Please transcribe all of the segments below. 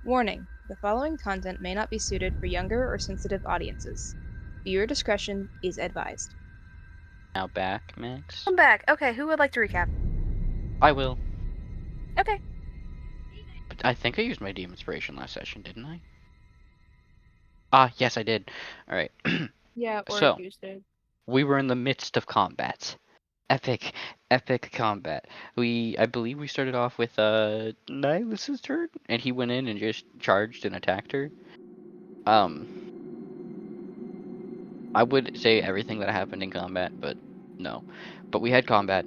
Warning: the following content may not be suited for younger or sensitive audiences. Viewer discretion is advised. Now back, Max. I'm back. Okay, who would like to recap? I will. Okay. But I think I used my DM inspiration last session, didn't I? Ah, yes, I did. Alright. Yeah, or So, Tuesday. we were in the midst of combat. Epic combat. I believe we started off with Nihilus's turn, and he went in and just charged and attacked her. I would say everything that happened in combat, but no. But we had combat.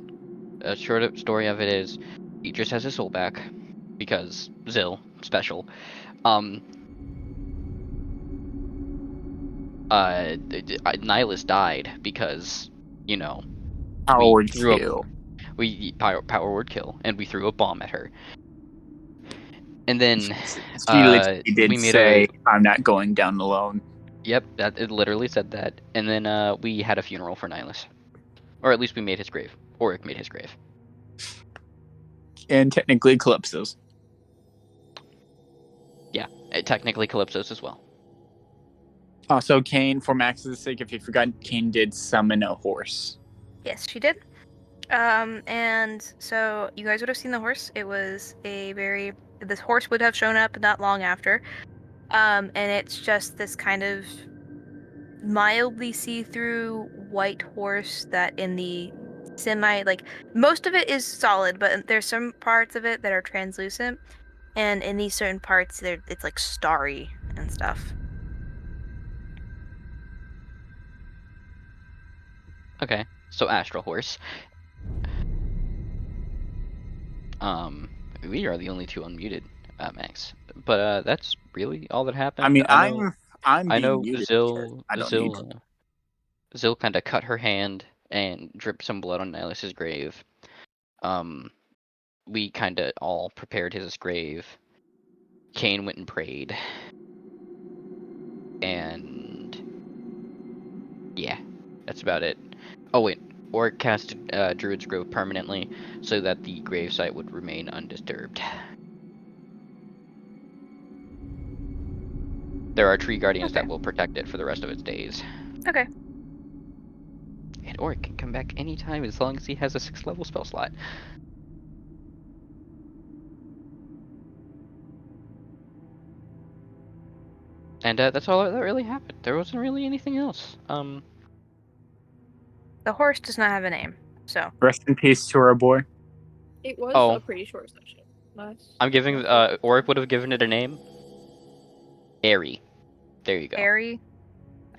A short story of it is, he just has his soul back, because Zill, special. Nihilus died because, you know, Power kill. Power word kill, and we threw a bomb at her. And then She literally we did made say, "I'm not going down alone." Yep, it literally said that. And then we had a funeral for Nihilus, or at least we made his grave. Auric made his grave. And technically Calypso's. Yeah, technically Calypso's as well. Also, Kane, for Max's sake, if you forgot, Kane did summon a horse. Yes, she did. And so you guys would have seen the horse. It was this horse would have shown up not long after. And it's just this kind of mildly see-through white horse that in the most of it is solid, but there's some parts of it that are translucent. And in these certain parts, it's like starry and stuff. Okay, so Astral Horse. We are the only two unmuted, Max. But that's really all that happened. I mean, I I'm know being muted. Zill I don't need. Zill kind of cut her hand and dripped some blood on Nihilus's grave. We kind of all prepared his grave. Kane went and prayed. And yeah, that's about it. Oh wait, Orc casted Druid's Grove permanently so that the gravesite would remain undisturbed. There are tree guardians that will protect it for the rest of its days. Okay. And Orc can come back anytime as long as he has a 6th level spell slot. And that's all that really happened. There wasn't really anything else. The horse does not have a name, so. Rest in peace to our boy. It was Oh. a pretty short session. I'm giving Oric would have given it a name. Airy. There you go. Airy?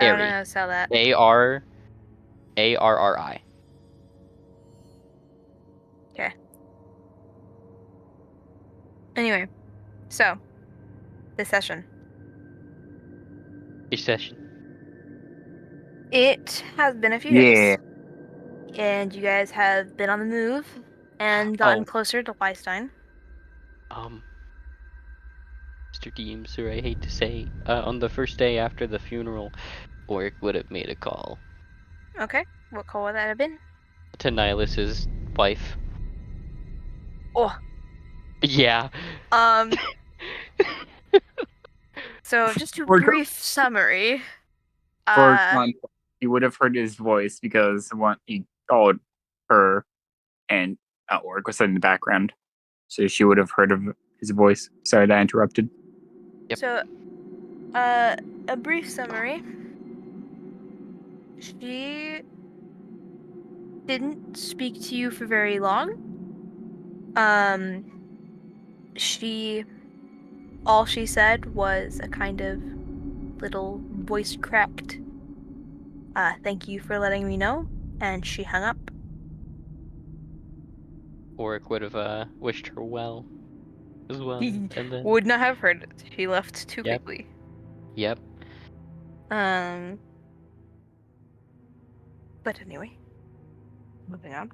I don't know how to spell that. Arrri. Okay. Anyway, so this session. Each session. It has been a few days. And you guys have been on the move and gotten closer to Weistein. Mr. DM, sir, I hate to say, on the first day after the funeral, Oric would have made a call. Okay, what call would that have been? To Nihilus's wife. Oh. Yeah. So just a brief summary. For context, you would have heard his voice because he called her, and Oric was in the background, so she would have heard of his voice. Sorry that I interrupted. Yep. So, a brief summary. She didn't speak to you for very long. All she said was a kind of little voice cracked, thank you for letting me know, and she hung up. Oric would have wished her well as well. And then would not have heard it. She left too quickly. Yep. But anyway, moving on.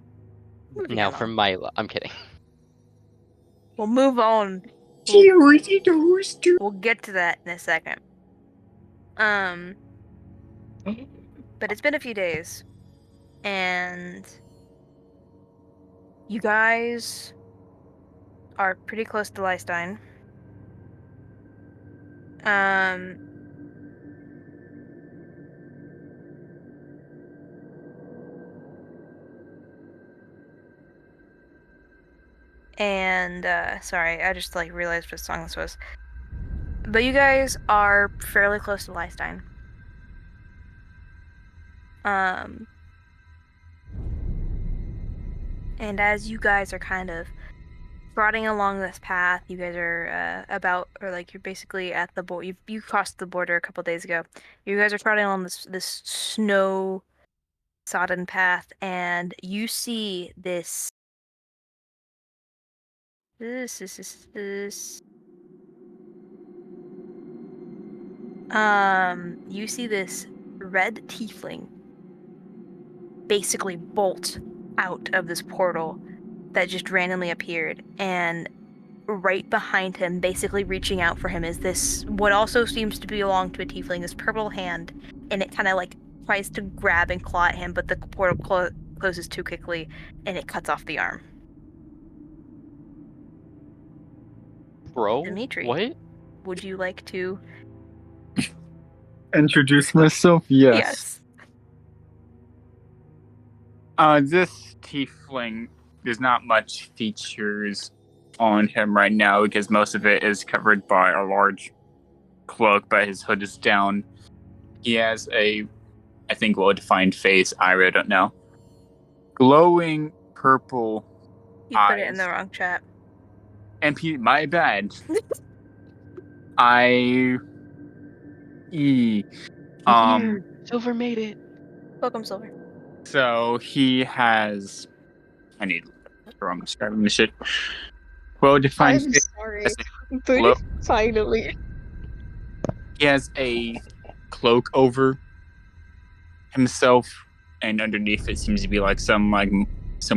Now for Mila. I'm kidding. We'll move on. We'll get to that in a second. But it's been a few days, and you guys are pretty close to Leistein. Um. And sorry, I just like realized what song this was. But you guys are fairly close to Lifestyle. And as you guys are kind of trotting along this path, you guys are you're basically at the border. You crossed the border a couple days ago. You guys are trotting along this snow sodden path, and you see this. You see this red tiefling basically bolt out of this portal that just randomly appeared, and right behind him, basically reaching out for him, is this what also seems to belong to a tiefling, this purple hand, and it kind of like tries to grab and claw at him, but the portal closes too quickly, and it cuts off the arm. Bro, Dimitri, what? would you like to? Introduce myself? Yes. This tiefling, there's not much features on him right now because most of it is covered by a large cloak, but his hood is down. He has a, I think, well-defined face. I really don't know. Glowing purple You eyes. put it in the wrong chat. My bad. Silver made it. Welcome, Silver. So he has. I need. I'm describing this shit. Well-defined I'm face. sorry. Glow. Finally. He has a cloak over himself, and underneath it seems to be like somewhat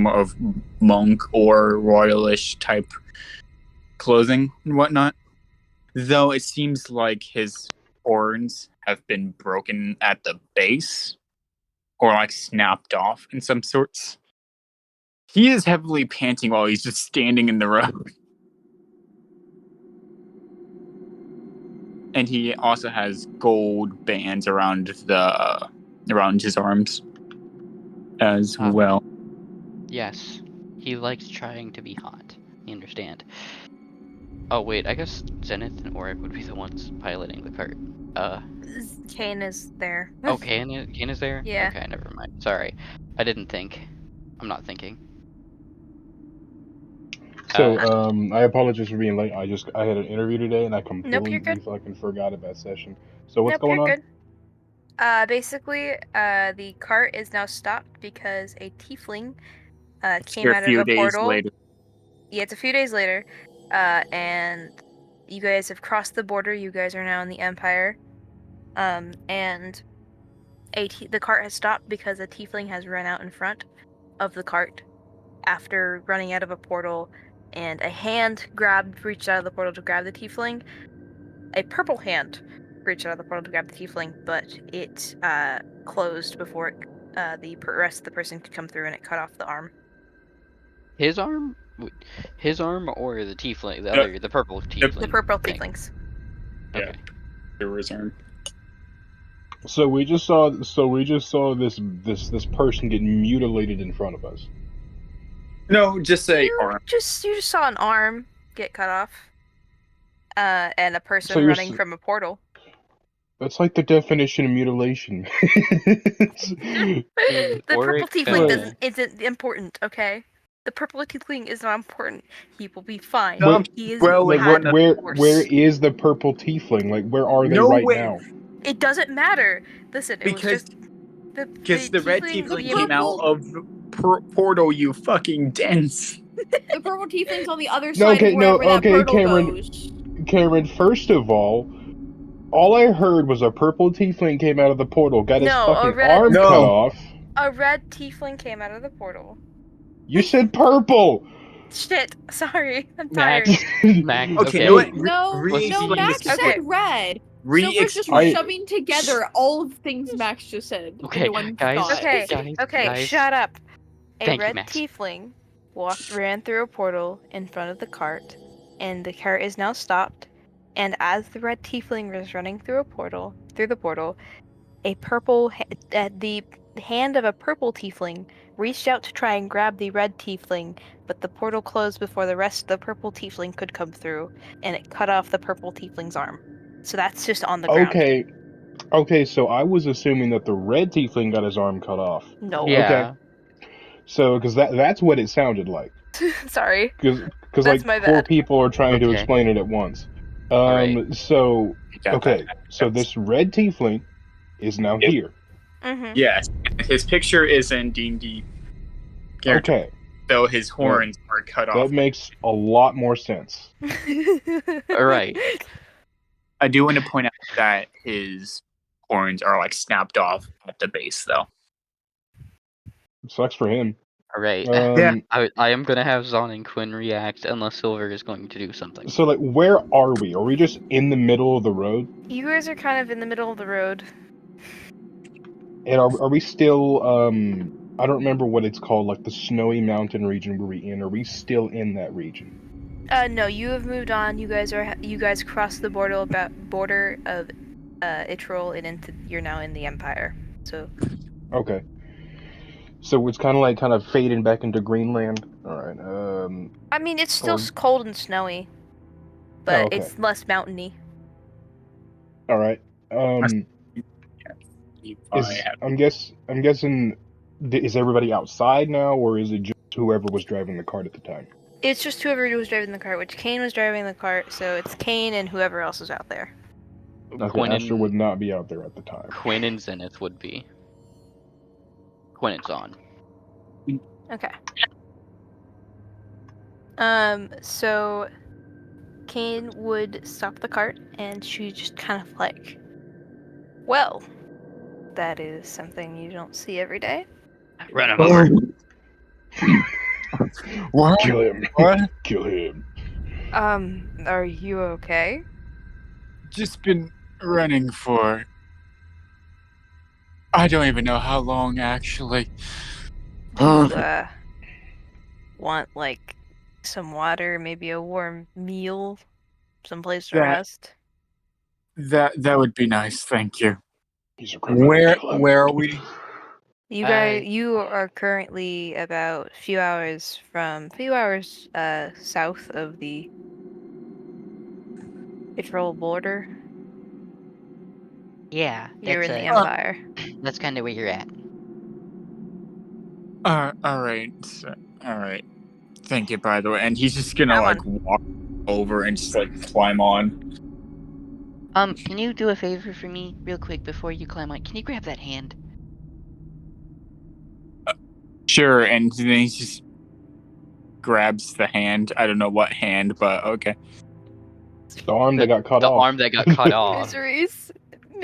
of monk or royalish type clothing and whatnot. Though it seems like his horns have been broken at the base or like snapped off in some sorts. He is heavily panting while he's just standing in the road. And he also has gold bands around his arms as well. Yes, he likes trying to be hot. You understand? Oh wait, I guess Zenith and Oric would be the ones piloting the cart. Kane is there. Oh, Kane is there? Yeah. Okay, never mind. Sorry, I didn't think. I'm not thinking. So, I apologize for being late. I had an interview today, and I Nope, you're completely good. fucking forgot about session. So what's Nope, going you're on? good. Basically, the cart is now stopped because a tiefling came out of a portal. Later. Yeah, it's a few days later. And you guys have crossed the border. You guys are now in the Empire. And the cart has stopped because a tiefling has run out in front of the cart after running out of a portal, and a hand reached out of the portal to grab the tiefling. A purple hand reached out of the portal to grab the tiefling, but it closed before the rest of the person could come through, and it cut off the arm. His arm? His arm or the tiefling? The purple tiefling? The purple thing? tieflings. Okay. Yeah. His arm. So we just saw this person get mutilated in front of us. No, just say You arm. just saw an arm get cut off. And a person So running from a portal. That's like the definition of mutilation. The purple tiefling isn't important, okay? The purple tiefling is not important. He will be fine. But, He is where is the purple tiefling? Like, where are they right now? It doesn't matter. Listen, it was just because the red tiefling came out of the portal. You fucking dense. The purple tiefling's on the other side of wherever that portal goes. Cameron, first of all I heard was a purple tiefling came out of the portal, got his fucking arm cut off. A red tiefling came out of the portal. You said purple! Shit, sorry, I'm tired. Max, okay. No, Max said red. Silver's just shoving together all of the things Max just said. Okay, guys, shut up. A red Max. tiefling ran through a portal in front of the cart, and the cart is now stopped And as the red tiefling was running through the portal, the hand of a purple tiefling reached out to try and grab the red tiefling, but the portal closed before the rest of the purple tiefling could come through, and it cut off the purple tiefling's arm. So that's just on the ground. Okay, so I was assuming that the red tiefling got his arm cut off. No. Yeah. Okay. So, because that's what it sounded like. Sorry. Because That's like my 4 bad. people are trying to Okay. explain it at once. Alright. So, okay, that. so this red tiefling is now here. Mm-hmm. Yes, his picture is in D&D character, Okay, though his horns are cut off. that makes a lot more sense. Alright. I do want to point out that his horns are like snapped off at the base, though. Sucks for him. Alright. Yeah. I am gonna have Zon and Quinn react unless Silver is going to do something. So, like, where are we? Are we just in the middle of the road? You guys are kind of in the middle of the road. And are we still, I don't remember what it's called, like the snowy mountain region we're in. Are we still in that region? No, you have moved on. You guys crossed the border of Itrol and you're now in the Empire. So. Okay. So it's kind of fading back into Greenland. All right. I mean, it's still cold and snowy, but it's less mountainy. All right. I'm guessing. Is everybody outside now, or is it just whoever was driving the cart at the time? It's just whoever was driving the cart, which Kane was driving the cart, so it's Kane and whoever else is out there. Okay, Asher would not be out there at the time. Quinn and Zenith would be. Quinn and Zon. Okay. So Kane would stop the cart, and she just kind of like, well, that is something you don't see every day. Run him over. What? Kill him. What? Kill him. Are you okay? Just been running for... I don't even know how long, actually. You, want, like, some water, maybe a warm meal, someplace to rest? That would be nice, thank you. He's a criminal. Where are we? You are currently about a few hours south of the Itrol border. Yeah, You're in the Empire. That's kind of where you're at. Alright. Alright. Thank you, by the way. And he's just gonna, walk over and just, climb on. Can you do a favor for me, real quick, before you climb on? Can you grab that hand? Sure, and then he just grabs the hand. I don't know what hand, but okay. The arm that got cut off. The arm that got cut off. Miseries.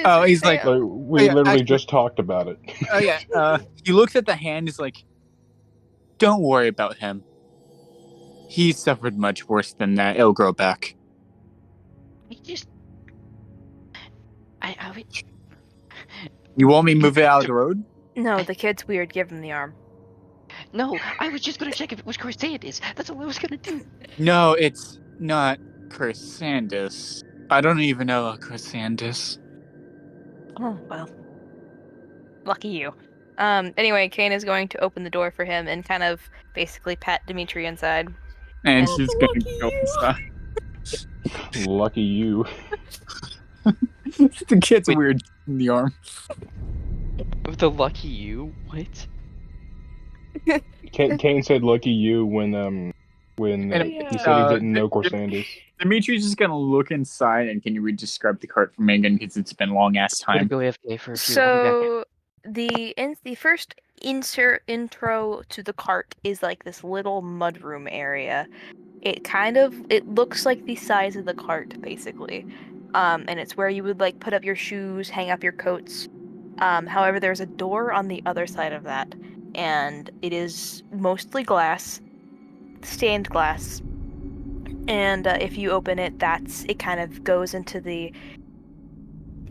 Oh, he's like... we literally just talked about it. Oh, yeah. He looks at the hand, is like, don't worry about him. He suffered much worse than that. It'll grow back. I would... You want me to move it out of the road? No, the kid's weird. Give him the arm. No, I was just gonna check if it was Chrysanthus. That's all I was gonna do. No, it's not Chrysanthus. I don't even know a Chrysanthus. Oh, well. Lucky you. Anyway, Kane is going to open the door for him and kind of basically pat Dimitri inside. And she's going to go inside. Lucky you. The kid's weird in the arm. The lucky you? What? Kane said lucky you when he said he didn't know Corsandus. Dimitri's just gonna look inside, and can you re-describe the cart for me again, because it's been a long ass time. Go AFK for a few. So the first intro to the cart is like this little mudroom area. It looks like the size of the cart basically, and it's where you would put up your shoes, hang up your coats. However, there's a door on the other side of that, and it is mostly glass, stained glass. And if you open it, it kind of goes into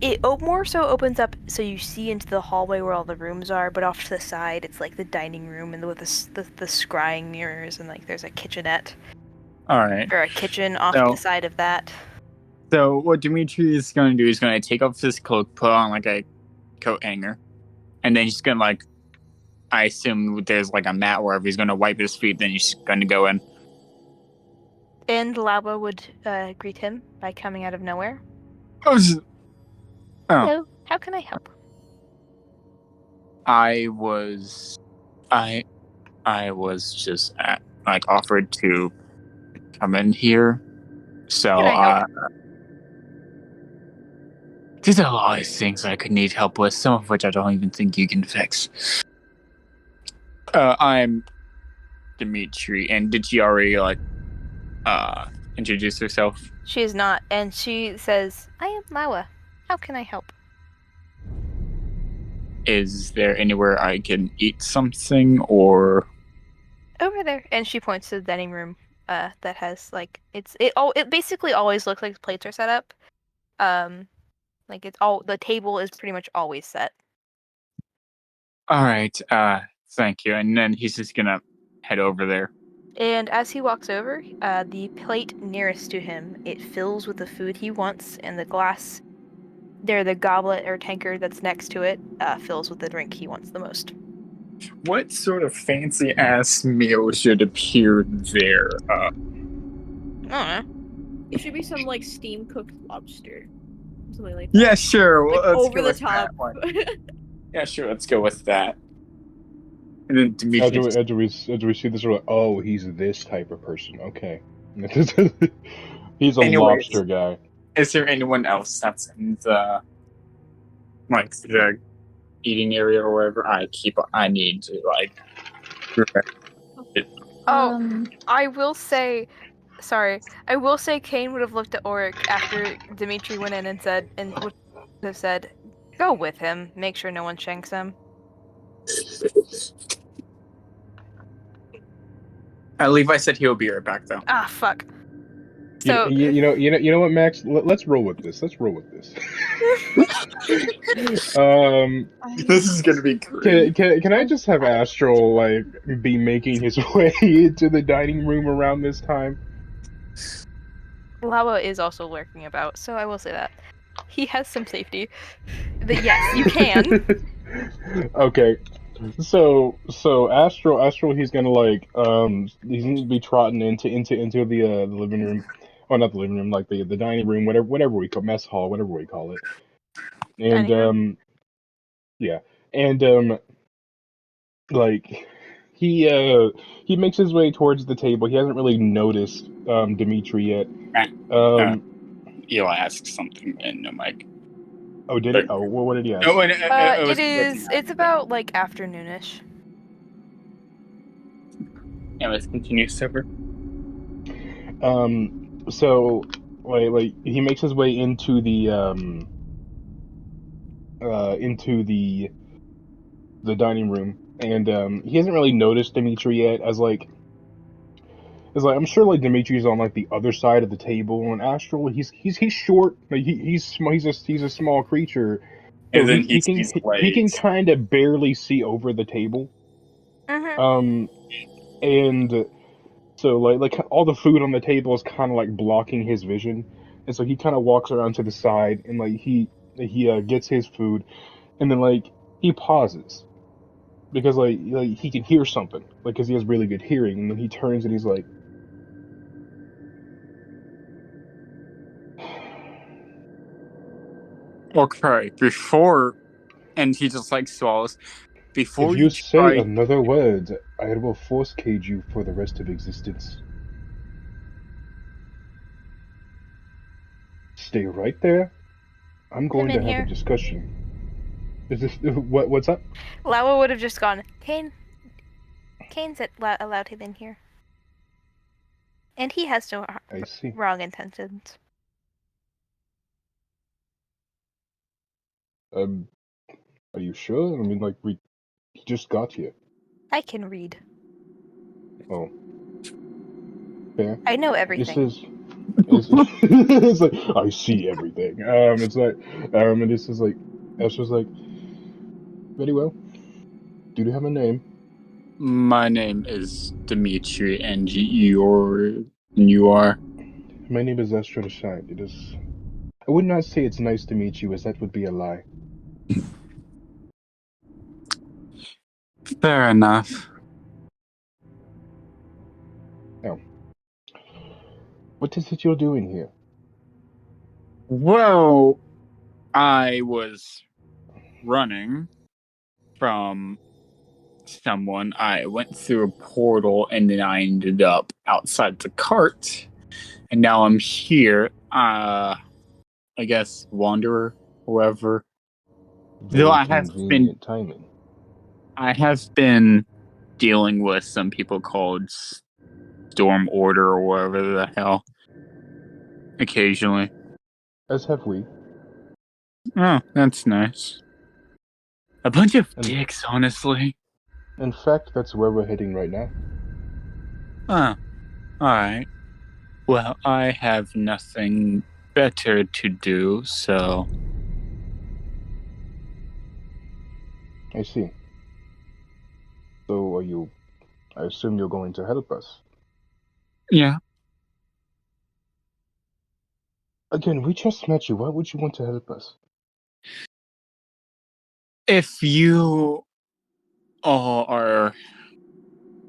it more so opens up so you see into the hallway where all the rooms are, but off to the side it's like the dining room and with the scrying mirrors, and there's a kitchenette. All right. Or a kitchen off to the side of that. So what Dimitri is going to do is going to take off his cloak, put on like a coat hanger, and then he's going to like, I assume there's like a mat wherever he's going to wipe his feet. Then he's going to go in. And Lava would greet him by coming out of nowhere. Oh. Hello, how can I help? I was just offered to come in here. So there's a lot of things I could need help with, some of which I don't even think you can fix. I'm Dimitri, and did she already introduce herself? She is not, and she says, I am Lawa. How can I help? Is there anywhere I can eat something, or over there? And she points to the dining room that has like it basically always looks like plates are set up. Like it's all the table is pretty much always set. All right, thank you. And then he's just gonna head over there. And as he walks over, the plate nearest to him, it fills with the food he wants, and the glass the goblet or tankard that's next to it fills with the drink he wants the most. What sort of fancy ass meal should appear there? I don't know. It should be some like steam cooked lobster. Something like that. Yeah, sure. Like, let's over the top. Yeah, sure. Let's go with that. And then Dimitri. After we see this, we're like, oh, he's this type of person. Okay. He's a lobster guy. Is there anyone else that's in the eating area or wherever I need to I will say Kane would have looked at Auric after Dimitri went in and would have said, go with him, make sure no one shanks him. Levi said he'll be right back though. Ah, fuck. So you know what, Max? Let's roll with this. This is gonna be great. Can I just have Astral be making his way into the dining room around this time? Lawa is also lurking about, so I will say that he has some safety. But yes, you can. Okay. So Astral, he's gonna he's gonna be trotting into the living room. Oh, not the living room, like the dining room, whatever we call mess hall, whatever we call it. And yeah, and he makes his way towards the table. He hasn't really noticed Dimitri yet. He'll ask something in the mic. Oh, did it? Oh, what did he ask? Oh, it's about like afternoonish. Yeah, let's continue, Silver. So he makes his way into the dining room, and he hasn't really noticed Dimitri yet. As I'm sure Dimitri's on the other side of the table, and Astral he's short, he's a small creature, so and then he can kind of barely see over the table. Mm-hmm. And so all the food on the table is kind of blocking his vision, and so he kind of walks around to the side and he gets his food, and then he pauses because he can hear something because he has really good hearing, and then he turns and he's like, okay, and he just swallows. Before if you say another word, I will force cage you for the rest of existence. Stay right there. I'm going to have a discussion. Is this what's up? Lawa would have just gone, Kane's allowed him in here. And he has no wrong intentions. Are you sure? I mean, we just got here. I can read. Oh. Fair. I know everything. It's I see everything. And this is Esther's very well. Do you have a name? My name is Dimitri, and you are? My name is Esther the Shine. It is I would not say it's nice to meet you, as that would be a lie. Fair enough. Now, what is it you're doing here? Well, I was running from someone. I went through a portal and then I ended up outside the cart. And now I'm here. I guess Wanderer, whoever. Though Very convenient timing. I have been dealing with some people called Storm Order or whatever the hell. Occasionally. As have we. Oh, that's nice. A bunch of dicks, honestly. In fact, that's where we're heading right now. Oh, alright. Well, I have nothing better to do, so... I see. So I assume you're going to help us? Yeah. Again, we just met you. Why would you want to help us? If you all are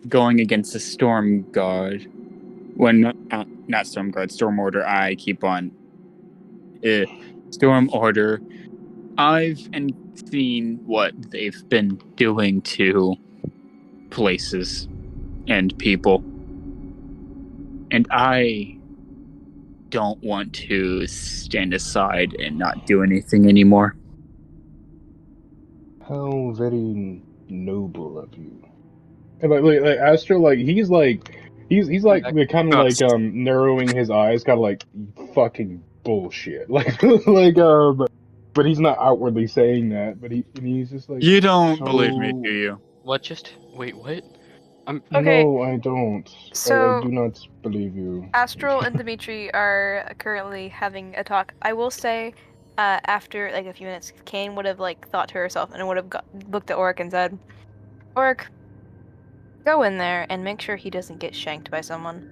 going against the Storm Guard, not Storm Guard, Storm Order, I keep on... Storm Order, I've seen what they've been doing to places and people. And I don't want to stand aside and not do anything anymore. How very noble of you. And like Astro, he's like kind of like narrowing his eyes, kind of like fucking bullshit. But he's not outwardly saying that. But he's just like, you don't so... believe me, do you? What? Just wait. What? Okay. No, I don't. So I do not believe you. Astral and Dimitri are currently having a talk. I will say, after like a few minutes, Kane would have like thought to herself and would have looked at Oric and said, "Oric, go in there and make sure he doesn't get shanked by someone."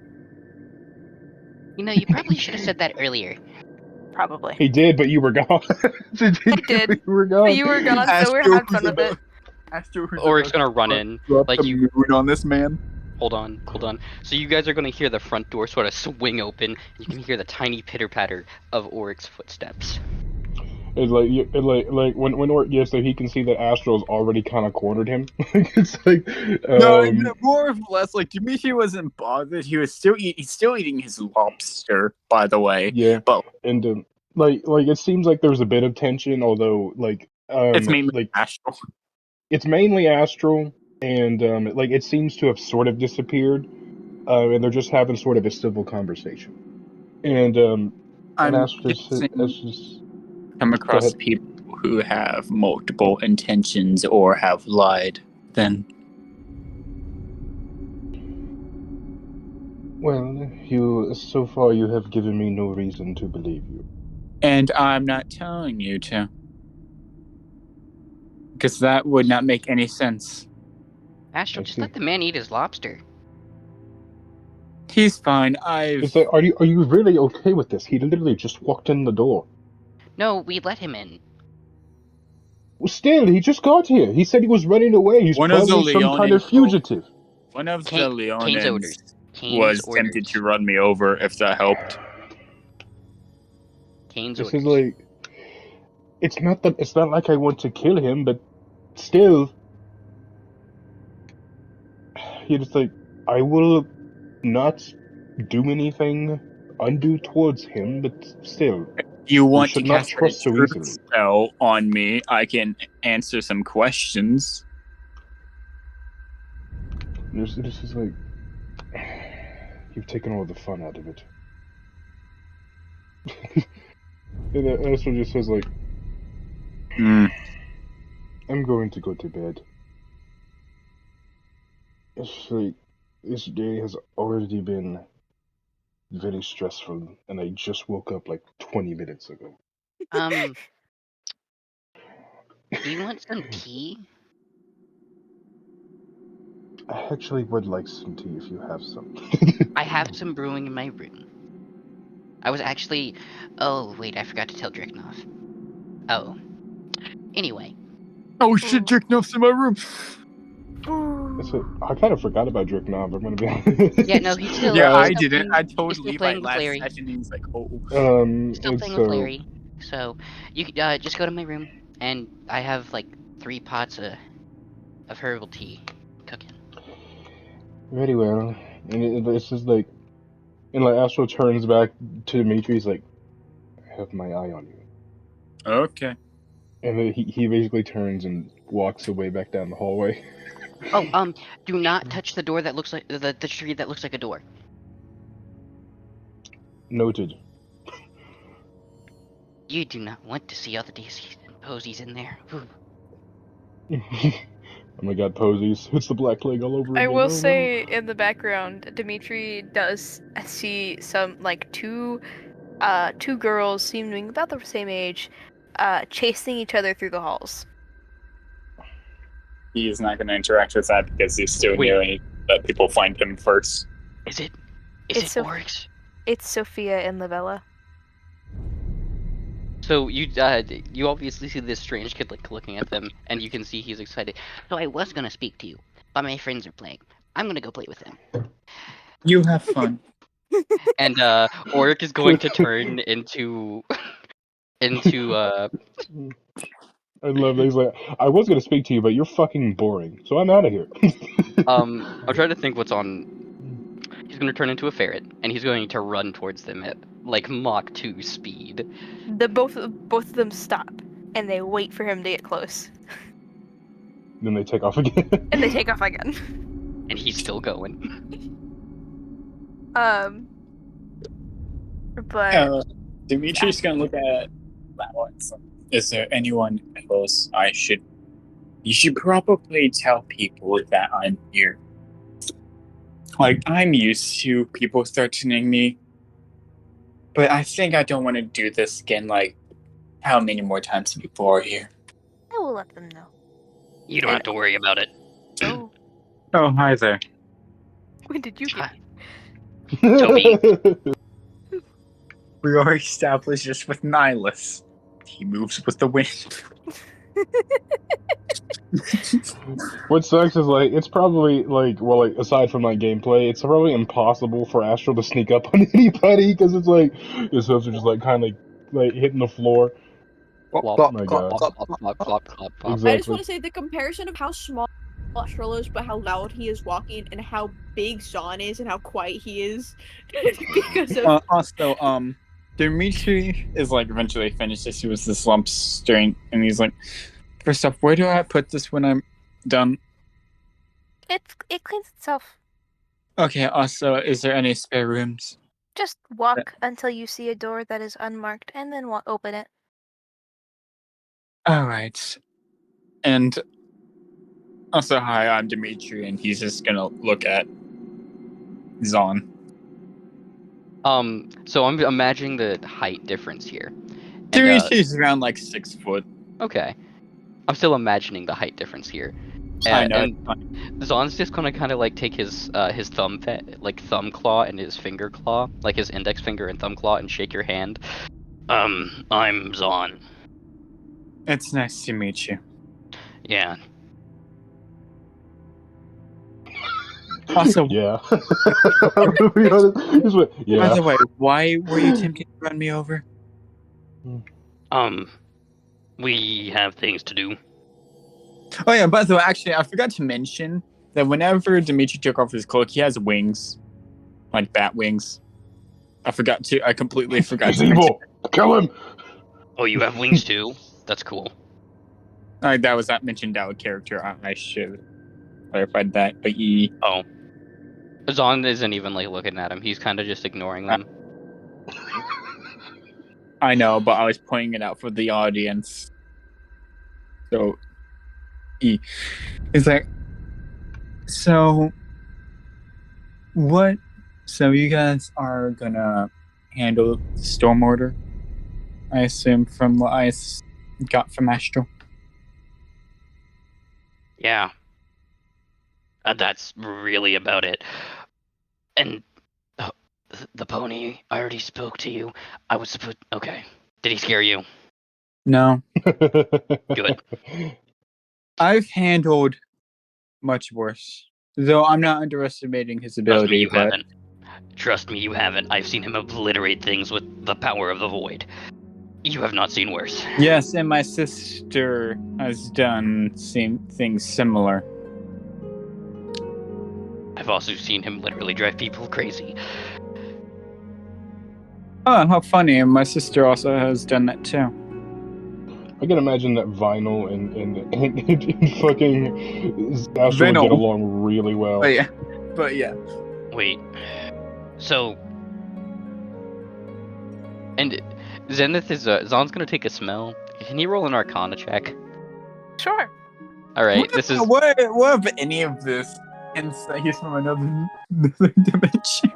You probably should have said that earlier. Probably. He did, but you were gone. I did. You were gone. But you were gone, so we're having fun with it. Oric's gonna run in. Like you on this man. Hold on. So you guys are gonna hear the front door sort of swing open. You can hear the tiny pitter patter of Oric's footsteps. It's like when Oric so he can see that Astro's already kind of cornered him. It's like No, more or less like Dimitri wasn't bothered. He's still eating his lobster, by the way. Yeah, but and like it seems like there's a bit of tension, although it's mainly Astral. It's mainly Astral, and it seems to have sort of disappeared, and they're just having sort of a civil conversation. And Astra's come across people who have multiple intentions or have lied, then... Well, so far you have given me no reason to believe you. And I'm not telling you to. Because that would not make any sense. Astral, just let the man eat his lobster. He's fine. It's like, are you really okay with this? He literally just walked in the door. No, we let him in. Well, still, he just got here. He said he was running away. He's probably some kind of fugitive. One of the Leonins was tempted to run me over, if that helped. Kane's this orders. Is like, it's not like I want to kill him, but still, he just like, I will not do anything undue towards him, but still, you want to not cast trust so easily. Spell on me? I can answer some questions. This is like, you've taken all the fun out of it. And Astro just says like, I'm going to go to bed. It's like, this day has already been very stressful, and I just woke up like 20 minutes ago. Do you want some tea? I actually would like some tea if you have some. I have some brewing in my room. I was actually. Oh wait, I forgot to tell Dreknov. Oh. Anyway. Oh shit, Dricknuff's in my room. I kind of forgot about Dricknob, I'm gonna be honest. Yeah, no, he's still. Yeah, He's I still didn't. playing. I told He's still Levi playing with last Larry. session, and he's like, "Oh, He's still It's playing with Larry. So you just go to my room, and I have like 3 pots of herbal tea cooking. very well. And it's just like, and like Astro turns back to Dimitri. He's like, "I have my eye on you." okay." And then he basically turns and walks away back down the hallway. Oh, do not touch the door that looks like the tree that looks like a door. Noted. You do not want to see all the daisies and posies in there. Ooh. Oh my god, posies. It's the Black Plague all over I again. will Oh say no. in the background, Dimitri does see some like two girls seeming about the same age, chasing each other through the halls. He is not going to interact with that because he's still Wait. new and he let people find him first. Is it It's orcs? It's Sophia and Lavella. So you obviously see this strange kid like looking at them, and you can see he's excited. So I was gonna speak to you, but my friends are playing. I'm gonna go play with them. You have fun. And Oric is going to turn into I love that. He's like, I was gonna speak to you, but you're fucking boring, so I'm out of here. I'm trying to think what's on. He's going to turn into a ferret, and he's going to run towards them at like Mach 2 speed. Both of them stop and they wait for him to get close. Then they take off again. And they take off again. And he's still going. But Dimitri's gonna look at that one. So, is there anyone else I should? You should probably tell people that I'm here. Like, I'm used to people threatening me, but I think I don't want to do this again. Like, how many more times people are here? I will let them know. You don't have to worry about it. Oh, Oh, hi there. when did you get? Toby. We already established this with Nihilus. He moves with the wind. What sucks is like it's probably like aside from like gameplay, it's probably impossible for Astral to sneak up on anybody because it's like his hooves are just like kind of like hitting the floor. Plop, My plop, God. plop, plop, plop, plop, plop, plop. Exactly. I just want to say the comparison of how small Astral is, but how loud he is walking, and how big Zahn is, and how quiet he is. Because of Also, Dimitri is like eventually finishes with this lump stirring, and he's like, first off, where do I put this when I'm done? It cleans itself. Okay, also, is there any spare rooms? Just walk until you see a door that is unmarked, and then open it. Alright. And also, hi, I'm Dimitri, and he's just gonna look at Zahn. So I'm imagining the height difference here. Dimitri's around like 6 foot. Okay. I'm still imagining the height difference here. I know. And Zahn's just gonna kind of like take his thumb claw and his finger claw, like his index finger and thumb claw, and shake your hand. I'm Zahn. It's nice to meet you. Yeah. Also, yeah. To be honest, yeah. by the way, why were you attempting to run me over? We have things to do. Oh yeah, by the way, actually, I forgot to mention that whenever Dimitri took off his cloak, he has wings. Like bat wings. I completely forgot He's to mention evil. Kill him. Oh, you have wings too? That's cool. that was not mentioned out of character. I should have clarified that, but he... Oh. Zahn isn't even like looking at him. He's kind of just ignoring them. I know, but I was pointing it out for the audience. So it's like, so what? So you guys are gonna handle the storm order, I assume, from what I got from Astral. Yeah. That's really about it. And The pony, I already spoke to you. I was supposed... Okay. Did he scare you? No. Good. I've handled much worse. Though I'm not underestimating his ability, you but... haven't. Trust me, you haven't. I've seen him obliterate things with the power of the void. You have not seen worse. Yes, and my sister has done things similar. I've also seen him literally drive people crazy. Oh, how funny. And my sister also has done that too. I can imagine that Vinyl and fucking Astro would get Vinyl. along really well. But yeah. Wait. So... And Zenith is... Zon's gonna take a smell. Can you roll an Arcana check? Sure. Alright, this is... What if any of this insight is from another dimension?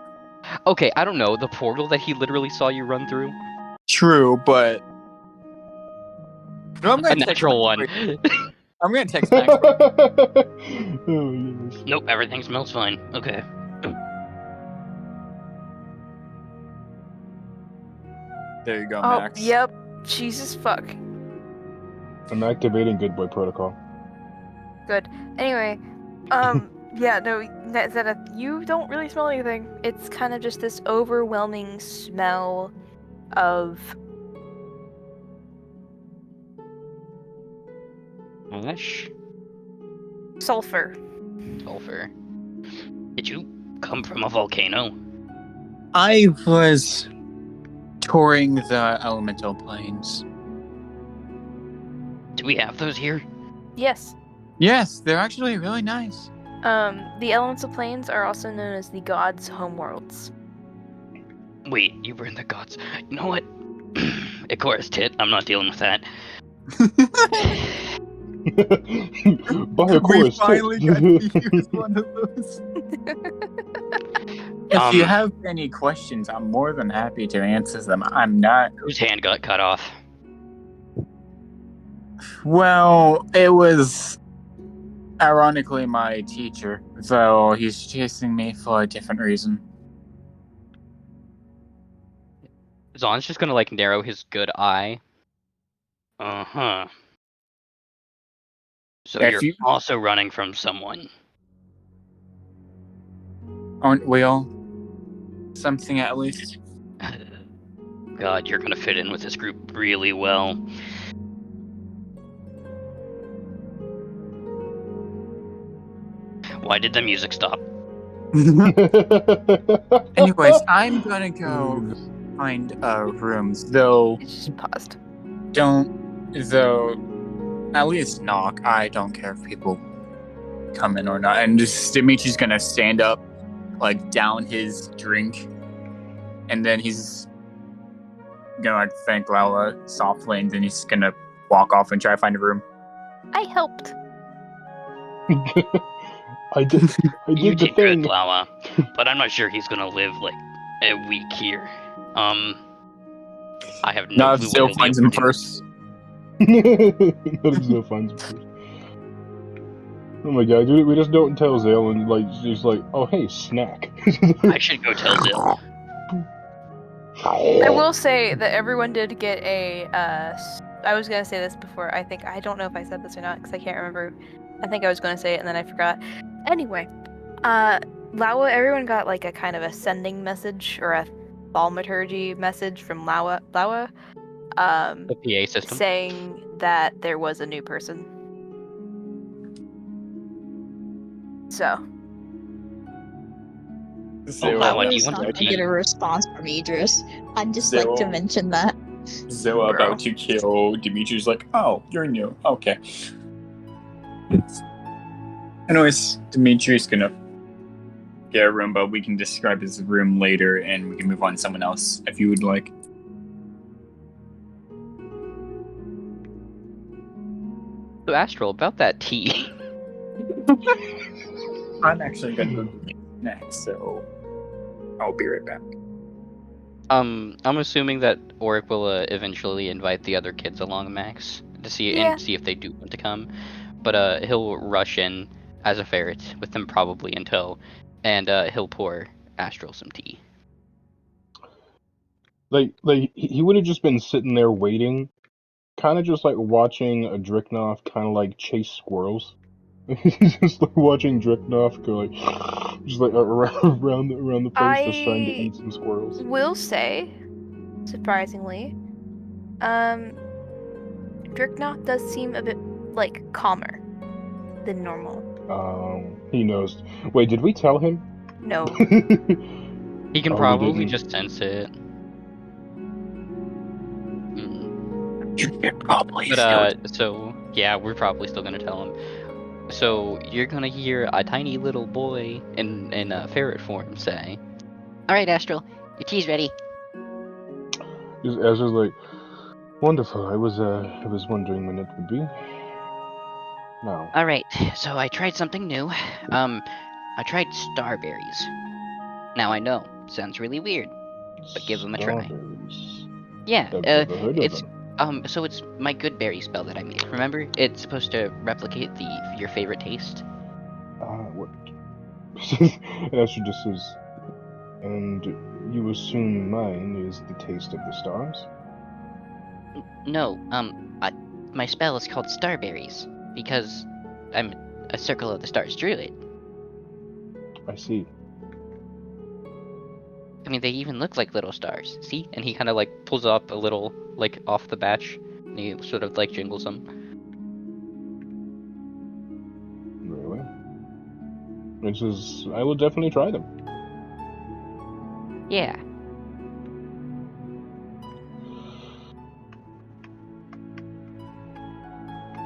Okay, I don't know. The portal that he literally saw you run through? True, but... No, I'm A gonna text natural one. I'm gonna text Max. Oh, yes. Nope, everything smells fine. Okay. There you go, Oh, Max. yep. Jesus fuck. I'm activating Good Boy Protocol. Good. Anyway, yeah, no, Zenith, you don't really smell anything. It's kind of just this overwhelming smell of Ash? sulfur. Sulfur. Did you come from a volcano? I was touring the elemental planes. Do we have those here? Yes. Yes, they're actually really nice. The elemental planes are also known as the gods' homeworlds. Wait, you were in the gods. You know what? Ikora's tit. I'm not dealing with that. By a We chorus. finally got to use one of those. If you have any questions, I'm more than happy to answer them. I'm not... Whose hand got cut off? Well, it was ironically my teacher, though he's chasing me for a different reason. Zon's just gonna, like, narrow his good eye. Uh-huh. So If you're you also running from someone. aren't we all? Something at least. God, you're gonna fit in with this group really well. Why did the music stop? Anyways, I'm gonna go find rooms, though. It just paused. Though, at least knock. I don't care if people come in or not. And just Dimitri's gonna stand up, like, down his drink, and then he's gonna, like, thank Lala softly, and then he's gonna walk off and try to find a room. I helped. I did You the did good, thing. Lawa, but I'm not sure he's gonna live, like, a week here. I have no Not clue if what Zil he'll be finds able him to do. first. None of Zale finds him first. Oh my god, dude, we just don't tell Zale and, like, she's like, oh hey, snack. I should go tell Zil. I will say that everyone did get a, I was gonna say this before, I don't know if I said this or not, because I can't remember. I think I was gonna say it and then I forgot. Anyway, Lawa, everyone got, like, a kind of a sending message, or a thaumaturgy message from Lawa, The PA system. saying that there was a new person. So. Lawa, do you want not some gonna tea? get a response from Idris. I'd just like to mention that. Zilla about to kill Dimitri's like, oh, you're new. Okay. Anyways, Dimitri's gonna get a room, but we can describe his room later and we can move on to someone else if you would like. So, Astral, about that tea. I'm actually gonna go get next, so I'll be right back. I'm assuming that Oric will eventually invite the other kids along, Max, to see Yeah. and see if they do want to come. But he'll rush in as a ferret with them probably in tow, and he'll pour Astral some tea. He would have just been sitting there waiting, kind of just like watching a Dricknoff kind of like chase squirrels. He's just like watching Dricknoff go like, just like around the place, just trying to I eat some squirrels. will say, surprisingly, Dricknoff does seem a bit like calmer than normal. He knows. Wait, did we tell him? No. He can Oh, we probably didn't. just sense it. You can probably But still. so yeah, we're probably still gonna tell him. So you're gonna hear a tiny little boy in ferret form say, "All right, Astral, your tea's ready." Ezra's like, wonderful. I was wondering when it would be. Now. All right, so I tried something new. I tried starberries. Now I know, sounds really weird, but give them a try. Strawberries. Yeah, I've never heard of it's them. so it's my good berry spell that I made. Remember, it's supposed to replicate your favorite taste. What? Astro just says, and you assume mine is the taste of the stars? No, my spell is called starberries because I'm a circle of the stars druid. I see. I mean, they even look like little stars. See? And he kind of like pulls up a little like off the batch, and he sort of like jingles them. Really? It says, I will definitely try them. Yeah.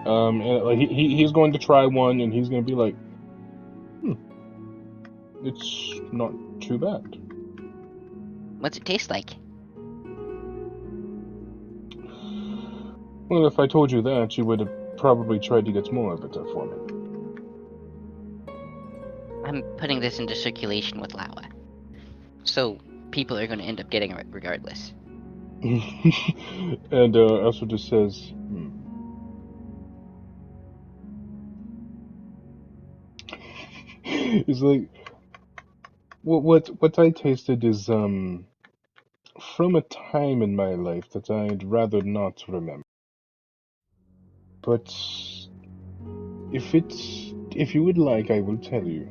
And like he's going to try one, and he's going to be like, it's not too bad. What's it taste like? Well, if I told you that, you would have probably tried to get more of it for me. I'm putting this into circulation with lava, so people are going to end up getting it regardless. And Astro just says, It's like, what I tasted is from a time in my life that I'd rather not remember. But if you would like, I will tell you.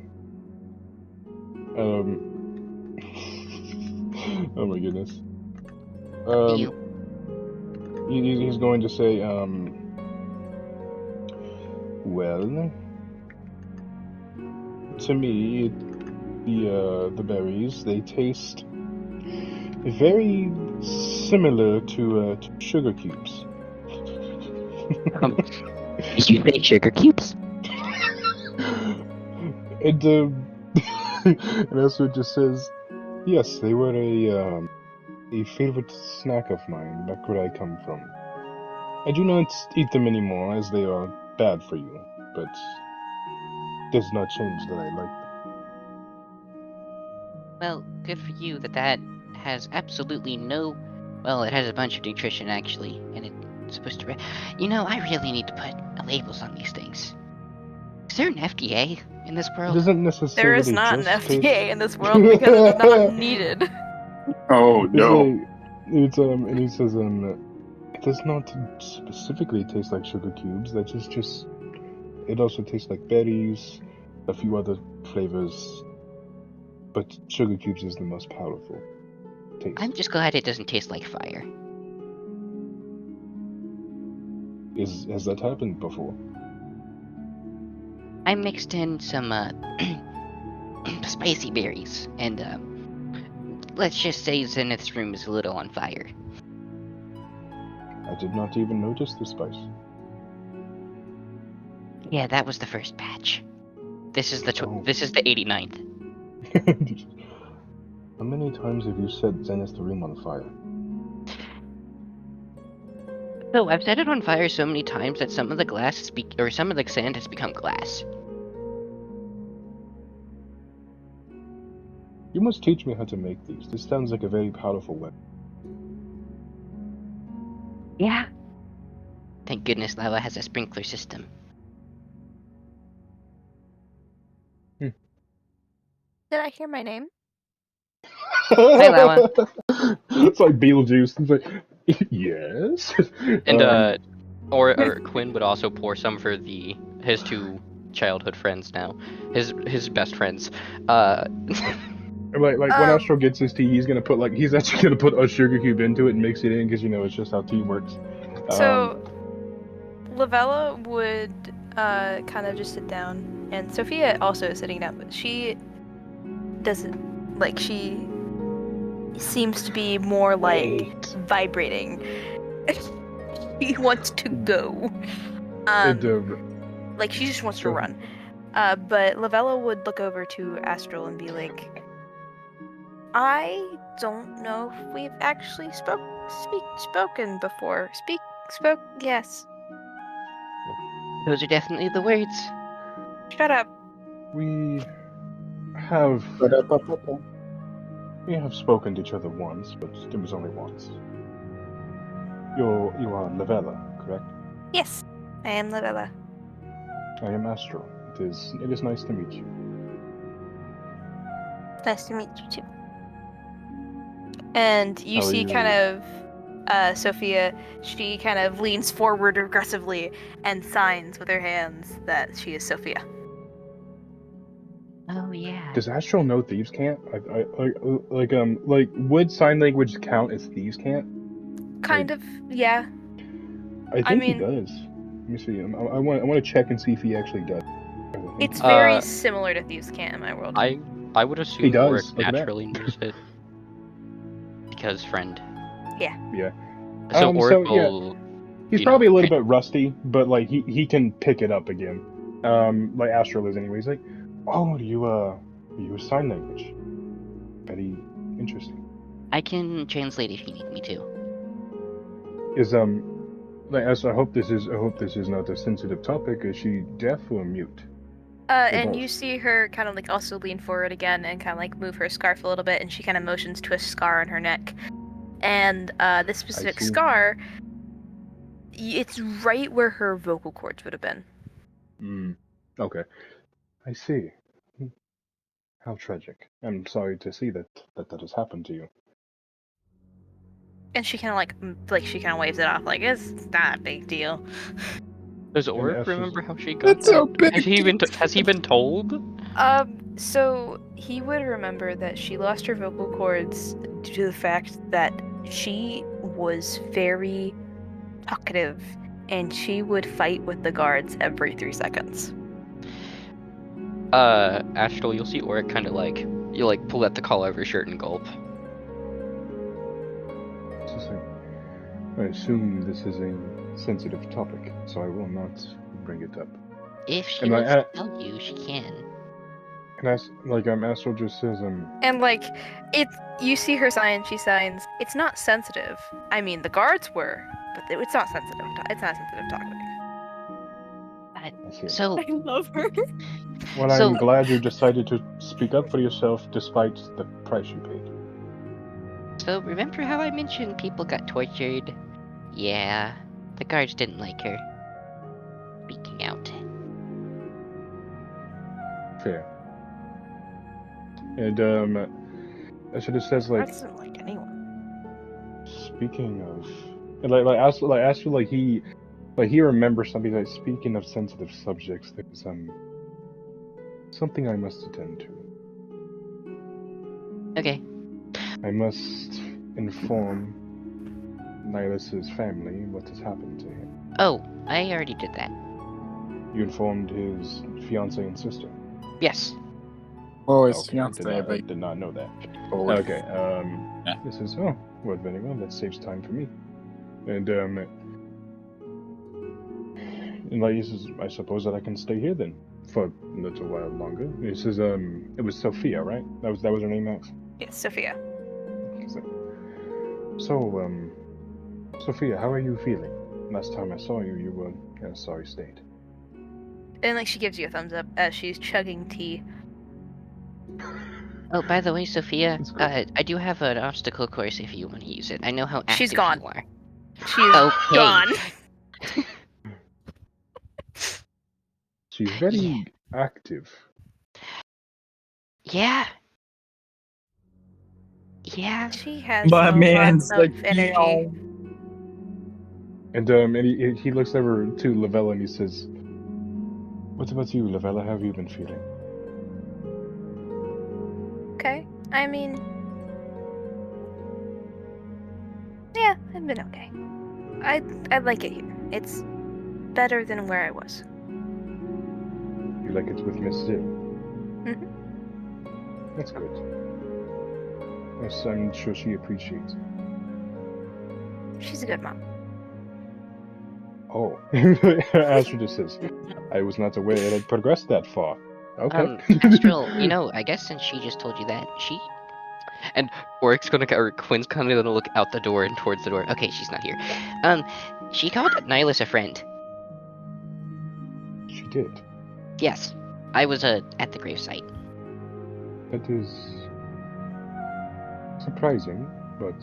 Oh my goodness. Up to you. He's going to say, well, to me, the berries, they taste very similar to sugar cubes. Did you say sugar cubes? And and also just says, yes, they were a favorite snack of mine back where I come from. I do not eat them anymore as they are bad for you, but does not change that I like them. Well, good for you that has absolutely no. Well, it has a bunch of nutrition actually, and it's supposed to. I really need to put labels on these things. Is there an FDA in this It world? doesn't There necessarily is not an just FDA taste... in this world because it is not needed. Oh It's no. like, it's and he says it does not specifically taste like sugar cubes. That is just it also tastes like berries, a few other flavors, but sugar cubes is the most powerful taste. I'm just glad it doesn't taste like fire. Has that happened before? I mixed in some spicy berries, and let's just say Zenith's room is a little on fire. I did not even notice the spice. Yeah, that was the first batch. This is the Oh. this is the 89th. How many times have you set Zenith's room on fire? So I've set it on fire so many times that some of some of the sand has become glass. You must teach me how to make these. This sounds like a very powerful weapon. Yeah. Thank goodness lava has a sprinkler system. Did I hear my name? Hi, Lawa. It's like Beetlejuice. It's like, yes. And Um, or Quinn would also pour some for his two childhood friends now, his best friends. Uh, like when Astro gets his tea, he's actually gonna put a sugar cube into it and mix it in because it's just how tea works. So, Lavella would kind of just sit down, and Sophia also is sitting down, but she doesn't like. She seems to be more like vibrating. She wants to go. Like she just wants to run. But Lavella would look over to Astral and be like, I don't know if we've actually spoken before. Spoke, yes. those are definitely the words. Shut up. We have Ba-da-ba-ba-ba. spoken to each other once, but it was only once. You are Lavella, correct? Yes, I am Lavella. I am Astro. It is nice to meet you. Nice to meet you too. And you How are see you? kind of Sophia, she kind of leans forward aggressively and signs with her hands that she is Sophia. Oh yeah. Does Astro know thieves can't? Like would sign language count as thieves can't? Kind of, yeah. I think he mean- does. Let me see. I want to check and see if he actually does. It's very similar to Thieves' Cant in my world. I would assume He does, Oric look at that. naturally knows it because friend. Yeah. So Oric yeah. will. He's probably a little bit rusty, but like he can pick it up again. Like Astro is anyway. He's like, oh, you sign language. Very interesting. I can translate if you need me to. Is like I hope this is not a sensitive topic. Is she deaf or mute? And both. you see her kind of like also lean forward again and kind of like move her scarf a little bit, and she kind of motions to a scar on her neck. And this specific see. scar, it's right where her vocal cords would have been. Okay. I see. How tragic. I'm sorry to see that has happened to you. And she kind of like she kind of waves it off, like it's not a big deal. Does And Oric Ash is- remember how she got It's so that? big. Has he been told? So he would remember that she lost her vocal cords due to the fact that she was very talkative and she would fight with the guards every 3 seconds. Astral, you'll see Oric kind of like you like pull at the collar of her shirt and gulp. I assume this is a sensitive topic, so I will not bring it up. If she And wants I- to tell you, she can. And as Astral just says And like you see her sign, she signs. It's not sensitive. I mean, the guards were, but it's not sensitive. It's not sensitive topic. I see. So, I love her. Well, So- I'm glad you decided to speak up for yourself despite the price you paid. so remember how I mentioned people got tortured? Yeah, the guards didn't like her speaking out. Fair. And as it says like That's not like anyone. speaking of and Astral he remembers something like speaking of sensitive subjects, there's something I must attend to. Okay. I must inform Nilus's family what has happened to him. Oh, I already did that. You informed his fiance and sister. Yes. Oh, it's Okay, I fiance, did not know that. but Okay, Yeah. this is well, very well. That saves time for me. And like this is, I suppose that I can stay here then for a little while longer. This is it was Sophia, right? That was her name, Max. Yes, Sophia. So Sophia, how are you feeling? Last time I saw you, you were in a sorry state. And like she gives you a thumbs up as she's chugging tea. Oh, by the way, Sophia, That's cool. I do have an obstacle course if you want to use it. I know how active She's gone. you are. She's Okay. gone. She's very active. Yeah. Yeah. She has My a lot man's of like, energy. And he looks over to Lavella and he says, "What about you, Lavella? How have you been feeling?" Okay. I mean, yeah, I've been okay. I like it here. It's better than where I was. You like it with Miss Zill? Mhm. That's good. Yes, I'm sure she appreciates it. She's a good mom. Oh, Astrid just says, "I was not aware it had progressed that far." Okay. Astral, I guess since she just told you that, and Quinn's kind of gonna look out the door and towards the door. Okay, she's not here. She called Nihilus a friend. She did. Yes, I was at the gravesite. That is surprising, but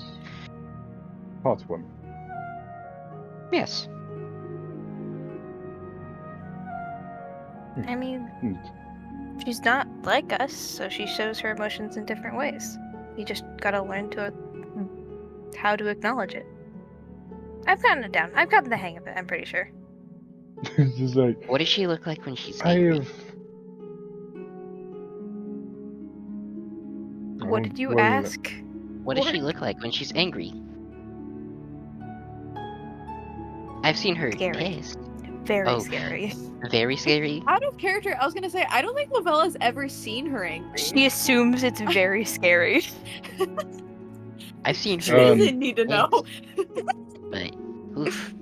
heartwarming. Yes. I mean, Neat. she's not like us, so she shows her emotions in different ways. You just gotta learn how to acknowledge it. I've gotten it down. I've gotten the hang of it, I'm pretty sure. It's just like, What does she look like when she's I angry? have. What did you well, ask? What does she look like when she's angry? I've seen her Scary. pissed. Very Oh. scary. Very scary. Out of character, I was gonna say, I don't think Lavella's ever seen her angry. She assumes it's very scary. I've seen She her. doesn't need to know. But, oof.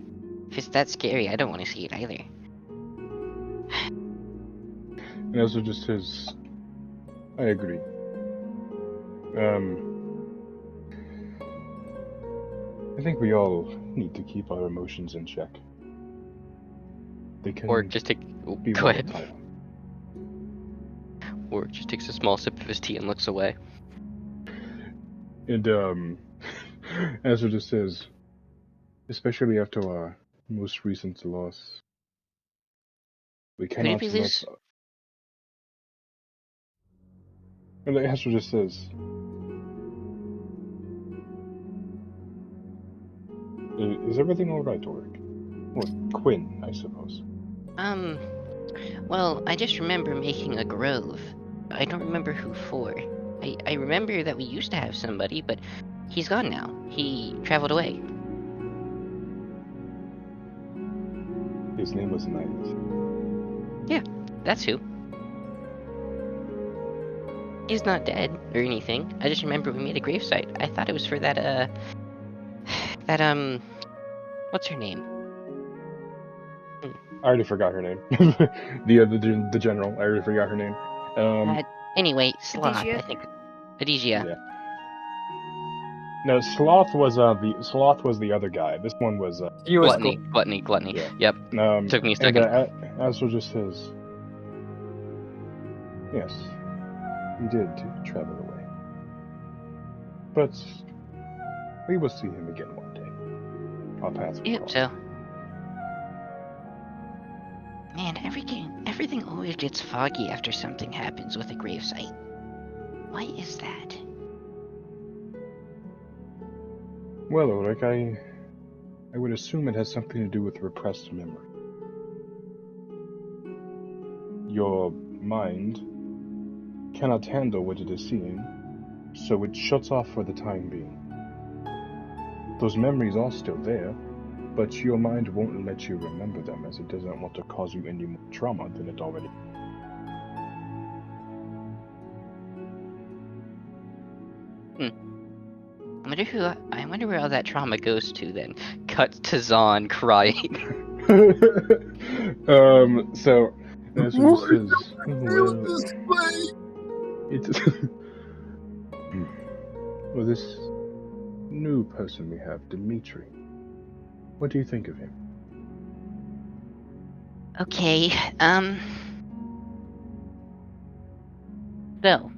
If it's that scary, I don't want to see it either. And Ezra just says, "I agree. I think we all need to keep our emotions in check. They can Or just take. be Go ahead. volatile." Or just takes a small sip of his tea and looks away. And Ezra just says, especially after our most recent loss, we Who did cannot we let. lose? And Ezra just says, "Is everything all right, Oric? Or Quinn, I suppose." Well, I just remember making a grove. I don't remember who for. I remember that we used to have somebody, but he's gone now. He traveled away. His name was Nihilus. That's who. He's not dead or anything. I just remember we made a gravesite. I thought it was for that, what's her name? I already forgot her name. the general. I already forgot her name. Anyway, Sloth, Adesia? I think. Adesia. Yeah. No, Sloth was the other guy. This one was he was Gluttony. Yeah. Yep. Took me a And second. Azra just says, "Yes, he did travel away, but we will see him again one day. Our paths will Yep, cross." so. Man, everything always gets foggy after something happens with a gravesite. Why is that? Well, Ulrich, I would assume it has something to do with repressed memory. Your mind cannot handle what it is seeing, so it shuts off for the time being. Those memories are still there, but your mind won't let you remember them as it doesn't want to cause you any more trauma than it already. I wonder where all that trauma goes to then. Cut to Zahn crying. So that's what just says, well, it's well, this new person we have, Dimitri. What do you think of him? Okay, so.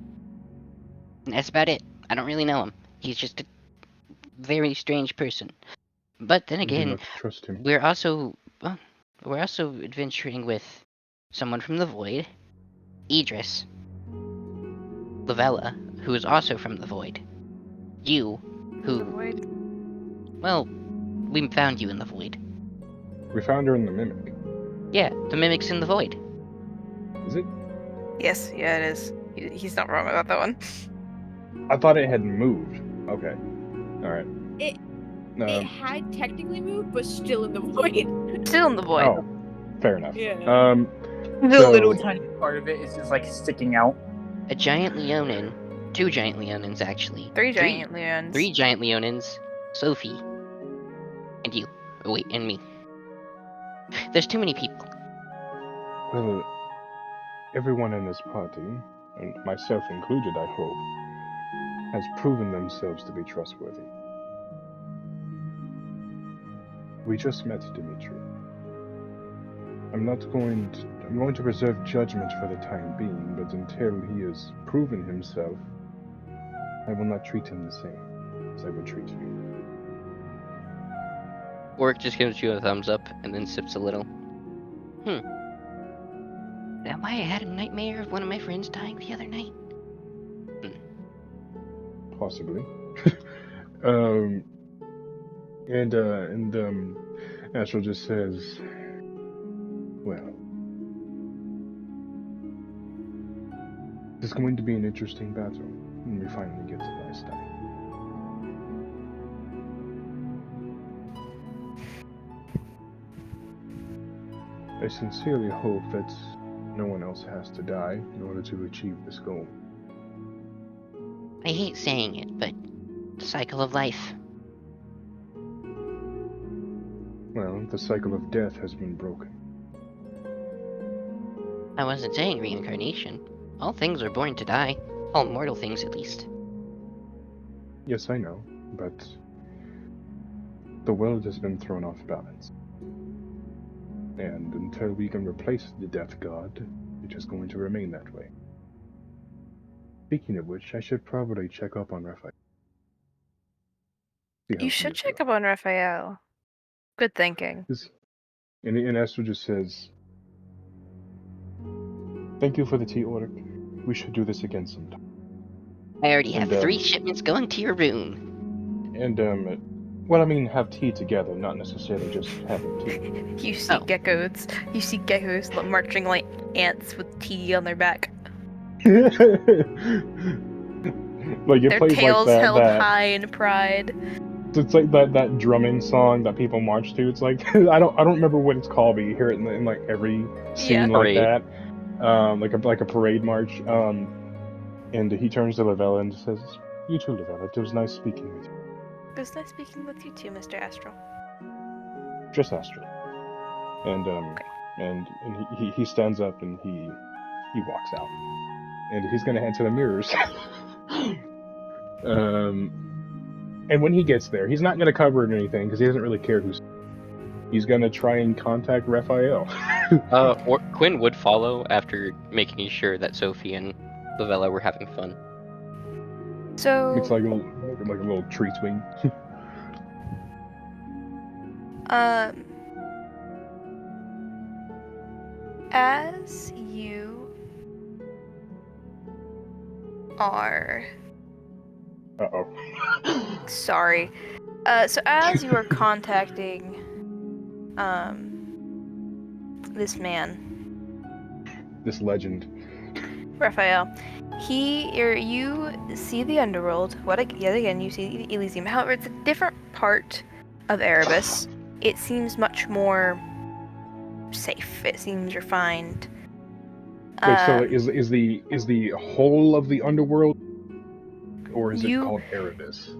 That's about it. I don't really know him. He's just a very strange person. But then You do again, not trust him. we're also adventuring with someone from the Void, Idris, Lavella, who is also from the Void, You, The who, void. well, we found you in the void. We found her in the mimic. Yeah, the mimic's in the void. Is it? Yes, yeah, it is. He's not wrong about that one. I thought it had moved. Okay. Alright. It had technically moved, but still in the void. Still in the void. Oh, fair enough. Yeah. The So- little tiny part of it is just like sticking out. A giant Leonin, 2 giant Leonins actually. 3 giant leons. 3 giant Leonins, Sophie, and you. Oh wait, and me. There's too many people. Well, everyone in this party, and myself included, I hope, has proven themselves to be trustworthy. We just met Dimitri. I'm going to reserve judgment for the time being, but until he has proven himself, I will not treat him the same as I would treat you. Orc just gives you a thumbs up and then sips a little. Is that why I had a nightmare of one of my friends dying the other night? Possibly. Astral just says, well, this is going to be an interesting battle when we finally get to Lifestyle. I sincerely hope that no one else has to die in order to achieve this goal. I hate saying it, but the cycle of life. Well, the cycle of death has been broken. I wasn't saying reincarnation. All things are born to die. All mortal things, at least. Yes, I know, but the world has been thrown off balance. And until we can replace the death god, it is going to remain that way. Speaking of which, I should probably check up on Raphael. See how You he should is check doing. up on Raphael. Good thinking. And Esther just says, "Thank you for the tea order. We should do this again sometime." I already have And, 3 shipments going to your room. And, well, I mean, have tea together, not necessarily just having tea. You see Oh. geckos. You see geckos marching like ants with tea on their back. Like, it Their plays tails like held that. high in pride. It's like that drumming song that people march to. It's like I don't remember what it's called, but you hear it in like every scene Yeah. like Parade. that, like a parade march. And he turns to Lavella and says, "You too, Lavella. It was nice speaking with you." It was nice speaking with you too, Mr. Astral. Just Astral. And and he stands up and he walks out, and he's gonna head to the mirrors. And when he gets there, he's not gonna cover it or anything because he doesn't really care who's. He's gonna try and contact Raphael. Or Quinn would follow after making sure that Sophie and Lavella were having fun. So, It's like a little tree swing. as you are sorry. So as you are contacting this man, This legend. Raphael, you see the underworld. Yet again, you see Elysium. However, it's a different part of Erebus. It seems much more safe. It seems refined. Wait, so is the whole of the underworld, or is it You- called Erebus?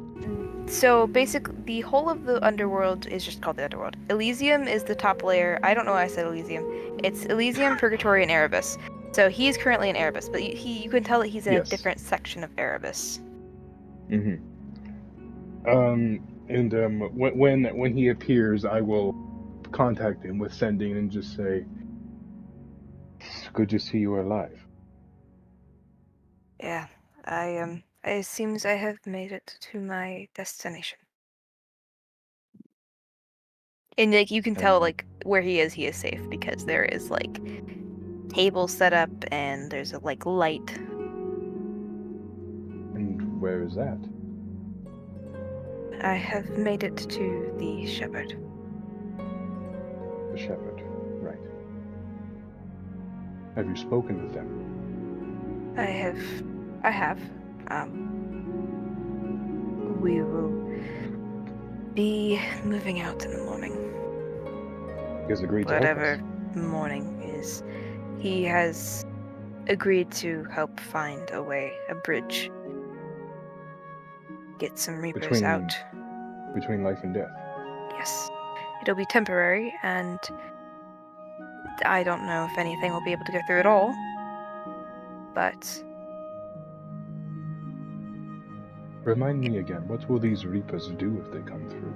So basically, the whole of the underworld is just called the underworld. Elysium is the top layer. I don't know why I said Elysium. It's Elysium, Purgatory, and Erebus. So he is currently in Erebus, but you can tell that he's in Yes. a different section of Erebus. Mm-hmm. When he appears, I will contact him with sending and just say, "It's good to see you alive." Yeah, it seems I have made it to my destination. And like you can tell like where he is safe because there is like tables set up and there's a like light. And where is that? I have made it to the shepherd. The shepherd, right. Have you spoken with them? I have. We will be moving out in the morning. He has agreed to help Whatever us. morning is. He has agreed to help find a way, a bridge. Get some Reapers out. Between life and death. Yes. It'll be temporary, and I don't know if anything will be able to go through it all. But Remind me again, what will these Reapers do if they come through?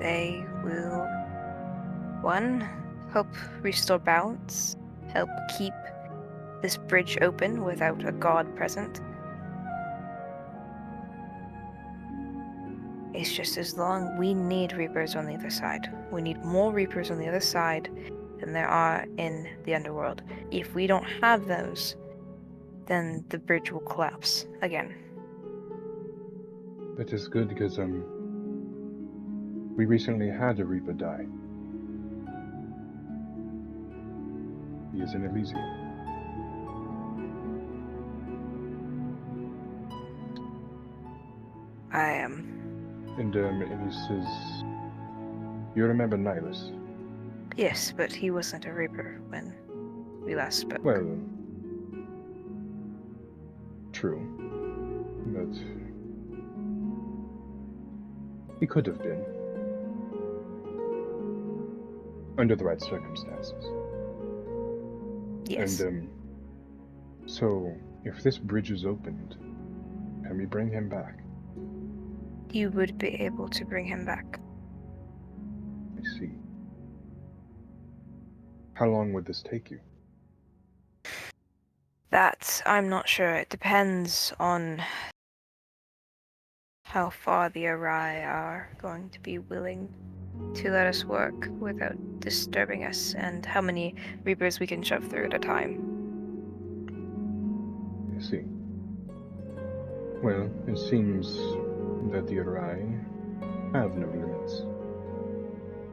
they will, one, help restore balance, help keep this bridge open without a god present. It's just as long we need Reapers on the other side. We need more Reapers on the other side than there are in the underworld. If we don't have those, then the bridge will collapse again. That is good because we recently had a Reaper die. He is in Elysium. I am. And he says, you remember Nihilus? Yes, but he wasn't a Reaper when we last spoke. Well, true. But he could have been. Under the right circumstances. Yes. And, so, if this bridge is opened, can we bring him back? You would be able to bring him back. I see. How long would this take you? That, I'm not sure. It depends on how far the Arai are going to be willing to let us work without disturbing us, and how many Reapers we can shove through at a time. I see. Well, it seems that the Arai have no limits.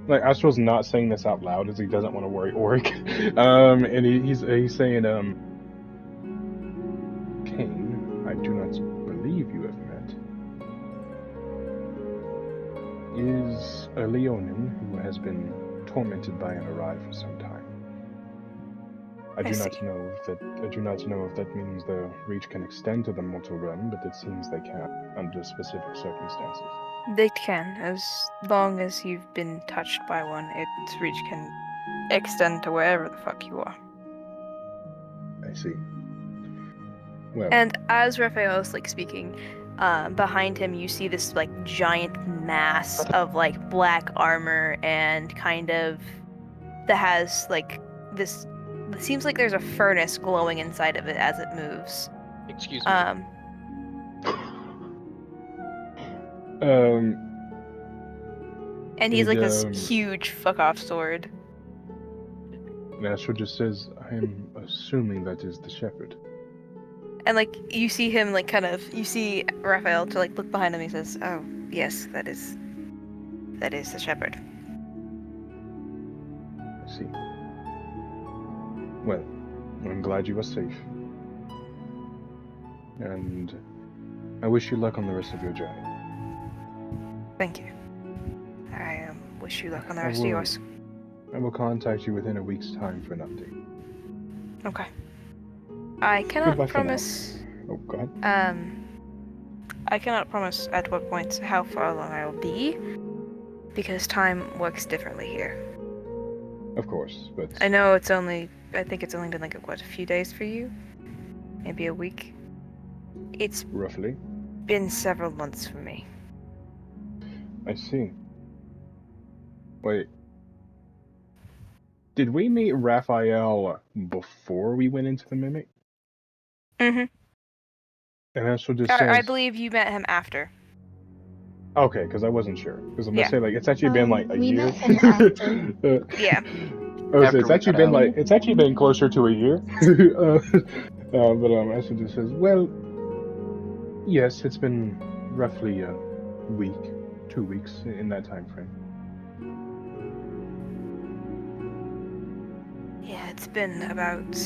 Like, Astro's not saying this out loud as he doesn't want to worry Oric. And he's saying, Cain, I do not believe you have met, is a Leonin who has been tormented by an Arai for some time. I do not know if that means the reach can extend to the mortal realm, but it seems they can under specific circumstances. They can, as long as you've been touched by one, its reach can extend to wherever the fuck you are. I see. Well, And as Raphael is speaking, behind him you see this giant mass of black armor and kind of that has this. It seems like there's a furnace glowing inside of it as it moves. Excuse me. And he's this huge fuck off sword. Astro just says, I am assuming that is the shepherd. And you see him you see Raphael to look behind him. He says, "Oh yes, that is the shepherd." I see. Well, I'm glad you are safe. And I wish you luck on the rest of your journey. Thank you. I wish you luck on the rest of yours. I will contact you within a week's time for an update. Okay. I cannot Goodbye for promise. now. Oh, go ahead. I cannot promise at what point how far along I will be, because time works differently here. Of course, but I know I think it's only been a few days for you? Maybe a week? It's roughly. been several months for me. I see. Wait. Did we meet Raphael before we went into the Mimic? Mm-hmm. And Astro just I says... believe you met him after. Okay, because I wasn't sure. Because I'm Yeah. going to say, it's actually been a we year. met him after. Yeah. So it's actually been closer to a year. But Astro just says, well, yes, it's been roughly week, 2 weeks, in that time frame. Yeah, it's been about,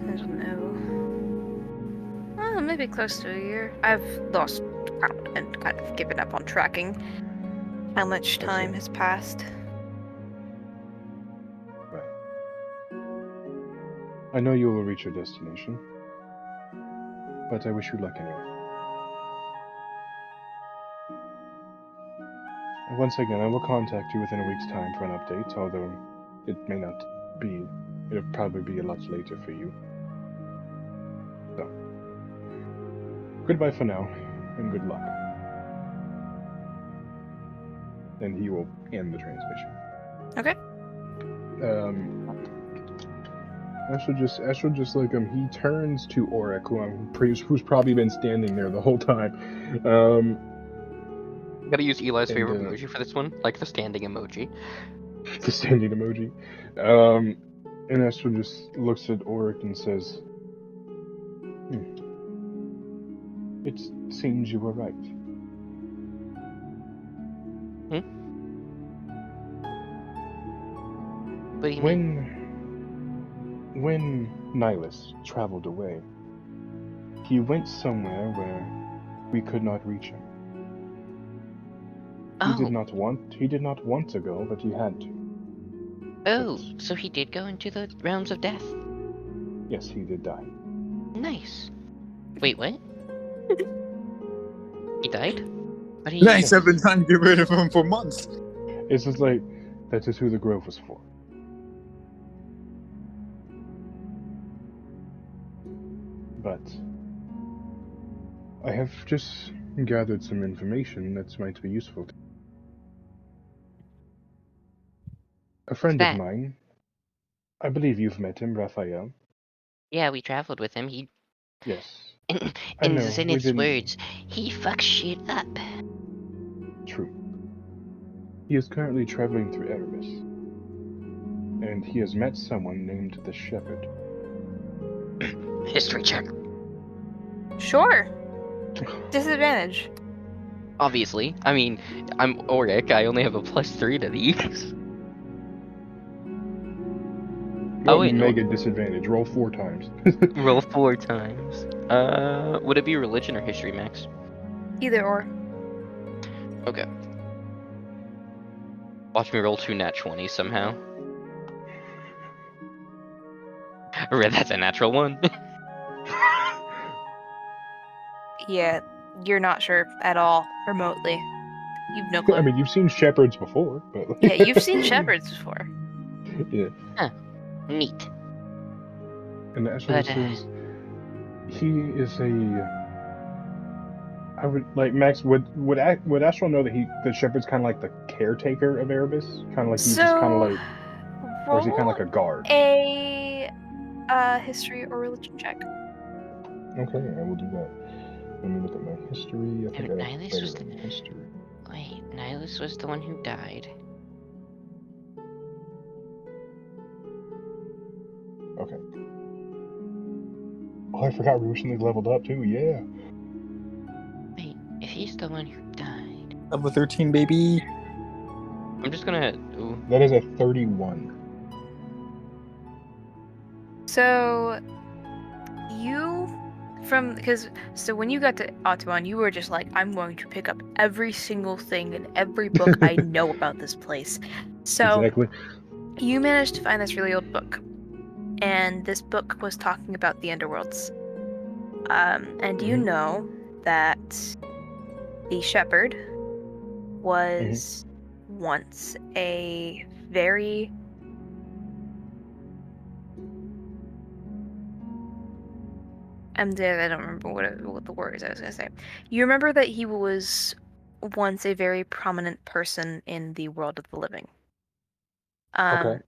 I don't know, maybe close to a year. I've lost count and kind of given up on tracking how much time has passed. Right. I know you will reach your destination, but I wish you luck anyway. And once again, I will contact you within a week's time for an update, although it may not be. It'll probably be a lot later for you. So, goodbye for now, and good luck. And he will end the transmission. Okay. Astral just like he turns to Auric, who's probably been standing there the whole time. Gotta use Eli's favorite emoji for this one, like the standing emoji. The standing emoji. And Astral just looks at Auric and says, "It seems you were right." What do you mean? When Nihilus traveled away, he went somewhere where we could not reach him. He did not want to go, but he had to. Oh, so he did go into the realms of death? Yes, he did die. Nice. Wait, what? He died? Nice, I've been trying to get rid of him for months. It's just like, that is who the grove was for. But I have just gathered some information that might be useful to you. A friend of mine, I believe you've met him, Raphael. Yeah, we traveled with him. Yes. In Zenith's words, he fucks shit up. True. He is currently traveling through Erebus, and he has met someone named the Shepherd. History check. Sure. Disadvantage. Obviously. I mean, I'm Auric. I only have a +3 to these. Oh wait, mega disadvantage. Roll 4 times. Roll 4 times. Would it be religion or history, Max? Either or. Okay. Watch me roll 2 nat 20s somehow. That's a natural 1. Yeah, you're not sure at all, remotely. You've no clue. I mean, you've seen shepherds before, but... Yeah, you've seen shepherds before. Yeah. Huh. Neat. And Astral says, he is a... I would, like, Max, would Astral know that the shepherd's kind of like the caretaker of Erebus? Kind of like he's just kind of like... Or is he kind of like a guard? A history or religion check. Okay, I will do that. Let me look at my history. I think Nihilus was history. Wait, Nihilus was the one who died. Okay. Oh, I forgot we recently leveled up too, yeah. Wait, if he's the one who died... Level 13, baby. I'm just gonna... Ooh. That is a 31. So, so when you got to Ottawan, you were just like, I'm going to pick up every single thing in every book I know about this place. So, exactly. You managed to find this really old book. And this book was talking about the underworlds. And you know that the shepherd was once a very... I don't remember what the word is I was going to say. You remember that he was once a very prominent person in the world of the living. Okay.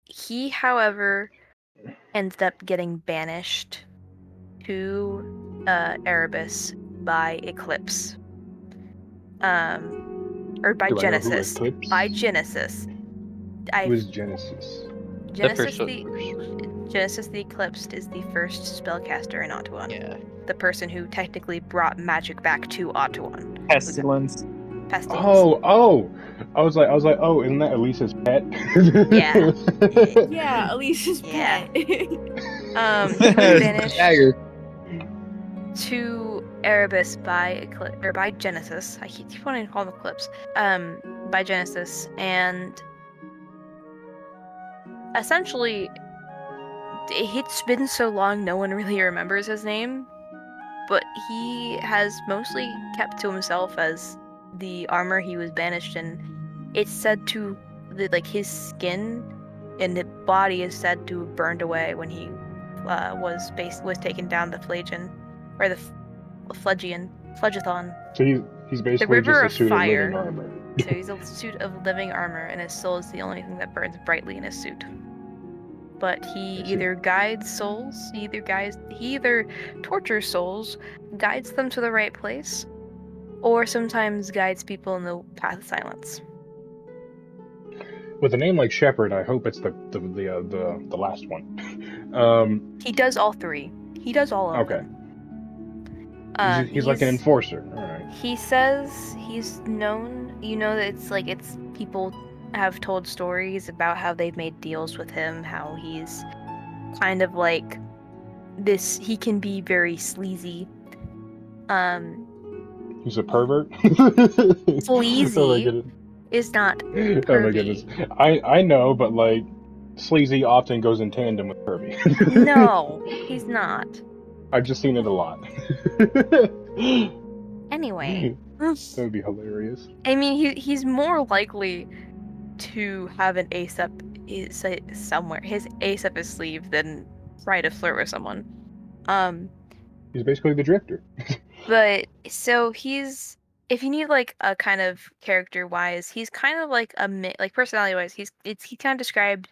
He, however, ended up getting banished to Erebus by Eclipse. Or by Genesis. By Genesis. Who is Genesis? Genesis first the one. Genesis the Eclipsed is the first spellcaster in Atuan. Yeah. The person who technically brought magic back to Atuan. Pestilence. Pestilence. I was like, oh, isn't that Elisa's pet? Yeah. Yeah, Elisa's Yeah. pet. He was It's banished dagger. to Erebus by Genesis. I keep wanting to call them Eclipse. By Genesis, and essentially, it's been so long, no one really remembers his name. But he has mostly kept to himself as the armor he was banished in. It's said to, his skin and the body is said to have burned away when he was taken down the Phlegian, or the Phlegathon. So he's The basically just River a of suit of living Fire. armor. So he's a suit of living armor, and his soul is the only thing that burns brightly in his suit. But he I see. either guides souls, he either tortures souls, guides them to the right place, or sometimes guides people in the path of silence. With a name like Shepard, I hope it's the last one. He does all three. He does all of Okay. them. He's like an enforcer. All right. He says he's known. It's people have told stories about how they've made deals with him, how he's kind of like this. He can be very sleazy. He's a pervert. Sleazy Oh my goodness. is not Oh my pervy. goodness. I know, but like sleazy often goes in tandem with pervy. No, he's not. I've just seen it a lot. Anyway, That would be hilarious. I mean, he's more likely to have an ace up somewhere, his ace up his sleeve, than try to flirt with someone. He's basically the drifter. But so if you need like a kind of character wise, he's kind of like like personality wise, he kind of described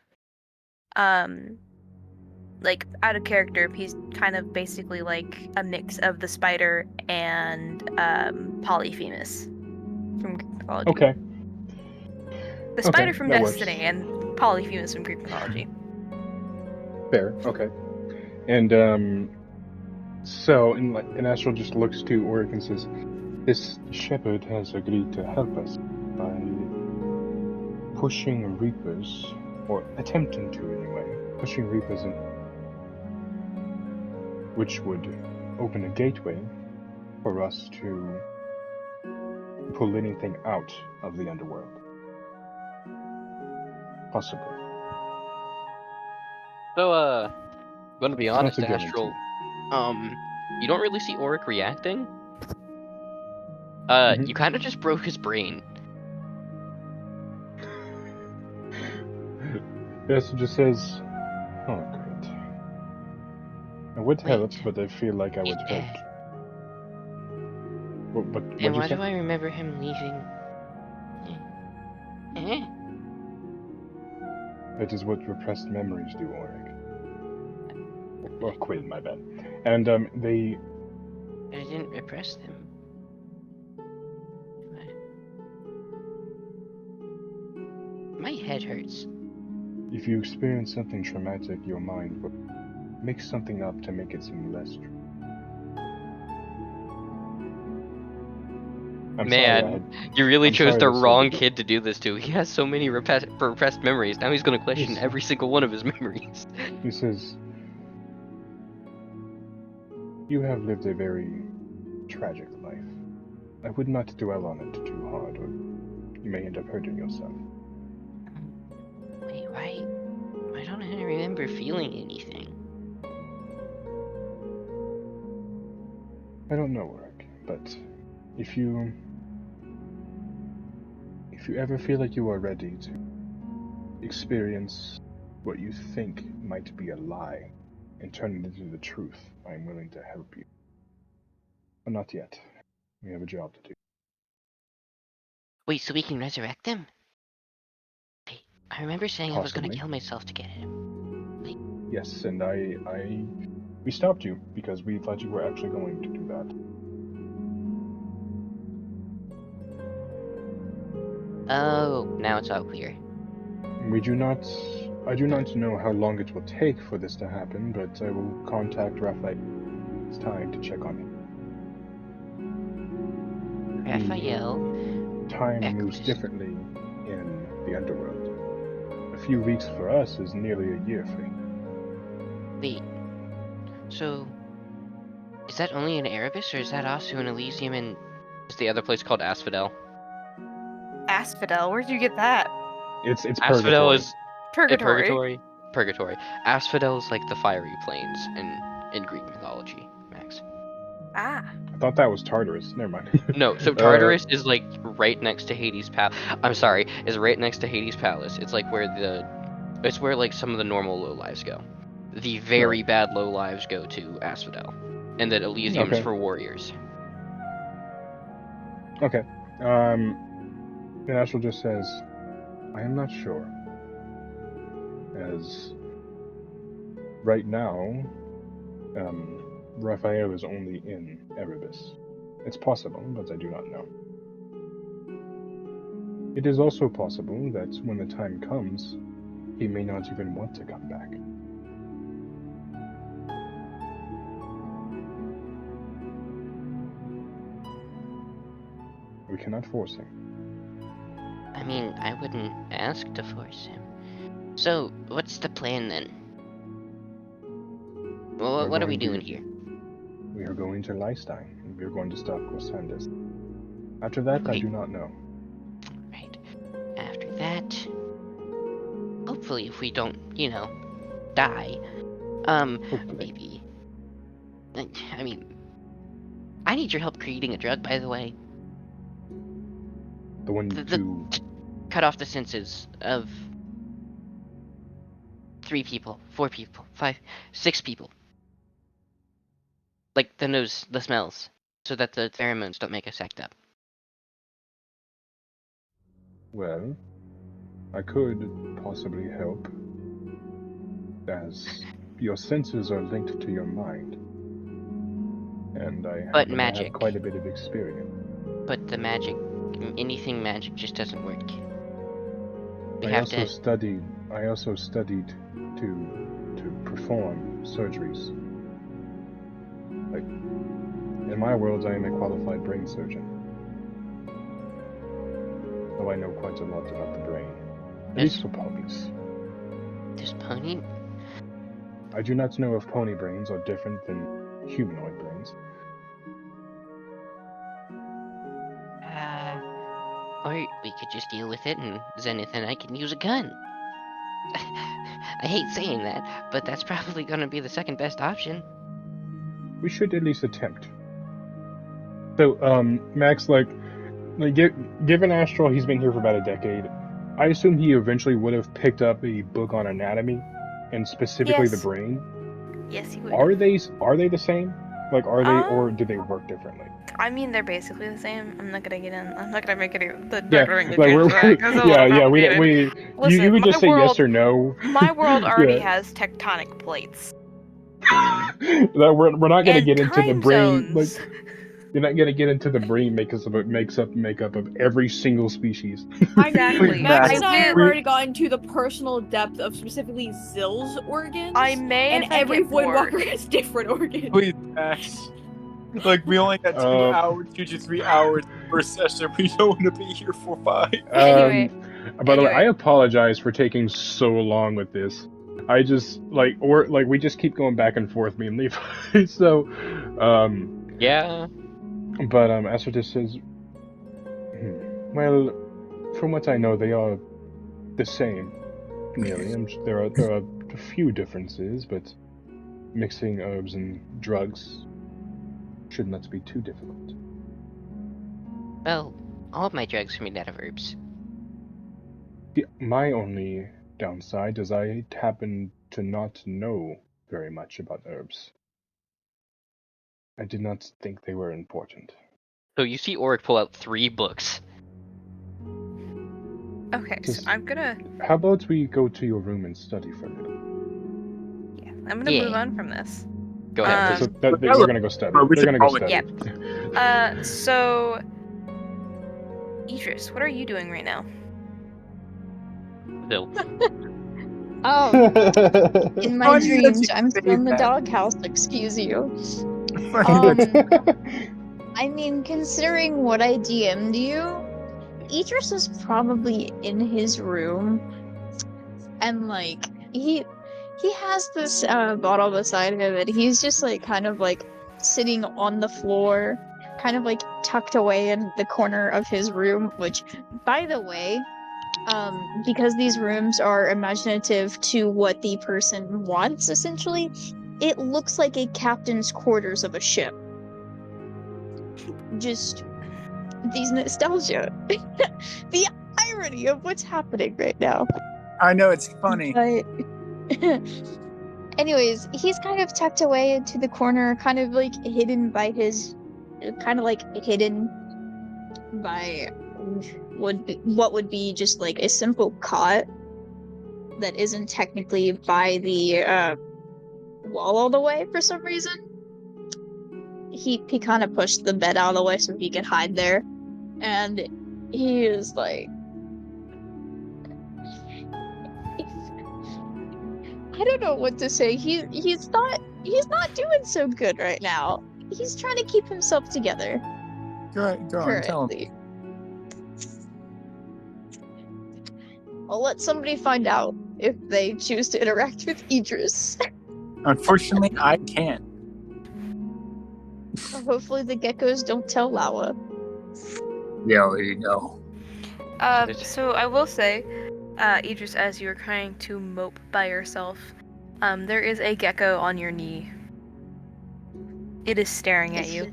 like out of character. He's kind of basically like a mix of the spider and Polyphemus from Greek mythology. Okay. The spider Okay, from that Destiny works. and Polyphemus from Greek mythology. Fair. Okay. And and Astral just looks to Oric and says, "This shepherd has agreed to help us by pushing Reapers, or attempting to anyway, pushing Reapers in, which would open a gateway for us to pull anything out of the underworld. Possibly. So, gonna be It's not honest, a guarantee. Astral. You don't really see Auric reacting. Mhm. You kind of just broke his brain. Yes, it just says, "Oh, great. I would help, Wait. but I feel like I would Yeah. hurt." What And you why say? do I remember him leaving? Eh? That is what repressed memories do, Auric. Or Quinn, my bad. And they I didn't repress them. My head hurts. if you experience something traumatic, your mind will make something up to make it seem less true. I'm Man, you really I'm chose sorry the to say wrong that- kid to do this to. He has so many repressed memories. Now he's gonna question Yes. every single one of his memories. He says, "You have lived a very tragic life. I would not dwell on it too hard, or you may end up hurting yourself." Wait, why don't I remember feeling anything? I don't know, Auric, but if you ever feel like you are ready to experience what you think might be a lie and turn it into the truth, I am willing to help you. But not yet. We have a job to do. Wait, so we can resurrect him? Wait, I remember saying I was gonna Possibly. kill myself to get him. Yes, and we stopped you because we thought you were actually going to do that. Oh, now it's all clear. We do not I do not know how long it will take for this to happen, but I will contact Raphael. It's time to check on him. Raphael. Time moves Echoes. differently in the underworld. A few weeks for us is nearly a year for him. Wait. So, is that only in Erebus, or is that also in Elysium and... Is the other place called Asphodel? Asphodel, where'd you get that? It's Asphodel purgatory. is Purgatory. Purgatory. Asphodel is like the fiery plains in Greek mythology, Max. Ah. I thought that was Tartarus. Never mind. No, so Tartarus is like right next to Hades' palace. I'm sorry, is right next to Hades' palace. It's like it's where like some of the normal low lives go. The very Right. bad low lives go to Asphodel, and that Elysium is Okay. for warriors. Okay. And Astral just says, I am not sure. As right now, Raphael is only in Erebus. It's possible, but I do not know. It is also possible that when the time comes, he may not even want to come back. We cannot force him. I mean, I wouldn't ask to force him. So, what's the plan then? Well, We're what are we going doing to- here? We are going to Leistein, and we are going to stop Corsandes. After that, I Okay. do not know. Right. After that... Hopefully, if we don't, die. Hopefully. Maybe... I mean... I need your help creating a drug, by the way. The one The- to... Cut off the senses of... 3 people, 4 people, 5, 6 people. Like the nose, the smells, so that the pheromones don't make us act up. Well, I could possibly help, as your senses are linked to your mind. And I But happen to magic. have quite a bit of experience. But the magic, anything magic just doesn't work. We I have also to... studied to perform surgeries. Like, in my world, I am a qualified brain surgeon. Though I know quite a lot about the brain. At Yes. least for ponies. This pony? I do not know if pony brains are different than humanoid brains. Or we could just deal with it and Zenith and I can use a gun. I hate saying that, but that's probably gonna be the second best option. We should at least attempt. So, Max, given Astral, he's been here for about a decade. I assume he eventually would have picked up a book on anatomy, and specifically the Yes. brain. Yes, he would. Are they the same? Like, are they, or Um, do they work differently? I mean, they're basically the same. I'm not gonna get in. I'm not gonna make any. Yeah, Like like we're, that, 'cause it's a little complicated. Listen, you would my just say yes world- or no. My world already Yeah. has tectonic plates That we're not gonna and get into the time brain. Like, zones. you're not gonna get into the brain makeup of every single species. I Exactly. mean, Max I and I have will- already gotten to the personal depth of specifically Zill's organs. I may, and if I every get Void bored. Walker has different organs. Please, Max. Like, we only got 2 to 3 hours per session. We don't want to be here for 5. Anyway. By the way, I Anyway. apologize for taking so long with this. I just we just keep going back and forth, me and Levi. So, Yeah. but Acertus says, well, from what I know, they are the same. Nearly. There are a few differences, but mixing herbs and drugs should not be too difficult. Well, all of my drugs are made out of herbs. My only downside is I happen to not know very much about herbs. I did not think they were important. So you see Oric pull out 3 books. Okay, so Just- I'm gonna. How about we go to your room and study for a little? Yeah, I'm gonna Yeah. move on from this. Go ahead, Um, please. So they're gonna go study. Bro, we They're should gonna go probably- study. So, Idris, what are you doing right now? Bill. In my Funny that dreams, you I'm say still in the that. doghouse, excuse you. Funny that I mean, considering what I DM'd you, Idris is probably in his room, and like he has this bottle beside him, and he's just like kind of like sitting on the floor, kind of like tucked away in the corner of his room. Which, by the way, because these rooms are imaginative to what the person wants, essentially, it looks like a captain's quarters of a ship. Just these nostalgia. The irony of what's happening right now. I know it's funny. But anyways, he's kind of tucked away into the corner, kind of like hidden by what would be just like a simple cot that isn't technically by the wall all the way for some reason. He kind of pushed the bed out of the way so he could hide there, and he is like, I don't know what to say. He's not doing so good right now. He's trying to keep himself together. Go on, tell him. Currently. I'll let somebody find out if they choose to interact with Idris. Unfortunately, I can't. Hopefully the geckos don't tell Lawa. Yeah, you know. So I will say, Idris, as you were trying to mope by yourself, there is a gecko on your knee. It is staring at you.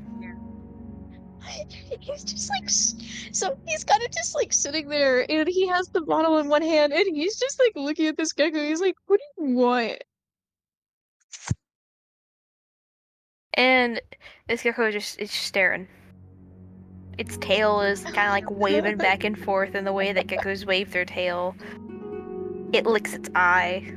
He's just like, so he's kind of just like sitting there, and he has the bottle in one hand, and he's just like looking at this gecko. He's like, "What do you want?" And this gecko is just staring. Its tail is kind of like waving back and forth in the way that geckos wave their tail. It licks its eye.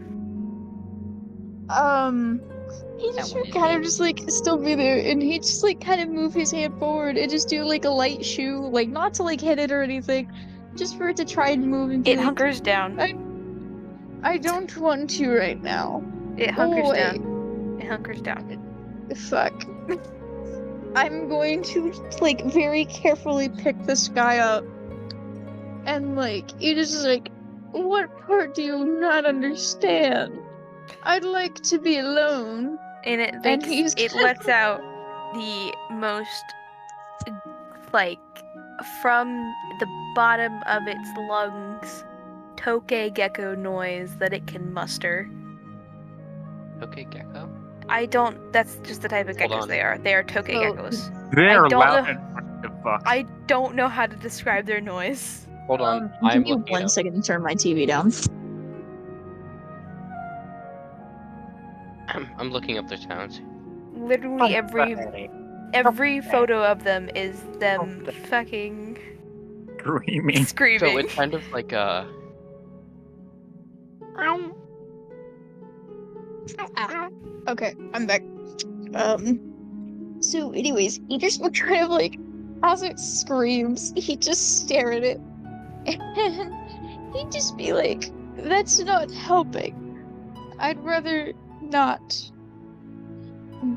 He just would kind of just like still be there, and he just like kind of move his hand forward and just do like a light shoo, like not to like hit it or anything, just for it to try and move and be It like, hunkers down. I don't want to right now. It hunkers down. It hunkers down. Fuck. I'm going to like very carefully pick this guy up, and like it is like, what part do you not understand? I'd like to be alone. And it lets out the most, like, from the bottom of its lungs, toke gecko noise that it can muster. Okay, gecko. That's just the type of Hold geckos on. they are. They are toke geckos. They're don't loud know- and what the fuck. I don't know how to describe their noise. Hold on. Give I'm me looking it 1 up. second to turn my TV down. I'm looking up their sounds. Literally every photo of them is them fucking Screaming. screaming. So it's kind of like Okay, I'm back. So anyways, he just would kind of like, as it screams, he'd just stare at it. And he'd just be like, that's not helping. I'd rather not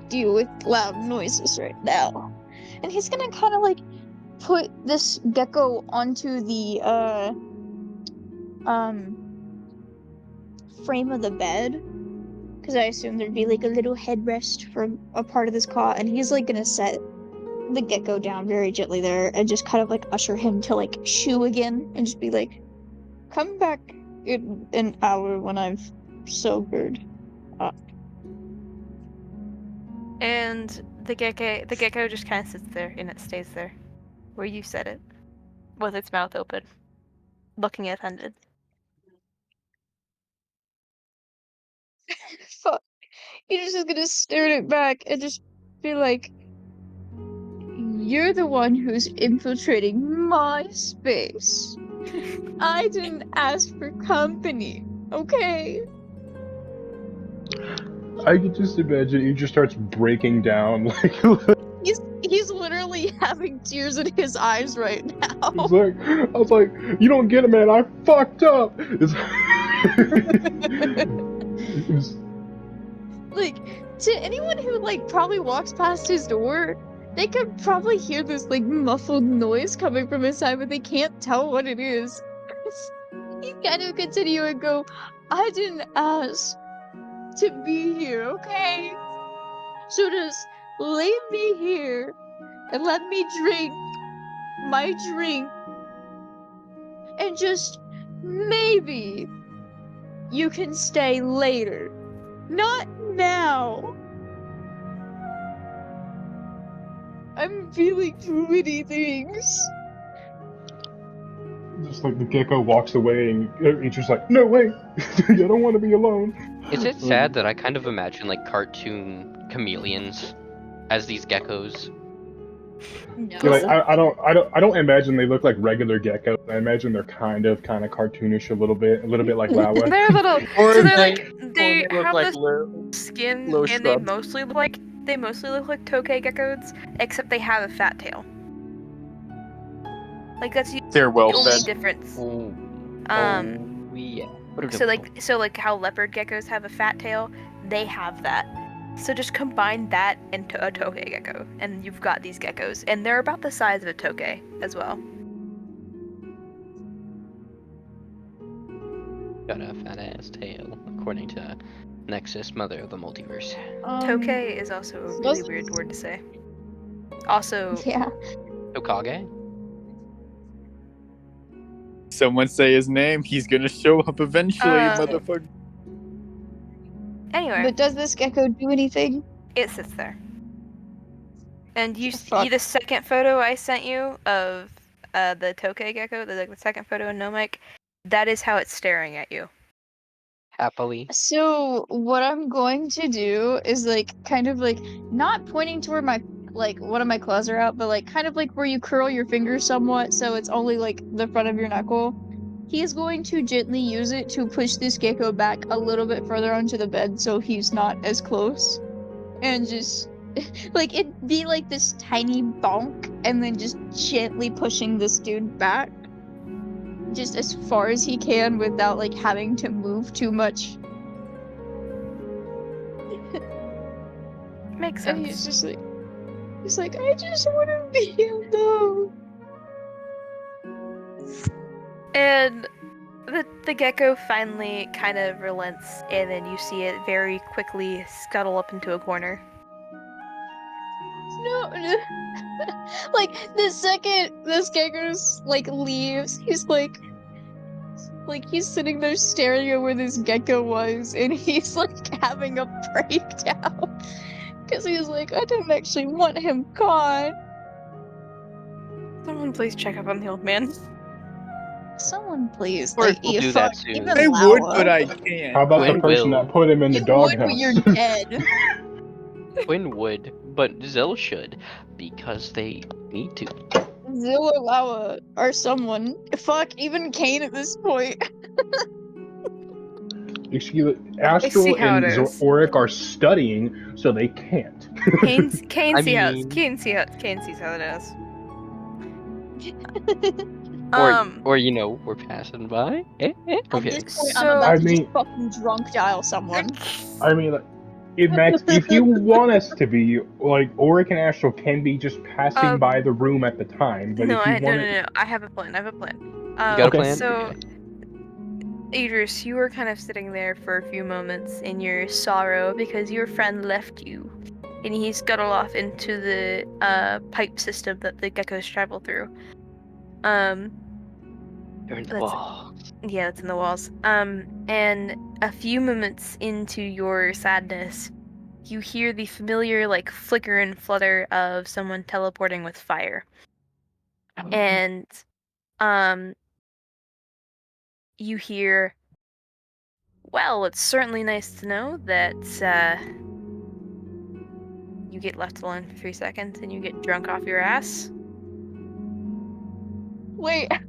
deal with loud noises right now. And he's gonna kind of like put this gecko onto the frame of the bed, because I assume there'd be like a little headrest for a part of this cot, and he's like gonna set the gecko down very gently there and just kind of like usher him to like shoo again and just be like, come back in an hour when I've sobered up. And the gecko just kind of sits there and it stays there, where you set it, with its mouth open, looking offended. Fuck. He's just gonna stare at it back and just be like, you're the one who's infiltrating my space. I didn't ask for company, okay? I can just imagine he just starts breaking down. Like, He's literally having tears in his eyes right now. I was like, you don't get it, man. I fucked up. It's Like, to anyone who like probably walks past his door, they could probably hear this like muffled noise coming from inside, but they can't tell what it is. He kind of continue and go, I didn't ask to be here, okay? So just leave me here and let me drink my drink. And just maybe you can stay later. Not now. I'm feeling too many things. Just like the gecko walks away, and Ichi's like, "No way, I don't want to be alone." Is it sad that I kind of imagine like cartoon chameleons as these geckos? No. Yeah, like, I don't imagine they look like regular geckos. I imagine they're kind of cartoonish a little bit like Lawa. They're little. Or So they're they- like they look have like the skin, little and they shrubs. mostly look like tokay geckos, except they have a fat tail. Like that's the They're well only fed. difference. Oh, yeah. So like how leopard geckos have a fat tail, they have that. So just combine that into a tokay gecko, and you've got these geckos, and they're about the size of a tokay as well. Got a fat ass tail, according to Nexus, mother of the multiverse. Tokay is also a really weird word to say. Also, Yeah. Tokage? Someone say his name. He's gonna show up eventually, motherfucker. anyway, But does this gecko do anything? it sits there. And you Fuck. see the second photo I sent you of the tokay gecko, the second photo in Nomike, that is how it's staring at you. Happily. So what I'm going to do is like kind of like not pointing toward my like one of my claws are out, but like kind of like where you curl your fingers somewhat so it's only like the front of your knuckle. He is going to gently use it to push this gecko back a little bit further onto the bed so he's not as close. And just like it'd be like this tiny bonk and then just gently pushing this dude back. Just as far as he can without like having to move too much. Makes And sense. he's just like, I just want to be alone. And the gecko finally kind of relents, and then you see it very quickly scuttle up into a corner. No. Like the second this gecko's like leaves, he's like he's sitting there staring at where this gecko was, and he's like having a breakdown because he's like, I didn't actually want him gone. Someone please check up on the old man. Someone please, Or like, we'll you do that fuck, soon. even I would, Lawa. but I can't. How about the Quinn person will. that put him in the You would, but you're doghouse? dead. Quinn would, but Zill should, because they need to. Zilla Lawa or someone. Fuck, even Kane at this point. Excuse me, I Astral see how and it is. Auric are studying, so they can't. Kane I sees how mean- Kane sees how it is. Or you know, we're passing by. At Okay. this point, So- I'm about I to mean- just fucking drunk dial someone. I mean, like, if you want us to be, like, Auric and Astral can be just passing by the room at the time, but No, if you no, want no. I have a plan. You got a Okay. plan? So, Okay. Idris, you were kind of sitting there for a few moments in your sorrow because your friend left you, and he scuttled off into the pipe system that the geckos travel through. You're in the That's- wall. Yeah, that's in the walls. And a few moments into your sadness, you hear the familiar, like, flicker and flutter of someone teleporting with fire. And, you hear, well, it's certainly nice to know that, you get left alone for 3 seconds and you get drunk off your ass. Wait. I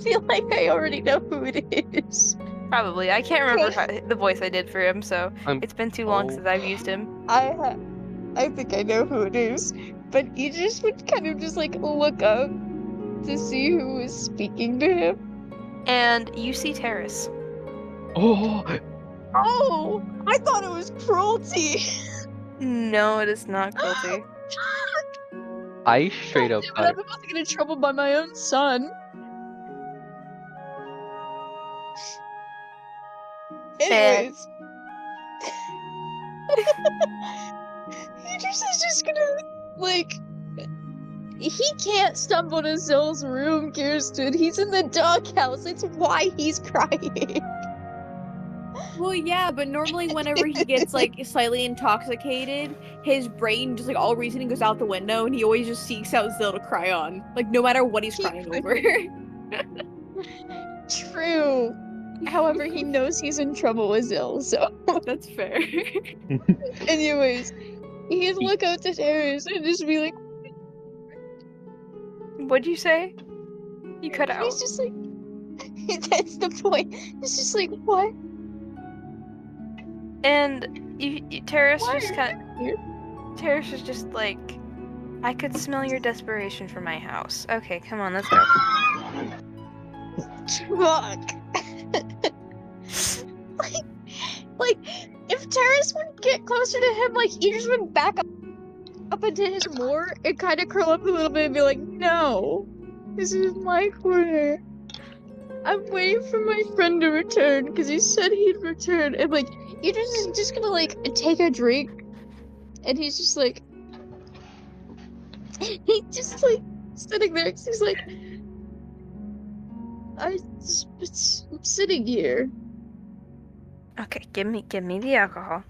feel like I already know who it is. Probably. I can't remember the voice I did for him, so it's been too long oh. since I've used him. I think I know who it is. But you just would kind of just like look up to see who is speaking to him. And you see Terrace. Oh, Oh, I thought it was cruelty. No, it is not cruelty. I straight up But thought I'm about to get in trouble by my own son. Anyways. Idris is just gonna, like, he can't stumble to Zill's room, Kirsten. He's in the doghouse. It's why he's crying. Well, yeah, but normally whenever he gets like slightly intoxicated, his brain just like all reasoning goes out the window, and he always just seeks out Zill to cry on, like no matter what he's crying over. True. However, he knows he's in trouble with Zill, so. That's fair. Anyways, he'd look out to Terrace and just be like, What'd you say? You cut out. he's just like, that's the point. It's just like, what? And Terrace Why just are kind you here? of. Terrace is just like, I could smell your desperation from my house. Okay, come on, let's go. Fuck. like, if Terrace would get closer to him, like, he just would back up into his more and kind of curl up a little bit and be like, no, this is my corner. I'm waiting for my friend to return because he said he'd return. And, like, Idris is just gonna, like, take a drink. And he's just like, he's just, like, sitting there. He's like, I'm sitting here. Okay, give me the alcohol.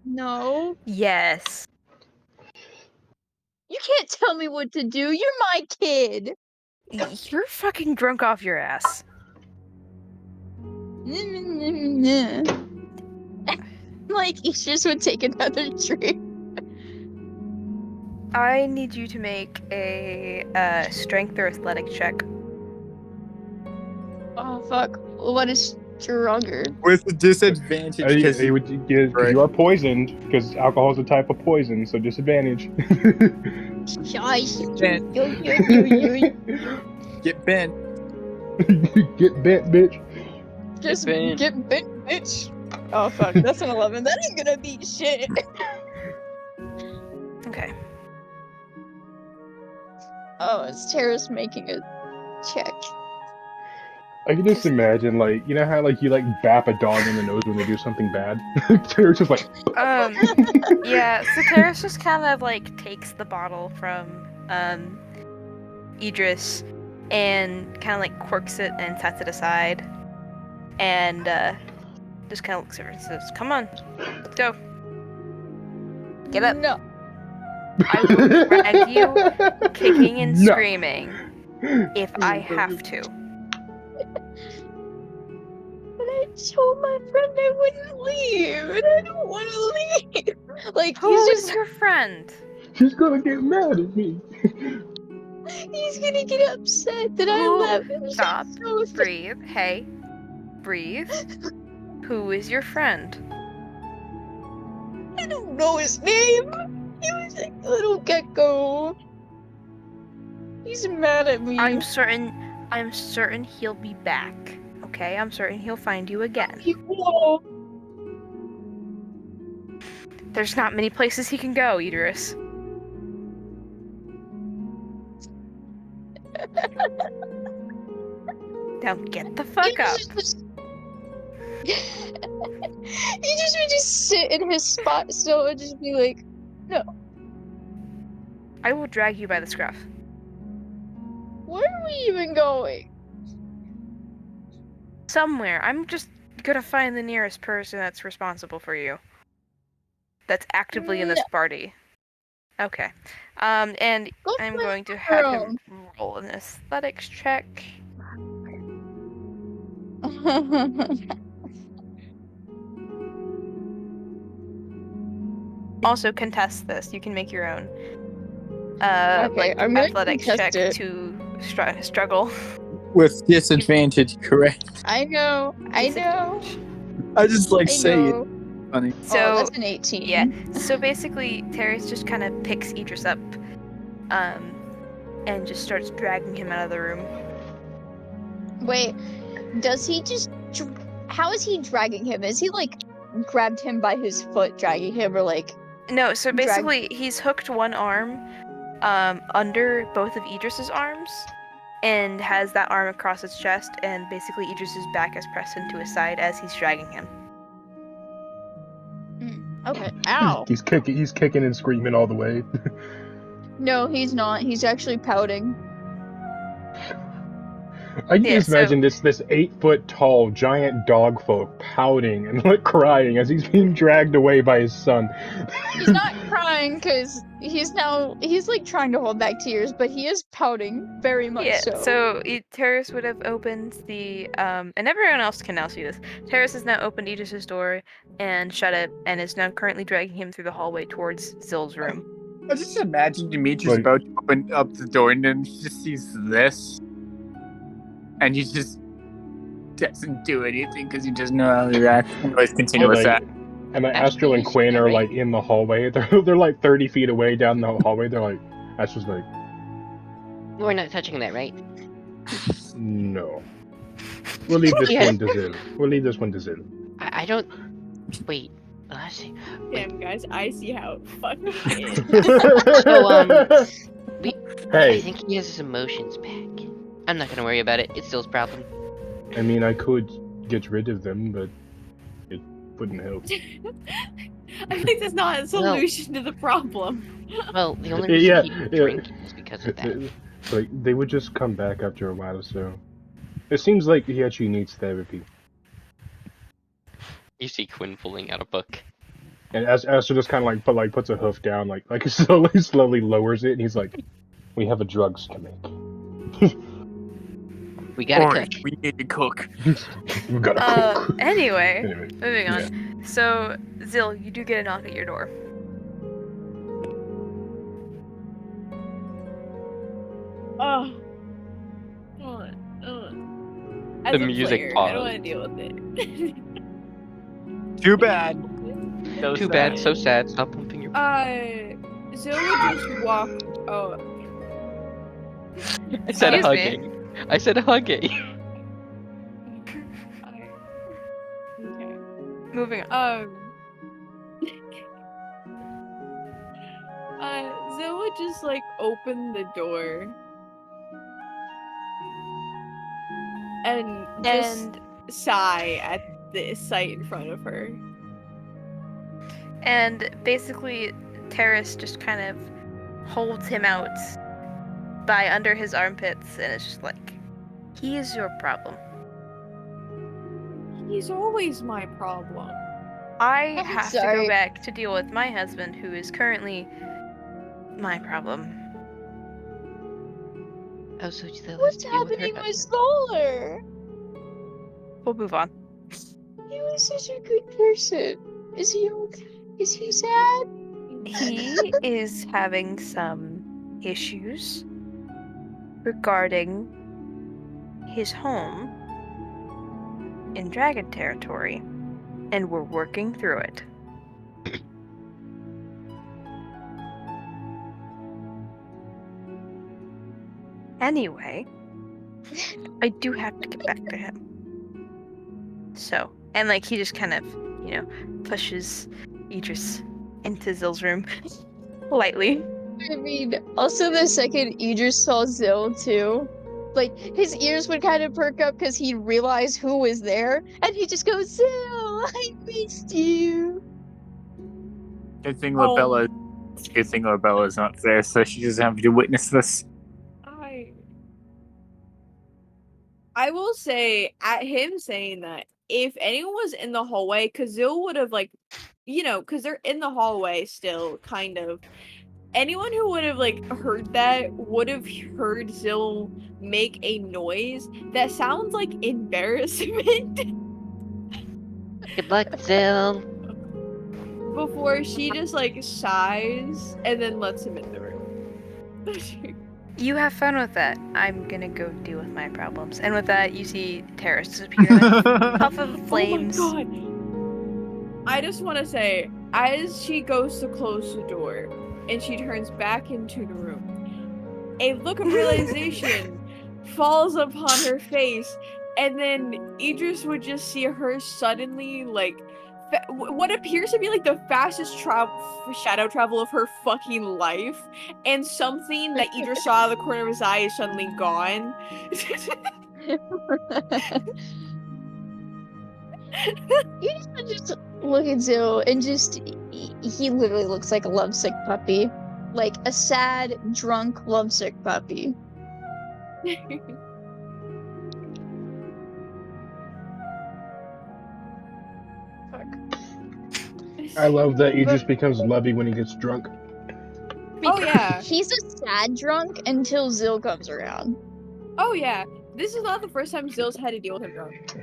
No. Yes. You can't tell me what to do. You're my kid. You're fucking drunk off your ass. Like, he just would take another drink. I need you to make a strength or athletic check. Oh, fuck. What is stronger? With a disadvantage because you are poisoned because alcohol is a type of poison, so disadvantage. Gosh. Bent. Yo. Get bent. Get bent, bitch. Just bent. get bent, bitch. Oh, fuck. That's an 11. That ain't gonna beat shit. Okay. Oh, it's Terrace making a check. I can just imagine, like, you know how, like, you, like, bap a dog in the nose when they do something bad? Terrace just like... Yeah, so Terrace just kind of, like, takes the bottle from, Idris and kind of, like, quirks it and sets it aside. And, just kind of looks at her and says, come on, let's go. Get up. No. I will drag you kicking and No. screaming if I have to. But I told my friend I wouldn't leave, and I don't want to leave. Like, Who's he's just, your friend? She's gonna get mad at me. he's gonna get upset that I left. And Stop. so Breathe. Hey. Breathe. Who is your friend? I don't know his name. He was like a little gecko. He's mad at me. I'm certain he'll be back. Okay? I'm certain he'll find you again. He won't. There's not many places he can go, Idris. Now get the fuck up. He just would just sit in his spot still and just be like, no. I will drag you by the scruff. Where are we even going? Somewhere. I'm just gonna find the nearest person that's responsible for you. That's actively in this party. Okay. And Go I'm find going to your have own. him roll an athletics check. Also contest this. You can make your own. Okay, I'm gonna athletics contest check it. to struggle. With disadvantage, correct? I know. I just like I saying know. it. Funny. So Oh, that's an 18. yeah. So basically, Terrace just kind of picks Idris up, and just starts dragging him out of the room. Wait, does he just... How is he dragging him? Is he, like, grabbed him by his foot, dragging him, or, like... No, so basically, he's hooked one arm under both of Idris's arms, and has that arm across his chest, and basically Idris's back is pressed into his side as he's dragging him. Okay. Ow. He's kicking and screaming all the way. No, he's not. He's actually pouting. I can just imagine this 8-foot tall giant dog folk pouting and like crying as he's being dragged away by his son. He's not crying because he's like trying to hold back tears, but he is pouting very much so. So Terrace would have opened the and everyone else can now see this. Terrace has now opened Idris's door and shut it, and is now currently dragging him through the hallway towards Zill's room. I just imagine Dimitri's about to open up the door, and then he just sees this. And he just doesn't do anything because he doesn't know how to react. Anyways, continue with that. And Astral and Quinn are like in the hallway. They're like 30 feet away down the hallway. They're like, Astral's like, We're not touching that, right? No. We'll leave this one to Zill. We'll leave this one to Zill. I don't. Wait. Let's see. Damn, guys, I see how it fucking is. So, I think he has his emotions back. I'm not gonna worry about it. It's Zill's problem. I mean, I could get rid of them, but it wouldn't help. I think that's not a solution to the problem. Well, the only reason he drinks is because of that. Like, they would just come back after a while, so... It seems like he actually needs therapy. You see Quinn pulling out a book. And Astral just kind of like puts a hoof down, like slowly lowers it, and he's like, "We have a drugs to make. We gotta cook. We need to cook. We gotta cook." Anyway, moving on. Yeah. So, Zill, you do get a knock at your door. As The a music player, paused. I don't want to deal with it. Too bad. Too bad, so sad. Stop pumping your. Zill would just walk. Oh. I said Excuse hugging. I said hugging. Okay. Moving on. Zill would just like open the door and just sigh at the sight in front of her. And basically, Terrace just kind of holds him out by under his armpits, and it's just like, he is your problem. He's always my problem. I have to go back to deal with my husband, who is currently my problem. Oh, so Zill has What's to deal with her happening with husband. Solar? We'll move on. He was such a good person. Is he okay? Is he sad? He is having some issues regarding his home in Dragon Territory, and we're working through it. Anyway, I do have to get back to him. So, and like he just kind of, pushes Idris into Zill's room lightly. I mean, also the second Idris saw Zill too, like his ears would kind of perk up because he'd realize who was there, and he just goes, "Zill, I missed you." Good thing Labella's not there, so she doesn't have to witness this. I will say, at him saying that, if anyone was in the hallway, because Zill would have, like, because they're in the hallway still, kind of. Anyone who would have, like, heard that would have heard Zill make a noise that sounds like embarrassment. Good luck, Zill. Before she just, like, sighs and then lets him in the room. You have fun with that. I'm gonna go deal with my problems. And with that, you see Terrace disappear in a puff of flames. Oh my god. I just want to say, as she goes to close the door and she turns back into the room, a look of realization falls upon her face and then Idris would just see her suddenly, like, what appears to be like the fastest shadow travel of her fucking life, and something that Idris saw out of the corner of his eye is suddenly gone. You just look at Zoe and just he literally looks like a lovesick puppy. Like a sad, drunk, lovesick puppy. Fuck. I love that he just becomes lovey when he gets drunk. Oh yeah. He's a sad drunk until Zill comes around. Oh yeah. This is not the first time Zill's had to deal with him drunk.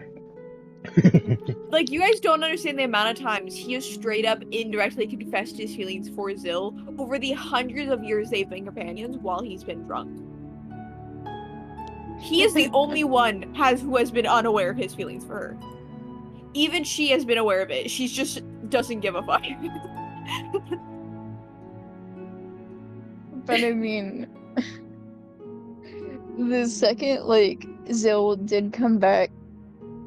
Like, you guys don't understand the amount of times he has straight up indirectly confessed his feelings for Zill over the hundreds of years they've been companions while he's been drunk. He is the only one who has been unaware of his feelings for her. Even she has been aware of it. She just doesn't give a fuck. But I mean, the second, like, Zill did come back,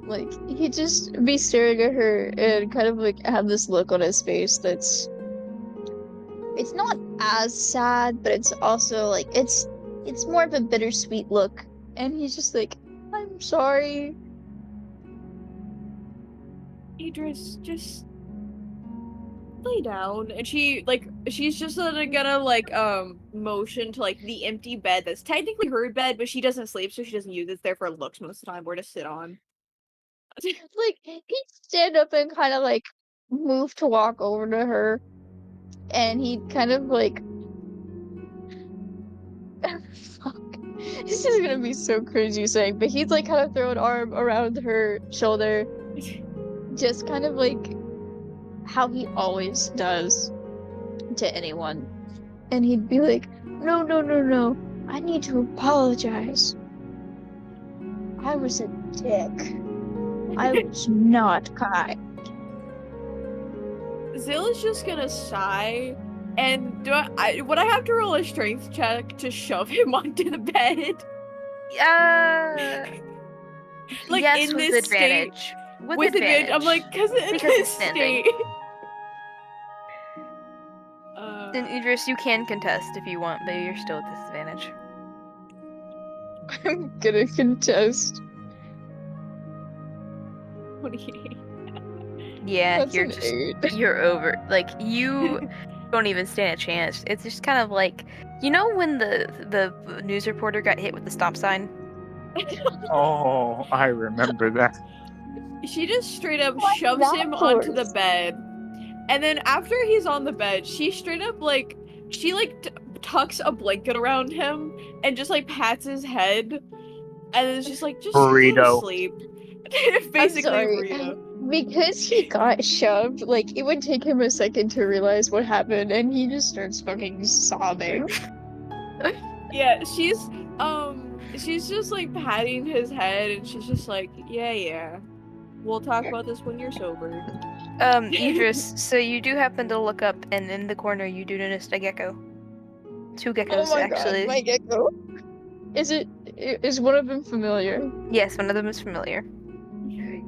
like, he'd just be staring at her and kind of, like, have this look on his face that's... It's not as sad, but it's also, like, it's more of a bittersweet look. And he's just like, I'm sorry. Idris, just lay down. And she's just gonna, like, motion to, like, the empty bed that's technically her bed, but she doesn't sleep, so she doesn't use it. It's there for looks most of the time, where to sit on. Like, he'd stand up and kind of, like, move to walk over to her. And he'd kind of, like... Fuck. This is gonna be so cringy saying, but he'd, like, kind of throw an arm around her shoulder. Just kind of, like, how he always does to anyone. And he'd be like, no, no, no, no. I need to apologize. I was a dick. I was not kind. Zill is just gonna sigh, and would I have to roll a strength check to shove him onto the bed? Like, yes, in with this advantage. state, With advantage. I'm like, because Because this it's standing. state. Then Idris, you can contest if you want, but you're still at disadvantage. I'm gonna contest. What do you... Yeah, That's you're an just 8. you're over. Like, you don't even stand a chance. It's just kind of like, you know when the news reporter got hit with the stop sign? Oh, I remember that. She just straight up What's shoves that him onto the horse? bed, and then after he's on the bed, she straight up, like, tucks a blanket around him and just, like, pats his head, and it's just like, just go to Burrito. sleep. I'm Basically, sorry. burrito. Because he got shoved, like, it would take him a second to realize what happened, and he just starts fucking sobbing. Yeah, she's just, like, patting his head, and she's just like, yeah. We'll talk about this when you're sober. Idris, so you do happen to look up, and in the corner you do notice a gecko. 2 geckos, Oh my actually. god, my gecko. Is one of them familiar? Yes, one of them is familiar.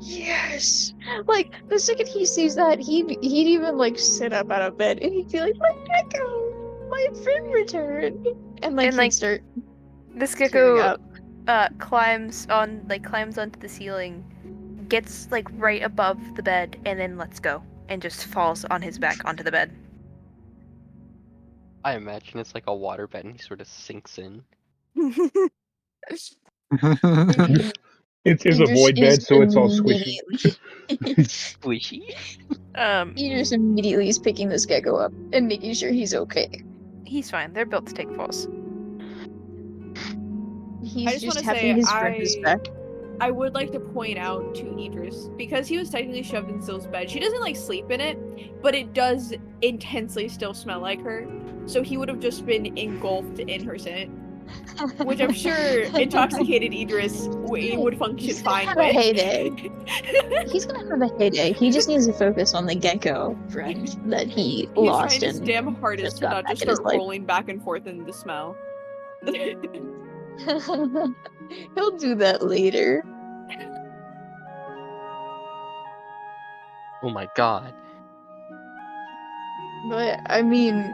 Yes! Like, the second he sees that, he'd even, like, sit up out of bed, and he'd be like, my gecko! My friend returned! And, like, And, he'd like, start This tearing gecko up. climbs onto the ceiling, gets, like, right above the bed, and then lets go, and just falls on his back onto the bed. I imagine it's like a water bed and he sort of sinks in. It's a Idris void bed, is so it's all squishy. Squishy? Idris immediately is picking this gecko up and making sure he's okay. He's fine. They're built to take falls. He's just just wanna having say, his friends back. I would like to point out to Idris, because he was technically shoved in Zill's bed, she doesn't, like, sleep in it, but it does intensely still smell like her, so he would have just been engulfed in her scent, which I'm sure intoxicated Idris would function fine Have with. a heyday. He's gonna have a heyday. He just needs to focus on the gecko friend that he He's lost trying his and damn hardest just to got not back just in his start life. rolling back and forth in the smell. He'll do that later. Oh my god. But I mean,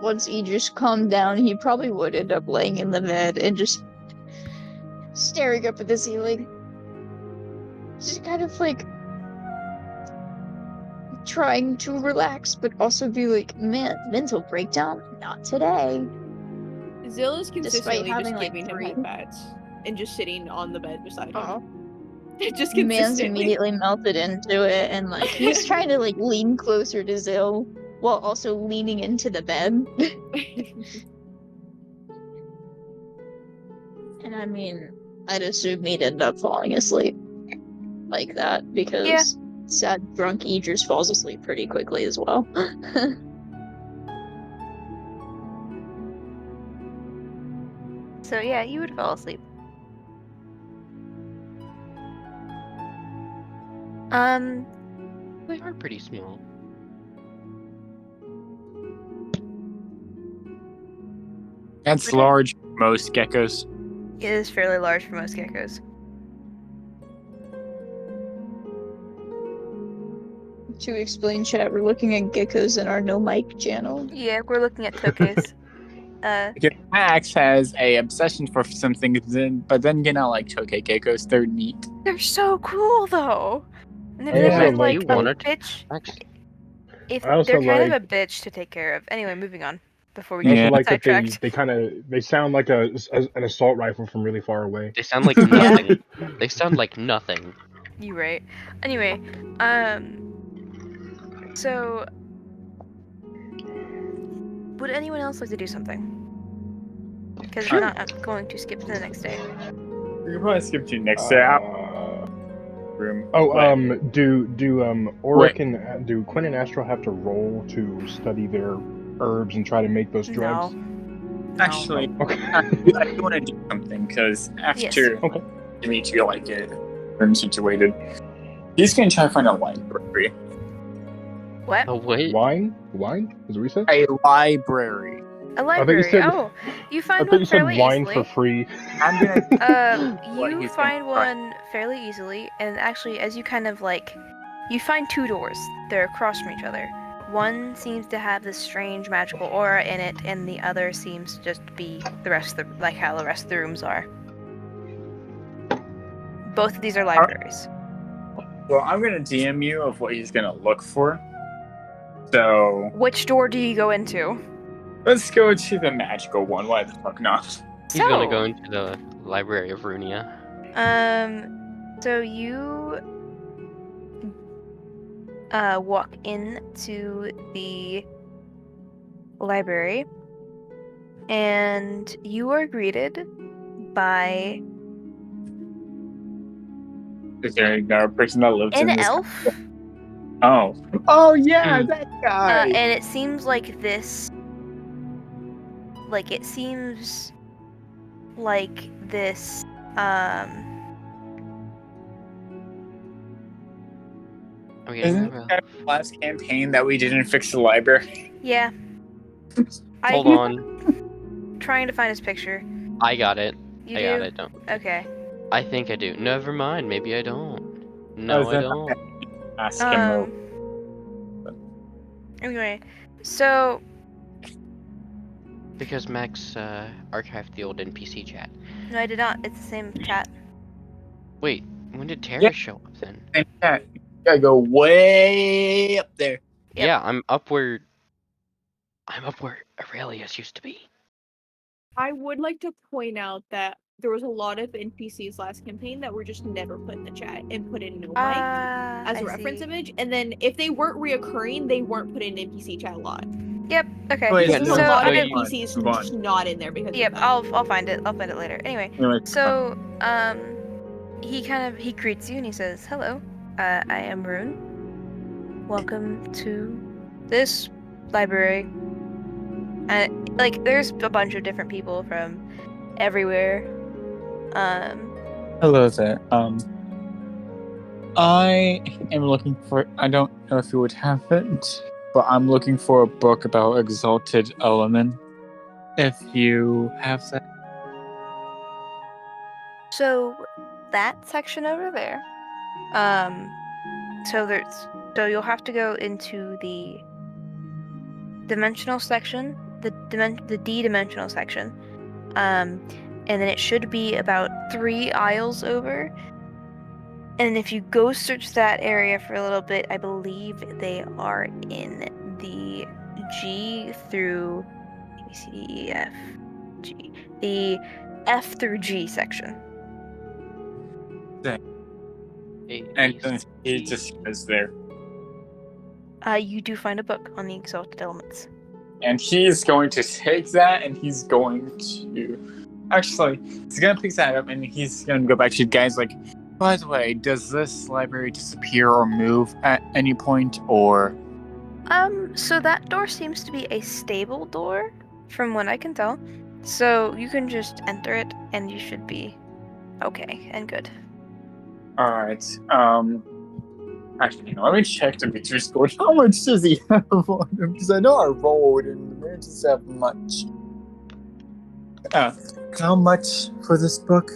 once Idris calmed down, he probably would end up laying in the bed and just staring up at the ceiling. Just kind of like trying to relax, but also be like, man, mental breakdown? Not today. Zill is Despite consistently having just like giving him 3. head pats and just sitting on the bed beside him. Oh, Just man's consistently. immediately melted into it, and like he's trying to like lean closer to Zill while also leaning into the bed. And I mean, I'd assume he'd end up falling asleep like that because sad drunk Idris falls asleep pretty quickly as well. So yeah, you would fall asleep. They are pretty small. That's large for most geckos. It is fairly large for most geckos. To explain, chat, we're looking at geckos in our no mic channel. Yeah, we're looking at tokes. Because Max has a obsession for some things, but then like toke geckos. They're neat. They're so cool though. And if I they're also kind of like like the- a bitch, I also they're kind like- of a bitch to take care of. Anyway, moving on before we I also get like that sidetracked. they sound like an assault rifle from really far away. They sound like nothing. They sound like nothing. You right. Anyway, so would anyone else like to do something? Because Sure. if not, I'm going to skip to the next day. We can probably skip to next out room. Do Auric and do Quinn and Astral have to roll to study their herbs and try to make those drugs? Actually, Okay. I do want to do something because after Dimitri like get room situated, he's gonna try to find a library. What? Oh wait. Wine? Wine? Is what you said? A library. A library. said- You I find thought one you said fairly wine easily. for free. I'm gonna. What You he's find gonna try. one fairly easily, and actually, as you kind of like, you find 2 doors. They're across from each other. One seems to have this strange magical aura in it, and the other seems to just be the rest of like how the rest of the rooms are. Both of these are libraries. Well, I'm gonna DM you of what he's gonna look for. So Which door do you go into? let's go to the magical one. Why the fuck not? He's gonna go into the Library of Runia. So you walk into the library, and you are greeted by Is there another person that lives an in this? elf. Oh yeah, that guy. And it seems like this. Like it seems like this. Okay, Isn't that the last campaign that we didn't fix the library? Yeah. Hold on. Trying to find his picture. I got it. You I do? got it. Don't. Okay. I think I do. Never mind. Maybe I don't. No, I don't. Ask him. Anyway, so Because Max archived the old NPC chat. no, I did not. It's the same chat. Wait, when did Terra Yeah. show up then? Yeah, you gotta go way up there. Yep. Yeah, I'm up where Aurelius used to be. I would like to point out that there was a lot of NPCs last campaign that were just never put in the chat and put in no mic as a reference image. And then if they weren't reoccurring, they weren't put in NPC chat a lot. Yep. Okay. Wait, There's no, a lot of no, NPCs move on. just not in there because Yep. of that. I'll find it. I'll find it later. Anyway, Anyway, so he greets you and he says, "Hello, I am Rune. Welcome to this library." And like, there's a bunch of different people from everywhere. hello there. I am looking for. I don't know if you would have it, but I'm looking for a book about exalted element. If you have that. So that section over there. So there's So you'll have to go into the dimensional section, the D-dimensional section, and then it should be about 3 aisles over. And if you go search that area for a little bit, I believe they are in the G through A, B, C, D, E, F, G. The F through G section. And he just goes there. You do find a book on the exalted elements. And he's going to take that and he's going to... Actually, he's going to pick that up and he's going to go back to the guys like, by the way, does this library disappear or move at any point, or... So that door seems to be a stable door, from what I can tell. So you can just enter it and you should be okay and good. Alright, actually, let me check the victory score. How much does he have on him? Because I know I rolled and the man doesn't have much. How much for this book?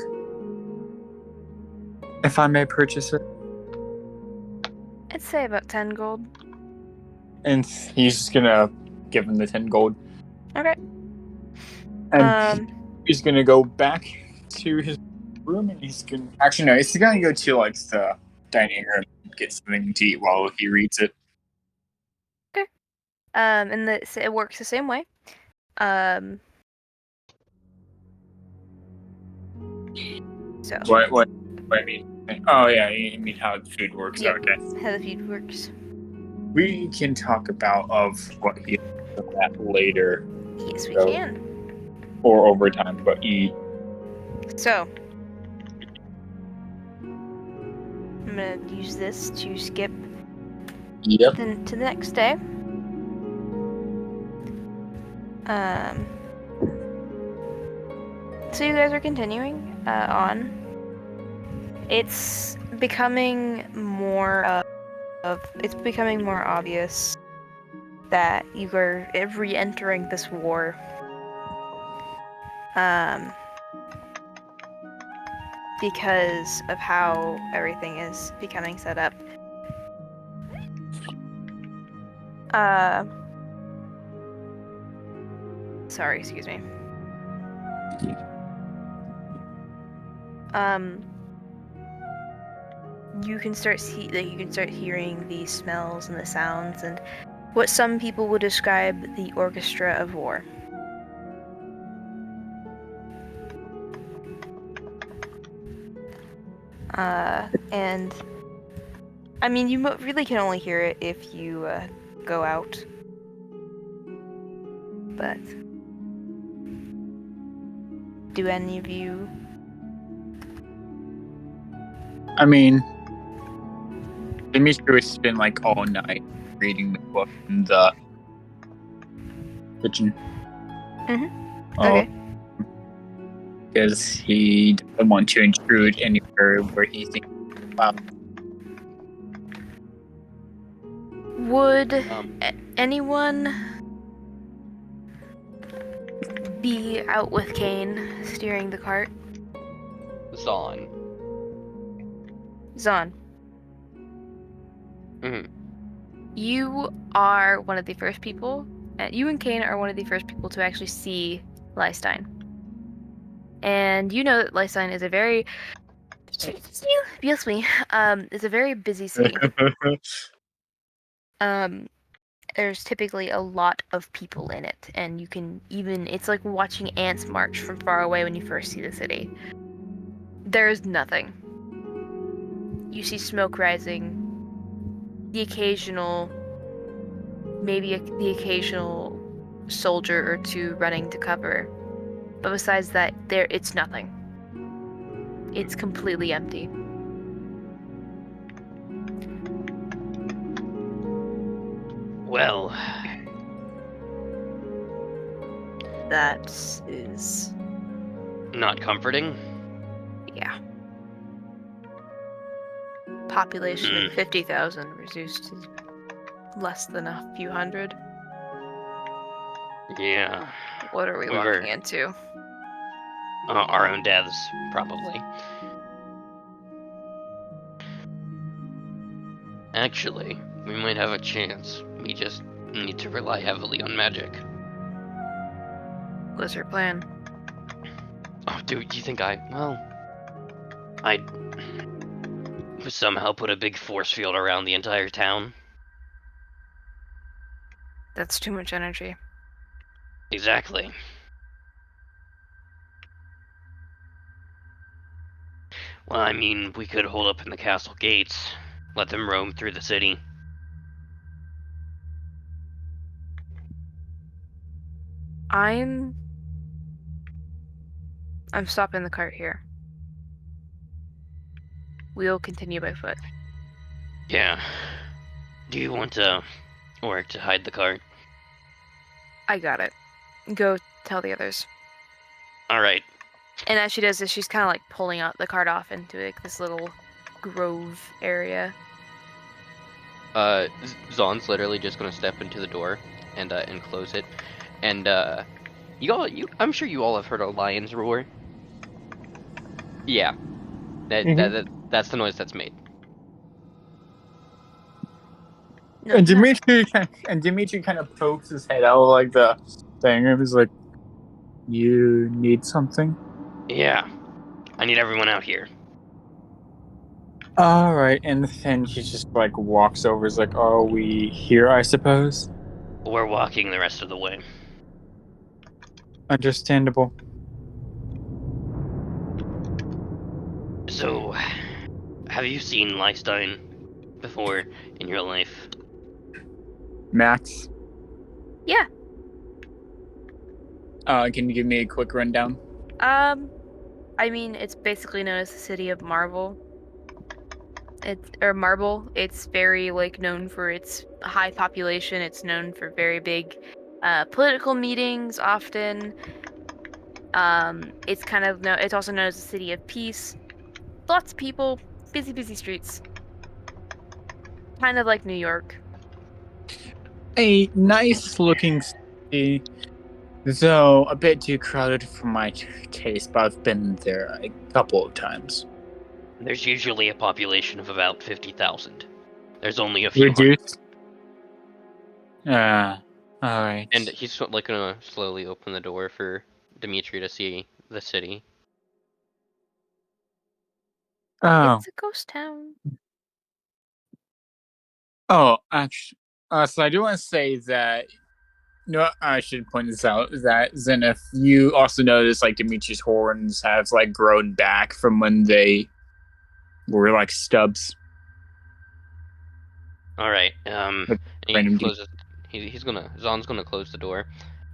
If I may purchase it? I'd say about 10 gold. And he's just gonna give him the 10 gold. Okay. And he's gonna go back to his room and he's gonna... Actually, no, he's gonna go to, like, the dining room and get something to eat while he reads it. Okay. And it works the same way. So. What I mean? Oh, yeah, you mean how the food works. Yep. Okay. How the food works. We can talk about what he does that later. Yes, we can. Or over time, but eat. So, I'm gonna use this to skip Yep. to the next day. So you guys are continuing on. It's becoming more obvious that you are re-entering this war. Because of how everything is becoming set up. Sorry, excuse me. You can start hearing the smells and the sounds and what some people would describe the orchestra of war. And I mean, you really can only hear it if you go out. But do any of you? I mean, Dimitri would spend like all night reading the book in the kitchen. Okay. Because he doesn't want to intrude anywhere where he thinks, wow. Would anyone be out with Kane steering the cart? Zon. Zon. You are one of the first people. You and Kane are one of the first people to actually see Lystein. And you know that Lystein is a very... Yes, me. It's a very busy city. There's typically a lot of people in it, and you can it's like watching ants march from far away when you first see the city. There's nothing. You see smoke rising, the occasional soldier or two running to cover, but besides that, it's nothing. It's completely empty. Well, that is not comforting. Yeah. Population of 50,000 reduced to less than a few hundred. Yeah. What are we walking into? Our own deaths, probably. Actually, We might have a chance. We just need to rely heavily on magic. What's your plan? Oh, dude, you think I'd somehow put a big force field around the entire town? That's too much energy. Exactly. Well, I mean, we could hold up in the castle gates, let them roam through the city. I'm stopping the cart here. We'll continue by foot. Yeah. Do you want Oric to hide the cart? I got it. Go tell the others. Alright. And as she does this, she's kind of like pulling out the cart off into like this little grove area. Zon's literally just gonna step into the door and close it. And I'm sure you all have heard a lion's roar. Yeah. That's the noise that's made. No, And it's not. Dimitri kind of pokes his head out like the thing and he's like, "You need something?" Yeah. I need everyone out here. All right, and then he just like walks over. He's like, "Are we here? I suppose." We're walking the rest of the way. Understandable. So, have you seen Lifestein before in your life? Max, Yeah. can you give me a quick rundown? I mean, it's basically known as the city of Marble. Marble. It's very like known for its high population. It's known for very big political meetings often. It's also known as the city of peace. Lots of people, busy streets. Kind of like New York. A nice looking city, though a bit too crowded for my taste, but I've been there a couple of times. There's usually a population of about 50,000. There's only a few. Reduced? Alright. And he's like gonna slowly open the door for Dimitri to see the city. Oh. It's a ghost town. Oh, actually, so I do want to say that. No, I should point this out that Zenith, you also notice like Dimitri's horns have like grown back from when they were like stubs. All right. With And random he closes. Zon's gonna close the door,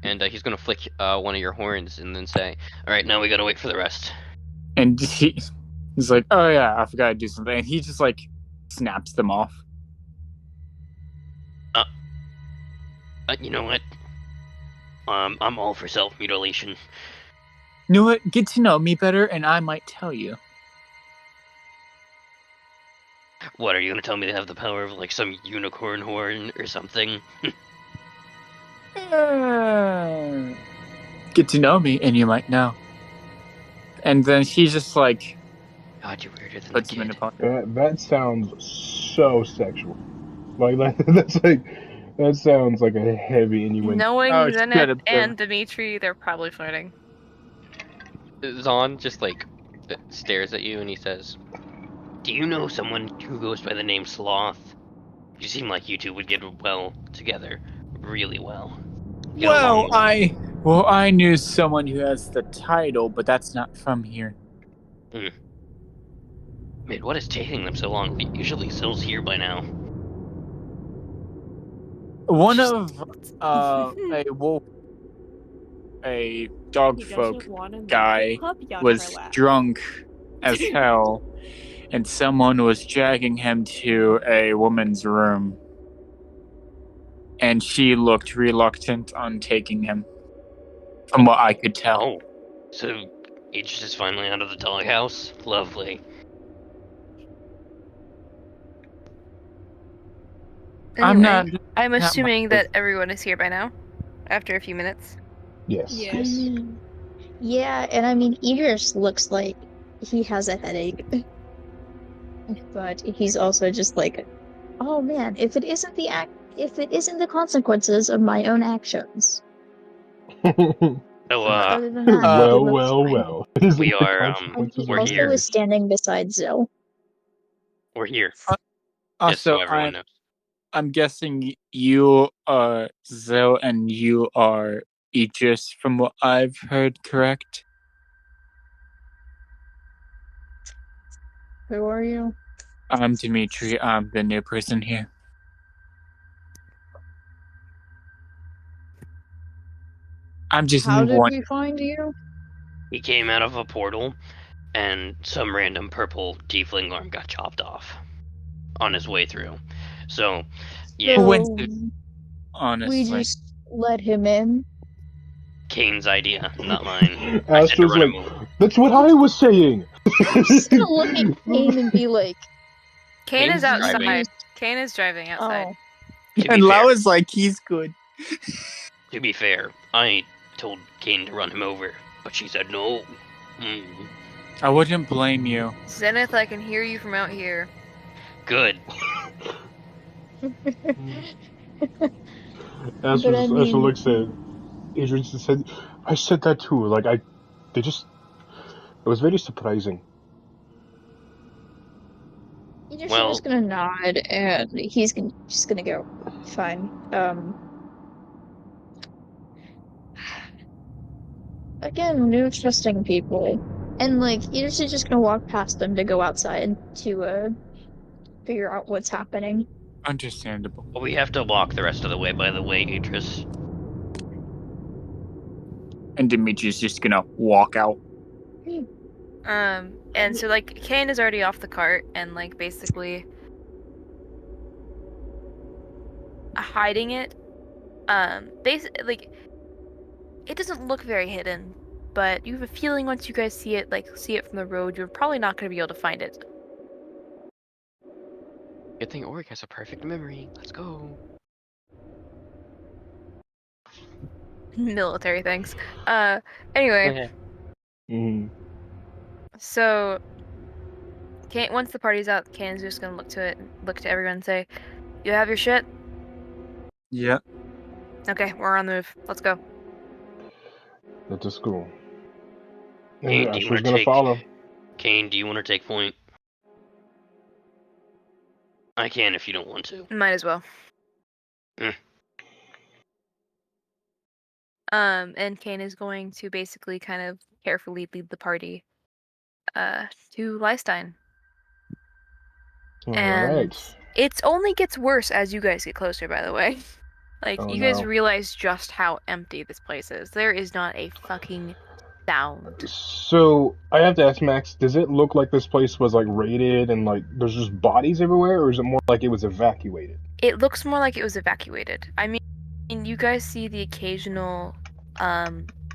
and he's gonna flick one of your horns and then say, "All right, now we gotta wait for the rest." And he's like, "Oh yeah, I forgot to do something." And he just like snaps them off. You know what? I'm all for self-mutilation. You know what? Get to know me better, and I might tell you. What, are you gonna tell me to have the power of like some unicorn horn or something? Get to know me, and you might know. And then he just like God, you're weirder than puts a him in kid. a pocket. That sounds so sexual. Like that sounds like a heavy innuendo. Knowing Oh, Zenith and Dimitri, they're probably flirting. Zon just like stares at you and he says, Do you know someone who goes by the name Sloth? You seem like you two would get well together. Really well. Get along well. I knew someone who has the title, but that's not from here. Man, what is taking them so long? Usually Soul's here by now. One of a dog folk guy was drunk as hell, and someone was dragging him to a woman's room, and she looked reluctant on taking him, from what I could tell. Oh, so Aegis is finally out of the doghouse? Lovely. Anyway, I'm assuming that everyone is here by now, after a few minutes. Yes. Yeah, and I mean, Idris looks like he has a headache. But he's also just like Oh man, if it isn't the consequences of my own actions. So, Other than that, he looks fine. well. It isn't we the are, And he consequences of we're my also here. is actions. standing beside Zill. We're here. Uh, Just so Also, everyone knows. I'm guessing you are Zill and you are Aegis, from what I've heard, correct? Who are you? I'm Dimitri. I'm the new person here. I'm just How did one. we find you? He came out of a portal, and some random purple tiefling arm got chopped off on his way through. So, yeah, So Coincidence, we honestly. just let him in. Kane's idea, not mine. I said to Astra's run like, him over. that's what I was saying. I'm just gonna look at Kane and be like, Kane is Kane's outside. driving. Kane is driving outside. oh. To be And fair, Lau is like, he's good. to be fair, I told Kane to run him over, but she said no. Hmm. I wouldn't blame you. Zenith, I can hear you from out here. Good. But I Astra mean, looks at Adrian and said, I said that too. Like, it was very surprising. you're Well, just gonna nod and just gonna go. Fine. Again, new trusting people. And like you're just gonna walk past them to go outside to figure out what's happening. Understandable. we have to walk the rest of the way, by the way, Idris. And Dimitri's just gonna walk out. And so like Kane is already off the cart and like basically hiding it. Basically, like it doesn't look very hidden, but you have a feeling once you guys see it from the road, you're probably not going to be able to find it. Good thing Oric has a perfect memory. Let's go. Military things. Anyway, Okay. Mm. so once the party's out, Kane's just gonna look to everyone and say, "You have your shit? Yeah. Okay, we're on the move. Let's go." That's to school. Kane, And do you Astra's want to gonna take? follow. Kane, do you want to take point? I can if you don't want to. Might as well. Mm. And Kane is going to basically kind of carefully lead the party, to Leistein. And Alright. it only gets worse as you guys get closer, by the way. Like, Oh you guys no. realize just how empty this place is. There is not a fucking sound. So I have to ask Max, does it look like this place was like raided and like there's just bodies everywhere, or is it more like it was evacuated? It looks more like it was evacuated. I mean, you guys see the occasional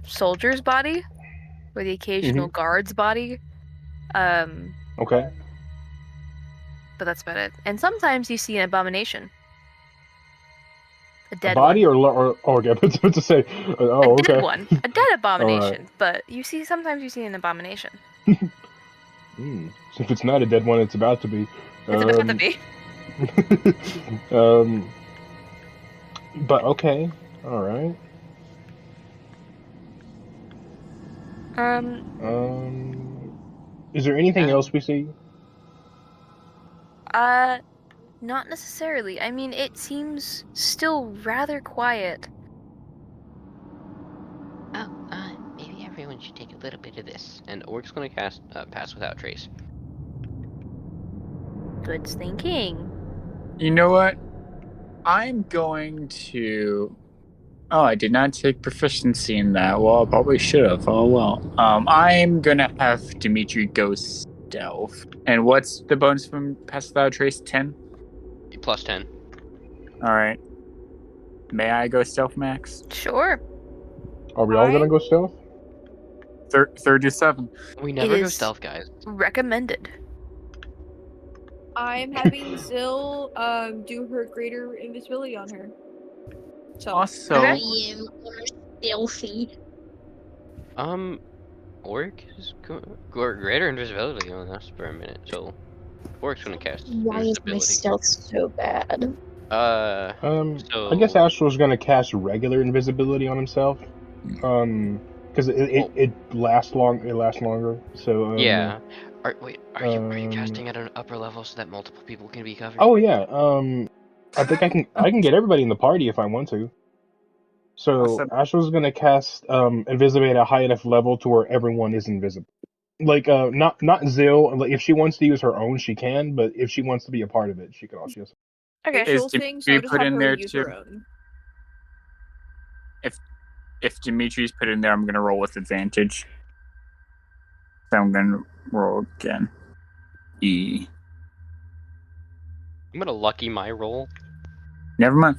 soldier's body or the occasional guard's body. Okay. But that's about it. And sometimes you see an abomination. A A dead body one. or okay, I was about to say. Oh, A dead okay. one. A dead abomination. Alright. But sometimes you see an abomination. If it's not a dead one, it's about to be. It's about to be. But okay, all right. Is there anything else we see? Not necessarily. I mean, it seems still rather quiet. Oh, maybe everyone should take a little bit of this. And Oric's gonna cast Pass Without Trace. Good thinking. You know what? I'm going to. Oh, I did not take proficiency in that. Well, I probably should have. Oh well. I'm gonna have Dimitri go stealth. And what's the bonus from Pass Without Trace? 10. Plus 10. All right. May I go stealth, Max? Sure. Are we all gonna go stealth? 37. We never go is- stealth, guys. Recommended. I'm having Zill do her greater invisibility on her. So Also, I am stealthy. Oric is greater invisibility on us for a minute, so Oric's gonna cast Why is my invisibility. stealth so bad? So I guess Astral's gonna cast regular invisibility on himself. Because it lasts long. It lasts longer. So yeah. Are you um, casting at an upper level so that multiple people can be covered? oh yeah. I think I can get everybody in the party if I want to. So Awesome. Astral's gonna cast invisibility at a high enough level to where everyone is invisible. Like not Zill. Like if she wants to use her own, she can. But if she wants to be a part of it, she can also use. Okay. Is Facial thing, so Dimitri just put have in her there use too? her own. If Dimitri's put in there, I'm gonna roll with advantage. So I'm gonna roll again. E. I'm gonna lucky my roll. Never mind.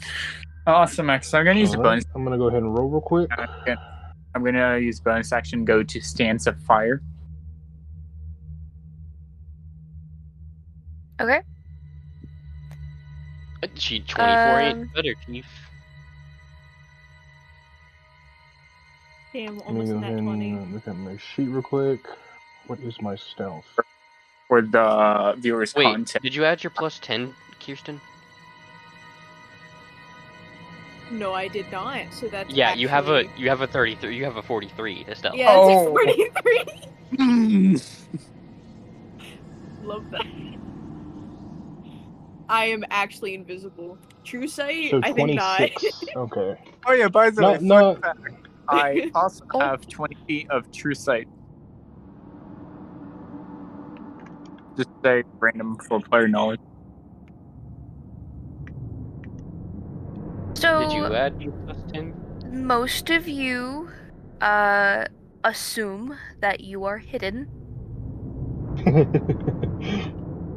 Awesome, X. So I'm gonna use a All right. bonus. I'm gonna go ahead and roll real quick. I'm gonna use bonus action. Go to Stance of Fire. Okay. She 24 ain't better, Chief. Damn, Let me almost go in ahead that 20. and look at my sheet real quick. What is my stealth? For the viewers' Wait, content. did you add your plus 10, Kirsten? No, I did not. So that's Yeah, actually... you have a 33. You have a 43 to stealth. Yeah, it's Oh. 43. Love that. I am actually invisible. True sight? So I think not. 26. Okay. Oh yeah, by the way, Not fun not. fact. I also Oh. have 20 feet of true sight. Just say random for player knowledge. So Did you add your plus 10? most of you assume that you are hidden.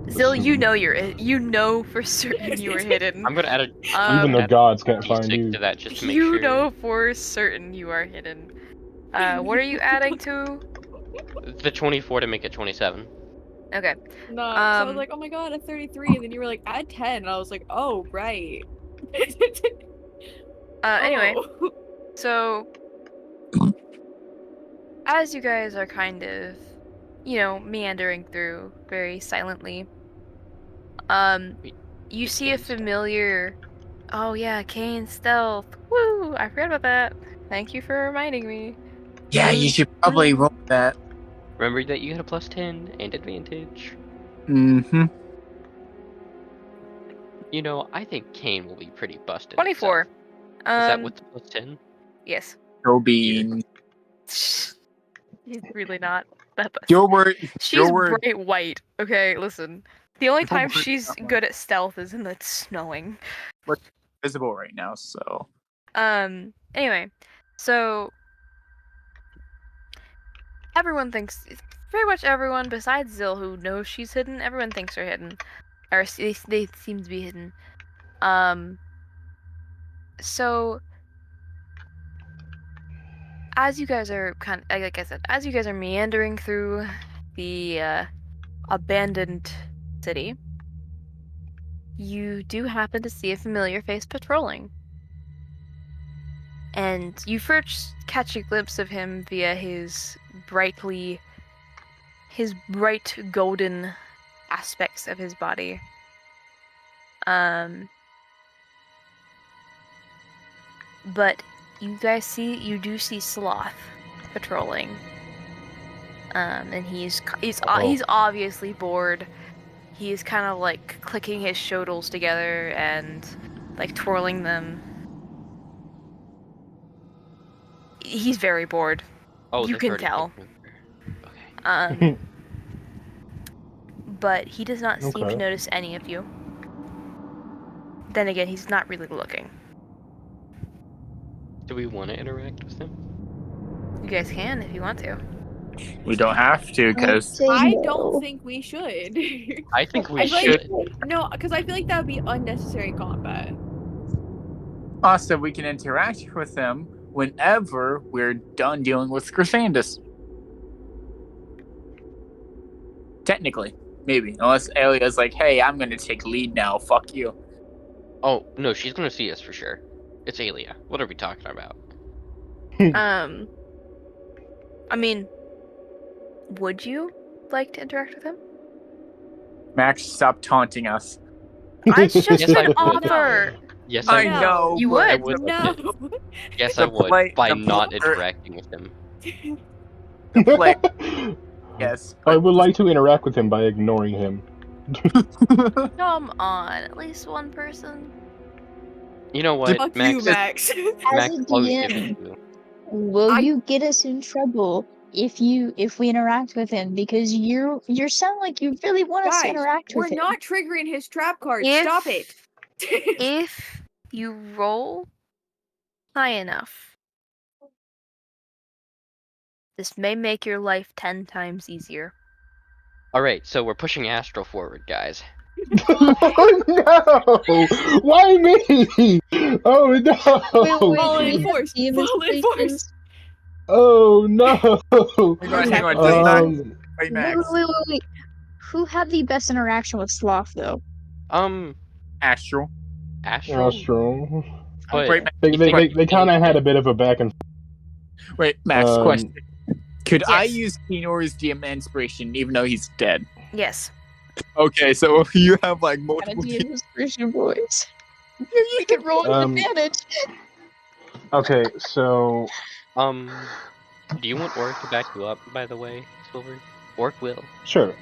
Zill, you know for certain you are hidden. I'm gonna add a. Even the add gods can't a find D6 you. to that just to make You sure. know for certain you are hidden. What are you adding to? The 24 to make it 27. Okay. No, so I was like, oh my god, a 33, and then you were like, add 10, and I was like, oh, right. Anyway, Oh. so as you guys are kind of, meandering through very silently, Wait, you it's see a Kane's stealth. familiar. Oh yeah, Kane's stealth. Woo! I forgot about that. Thank you for reminding me. Yeah, you should probably roll that. Remember that you had a plus 10 and advantage. Mm-hmm. You know, I think Kane will be pretty busted. 24. Itself. Is that with the plus 10? Yes. Go Bean. He's really not that busted. Your She's word. bright white. Okay, listen. The only time word she's that one. good at stealth is when it's snowing. We're visible right now, so. Anyway, so everyone thinks, pretty much everyone besides Zill who knows she's hidden, everyone thinks they're hidden. Or they seem to be hidden. So as you guys are like I said, as you guys are meandering through the abandoned city, you do happen to see a familiar face patrolling. And you first catch a glimpse of him via his bright golden aspects of his body. But you do see Sloth patrolling. And he's obviously bored. He's kind of like clicking his shodels together and like twirling them. He's very bored. Oh, You they've can already tell. taken over. Okay. But he does not seem to Okay. notice any of you. Then again, he's not really looking. Do we want to interact with him? You guys can if you want to. We don't have to, because. I don't think we should. I think we I feel like- should. No, because I feel like that would be unnecessary combat. Also, we can interact with them whenever we're done dealing with Chrysandus. Technically. Maybe. Unless Alia's like, hey, I'm gonna take lead now, fuck you. Oh, no, she's going to see us for sure. It's Alia. What are we talking about? I mean, would you like to interact with him? Max, stop taunting us. It's just Yes, I an would. offer. Yes, I would. know. You but I would. would like No. to. Yes, I The would. play, By the not player, interacting with him. the play. Yes, I but would like to interact with him by ignoring him. Come on, at least one person. You know what, Fuck you, Max? Max. As Max, a I'll give it DM, to you. will I- you get us in trouble if we interact with him? Because you sound like you really want us to Guys, interact we're with him. not triggering his trap card. If- Stop it. If you roll high enough, this may make your life 10 times easier. Alright, so we're pushing Astral forward, guys. Oh no! Why me? Oh no! Fall do in we have force. DM Fall in force. installations? Oh no! hang on. Does that play Wait, Max? wait. Who had the best interaction with Sloth, though? Astral. Astral? Astral. But Wait, you think They kind of had a bit of a back and wait, Max. Question: Could I Yes. use Kenora's DM inspiration even though he's dead? Yes. Okay, so you have like Gotta multiple. be in his version voice. We can roll with advantage. Okay, so do you want Orc to back you up, by the way, Silver? Orc will. sure.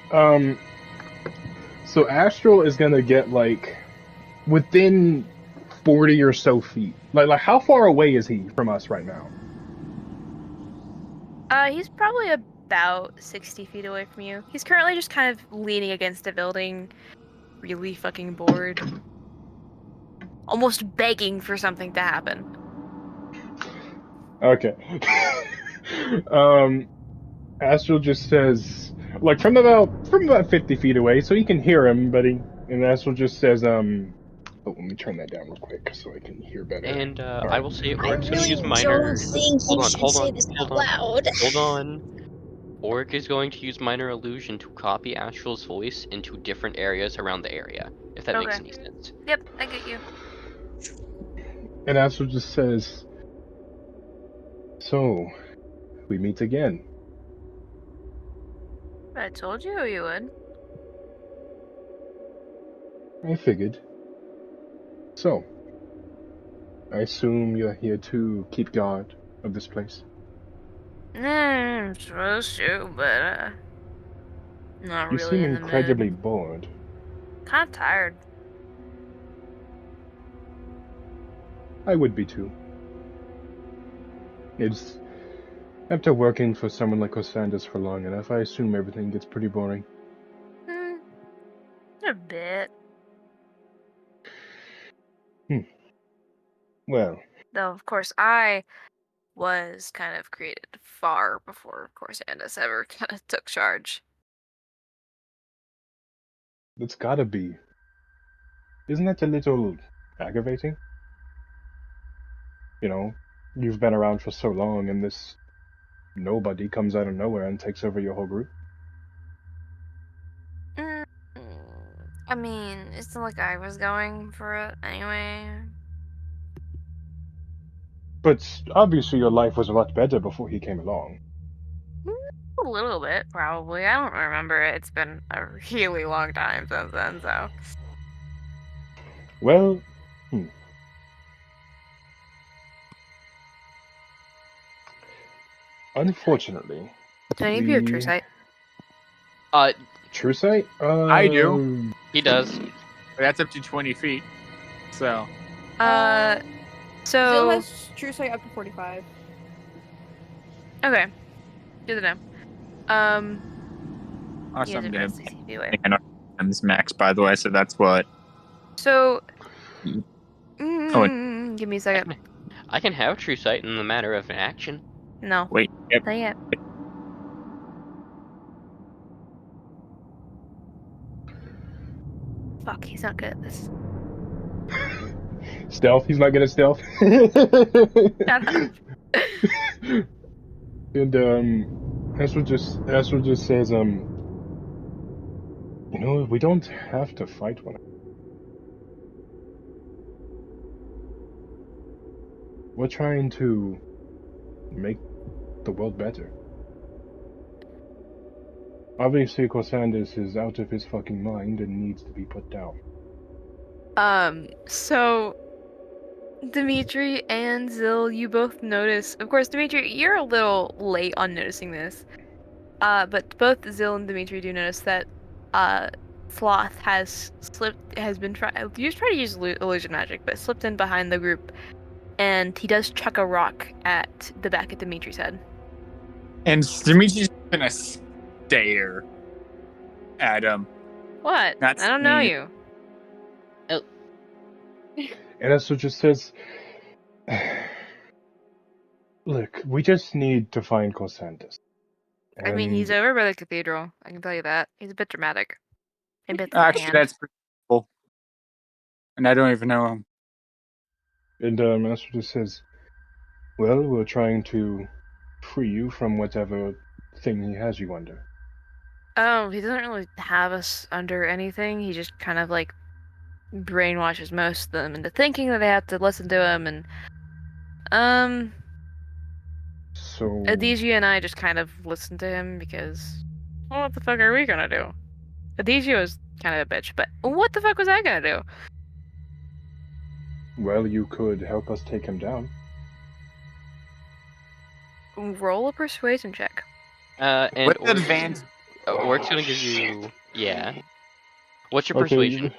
So Astral is gonna get like within 40 or so feet. Like how far away is he from us right now? He's probably about 60 feet away from you. He's currently just kind of leaning against a building, really fucking bored. Almost begging for something to happen. Okay. Astral just says, like from about 50 feet away, so you can hear him, but and Astral just says, oh, let me turn that down real quick so I can hear better. And I Alright. will say I Orc's gonna really use minor. don't think you should say this out loud. Hold on. Orc is going to use minor illusion to copy Astral's voice into different areas around the area, if that makes Okay. any sense. Yep, I get you. And Astral just says, so, we meet again. I told you you would. I figured. So, I assume you're here to keep guard of this place. I'm supposed to, but not You really seem in the incredibly mood. bored. Kind of tired. I would be too. It's after working for someone like Osandus for long enough, I assume everything gets pretty boring. A bit. Well, Though, of course, I was kind of created far before, of course, Andis ever kind of took charge. it's gotta be. Isn't that a little aggravating? You know, you've been around for so long and this nobody comes out of nowhere and takes over your whole group. Mm, I mean, it's not like I was going for it anyway. But obviously your life was a lot better before he came along. A little bit, probably. I don't remember it. It's been a really long time since then, so. Well, unfortunately, Do any of you have True Sight? True sight? I do. He does. But that's up to 20 feet. So. So. Zil has True Sight up to 45. Okay. Good to know. Also, He has I'm it gonna about 60 feet away. times max, by the way, so that's what. So. Oh, Give me a second. I can have true sight in the matter of an action. No. wait. Yep. Not yet. Fuck, he's not good at this. Stealth? He's not good at stealth? Shut up. And Astral just says, we don't have to fight one another. We're trying to make the world better. Obviously, Corsandus is out of his fucking mind and needs to be put down. So Dimitri and Zil, you both notice. Of course, Dimitri, you're a little late on noticing this. But both Zil and Dimitri do notice that Sloth has been trying to use illusion magic, but slipped in behind the group, and he does chuck a rock at the back of Dimitri's head. And Dimitri's gonna stare at him. What? That's I don't know me. you. And Esther just says, look, we just need to find Corsandus. I mean, he's over by the cathedral. I can tell you that. He's a bit dramatic. A bit Actually, that's pretty cool. And I don't even know him. And Esther just says, well, we're trying to free you from whatever thing he has you under. Oh, he doesn't really have us under anything. He just kind of like brainwashes most of them into thinking that they have to listen to him, and So Adizia and I just kind of listen to him because, well, what the fuck are we gonna do? Adizia was kind of a bitch, but what the fuck was I gonna do? well, you could help us take him down. Roll a persuasion check. And What Orc's, advantage? Orc's gonna give you, yeah. What's your persuasion?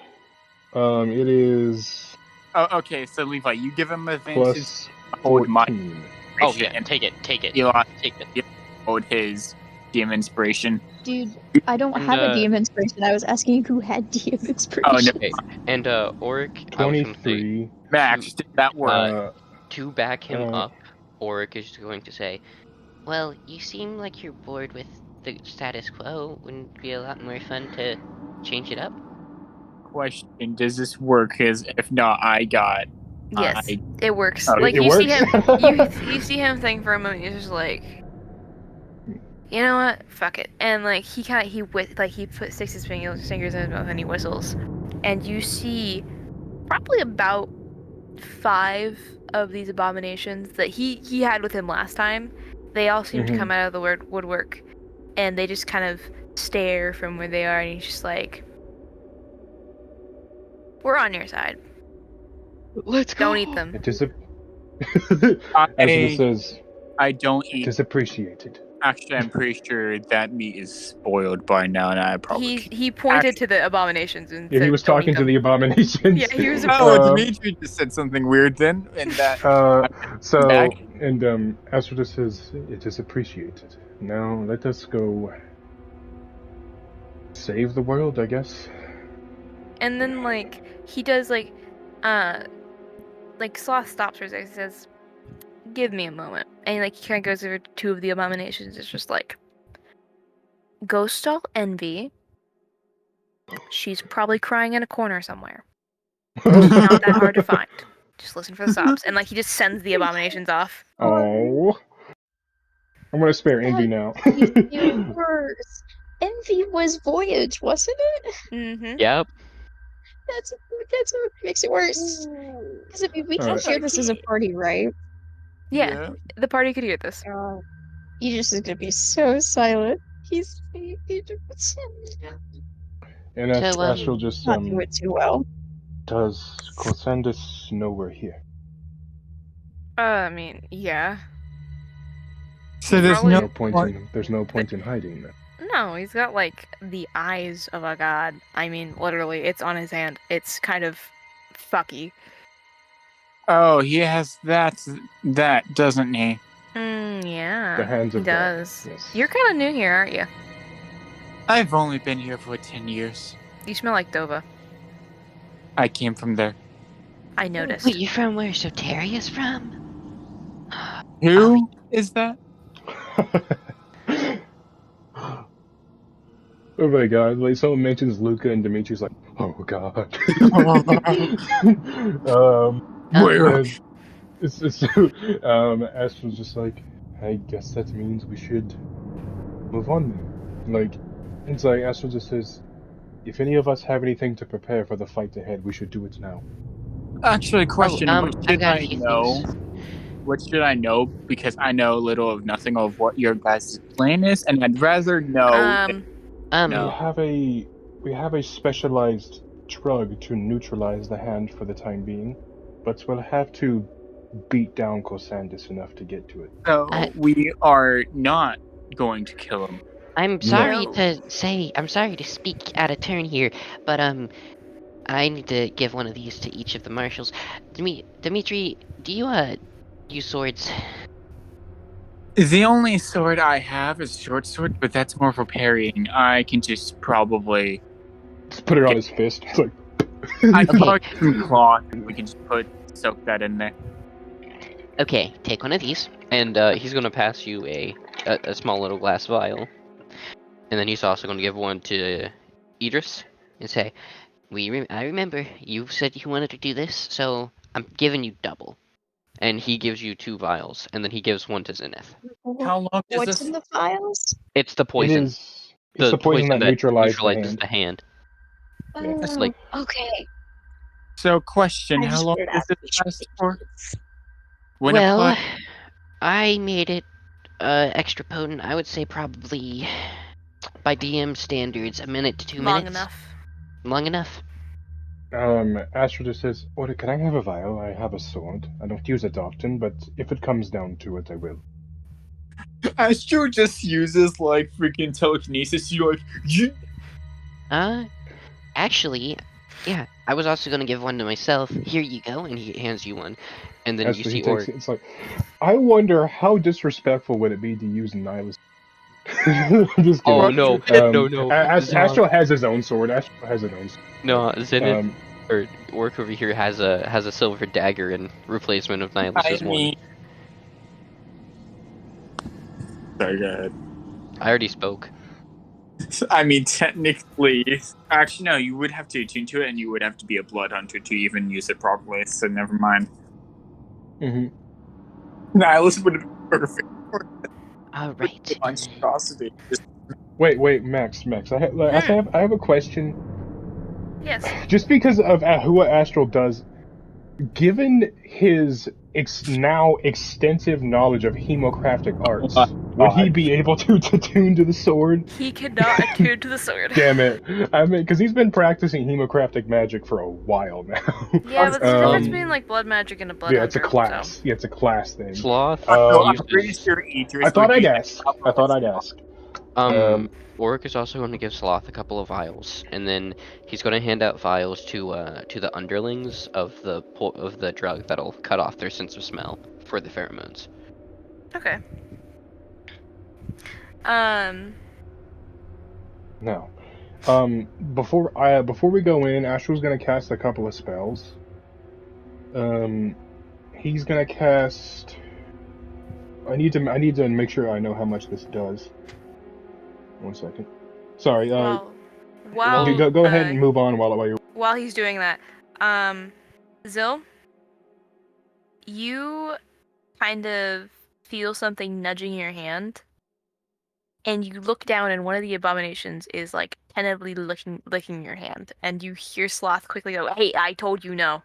It is Oh, okay. So Levi, you give him advantage. plus Hold my 14. Oh yeah, and take it. Elon Take it. hold his DM inspiration. Dude, I don't And, have a DM inspiration. I was asking who had DM inspiration. Oh no, Okay. And Oric, I was gonna say, 23. Max, did that work? to back him uh, up, Oric is going to say, Well, you seem like you're bored with the status quo. Wouldn't it be a lot more fun to change it up? Question: does this work? Because if not, I got. Yes, it works. Oh, Like it you see works? him, you see him think for a moment. You're just like, you know what? Fuck it. And like he sticks his fingers in his mouth and he whistles, and you see probably about 5 of these abominations that he had with him last time. They all seem to come out of the woodwork, and they just kind of stare from where they are, and he's just like, "We're on your side. let's go. Don't eat them." It is as I, says, I don't it eat. is appreciated. Actually, I'm pretty sure that meat is spoiled by now, and I probably. He pointed to the abominations and Yeah, said, he was "Don't talking eat to them." the abominations. Yeah, he was. Oh, Dimitri just said something weird then, and that. So, back. and Astrid says, it is appreciated. Now, let us go save the world, I guess. And then like he does like Sloth stops for a second and says, "Give me a moment." And like he kind of goes over to 2 of the abominations. It's just like, Ghost Doll Envy. She's probably crying in a corner somewhere. Not that hard to find. Just listen for the sobs. And like he just sends the abominations off. Oh, I'm gonna spare Envy now. Worse. Envy was Voyage, wasn't it? Mm-hmm. Yep. That's what makes it worse. Because I mean, we can Alright. hear this as a party, right? Yeah, the party could hear this. Aegis is gonna be so silent. He's And So, Astral just not do it too well. does Corsandus know we're here? I mean, yeah. So there's Probably- There's no point in hiding that. No, he's got like the eyes of a god. I mean, literally, it's on his hand. It's kind of fucky. Oh, he has that, doesn't he? Yeah. The hands he of God, does. yes. You're kind of new here, aren't you? I've only been here for 10 years. You smell like Dova. I came from there. I noticed. wait, you're from where Soteria's from? Who is that? Oh my god, like someone mentions Luca and Dimitri's like, oh god. Where? Astra's just like, I guess that means we should move on then. Like, it's like Astra just says, if any of us have anything to prepare for the fight ahead, we should do it now. Actually, question, what I've should got a I few know? things. What should I know? Because I know little of nothing of what your guys' plan is, and I'd rather know No. We have a specialized drug to neutralize the hand for the time being, but we'll have to beat down Kosandis enough to get to it. So we are not going to kill him. I'm No. sorry to speak out of turn here, but I need to give one of these to each of the marshals. Dimitri, do you use swords? The only sword I have is short sword, but that's more for parrying. I can just probably Just put it on his fist. It's like I Okay. bought some cloth and we can just soak that in there. Okay, take one of these. And he's gonna pass you a small little glass vial, and then he's also gonna give one to Idris and say, I remember you said you wanted to do this, so I'm giving you double. And he gives you 2 vials, and then he gives one to Zenith. How long is What's this? in the files? It's the poison. it's the poison that neutralizes the hand. Yeah. Oh, Like, okay. So, question: I How just long figured does out this which last for? pages. When Well, applied? I made it extra potent. I would say probably, by DM standards, a minute to 2 Long minutes. enough. Long enough. Astro just says, "Order, can I have a vial? I have a sword. I don't use it often, but if it comes down to it, I will." Astro just uses like freaking telekinesis. You like, Actually, yeah, I was also gonna give one to myself. Here you go, and he hands you one. And then you Astro, see he takes Orc. it. It's like, I wonder how disrespectful would it be to use Nihilus. I'm just kidding. oh no, no. Astro has his own sword. Astro has his own sword. No, Zenith or Orc over here has a silver dagger in replacement of Nihilus's I one. mean, sorry, go ahead. I already spoke. I mean, technically, actually, no. You would have to attune to it, and you would have to be a blood hunter to even use it properly. So never mind. Nihilus would have been perfect for All right. monstrosity. Wait, Max. I have a question. Yes. Just because of what Astral does, given his now extensive knowledge of hemocraftic arts, would he be able to attune to the sword? He cannot attune to the sword. Damn it! I mean, because he's been practicing hemocraftic magic for a while now. Yeah, but there's a difference between like blood magic and a blood hunter. It's a class. So. Yeah, it's a class thing. Sloth. I'm pretty sure Idris I thought would I'd be ask. Orc is also going to give Sloth a couple of vials, and then he's going to hand out vials to the underlings of the drug that'll cut off their sense of smell for the pheromones. Okay. No. Before we go in, Astral's gonna cast a couple of spells. He's gonna cast. I need to make sure I know how much this does. 1 second. Sorry. While Go ahead and move on while you're. While he's doing that, Zil, you kind of feel something nudging your hand, and you look down, and one of the abominations is like tentatively licking your hand, and you hear Sloth quickly go, "Hey, I told you no."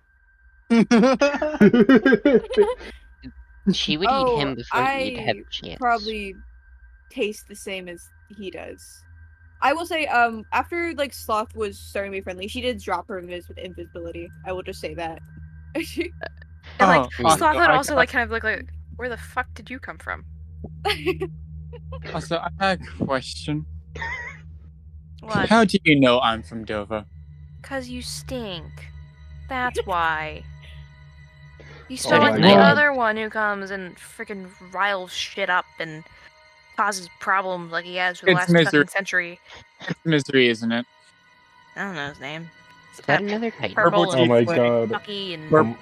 She would eat him before you'd have a chance. Probably taste the same as he does. I will say, after like Sloth was starting to be friendly, she did drop her invisibility. I will just say that. And like Sloth would also like kind of look like, where the fuck did you come from? Also, I have a question. What? How do you know I'm from Dover? 'Cause you stink. That's why. You Oh smell my like the God. other one who comes and freaking riles shit up and causes problems like he has for the It's last misery. fucking century. It's Misery, isn't it? I don't know his name. Is that another title? Purple Oh my and God. Bucky and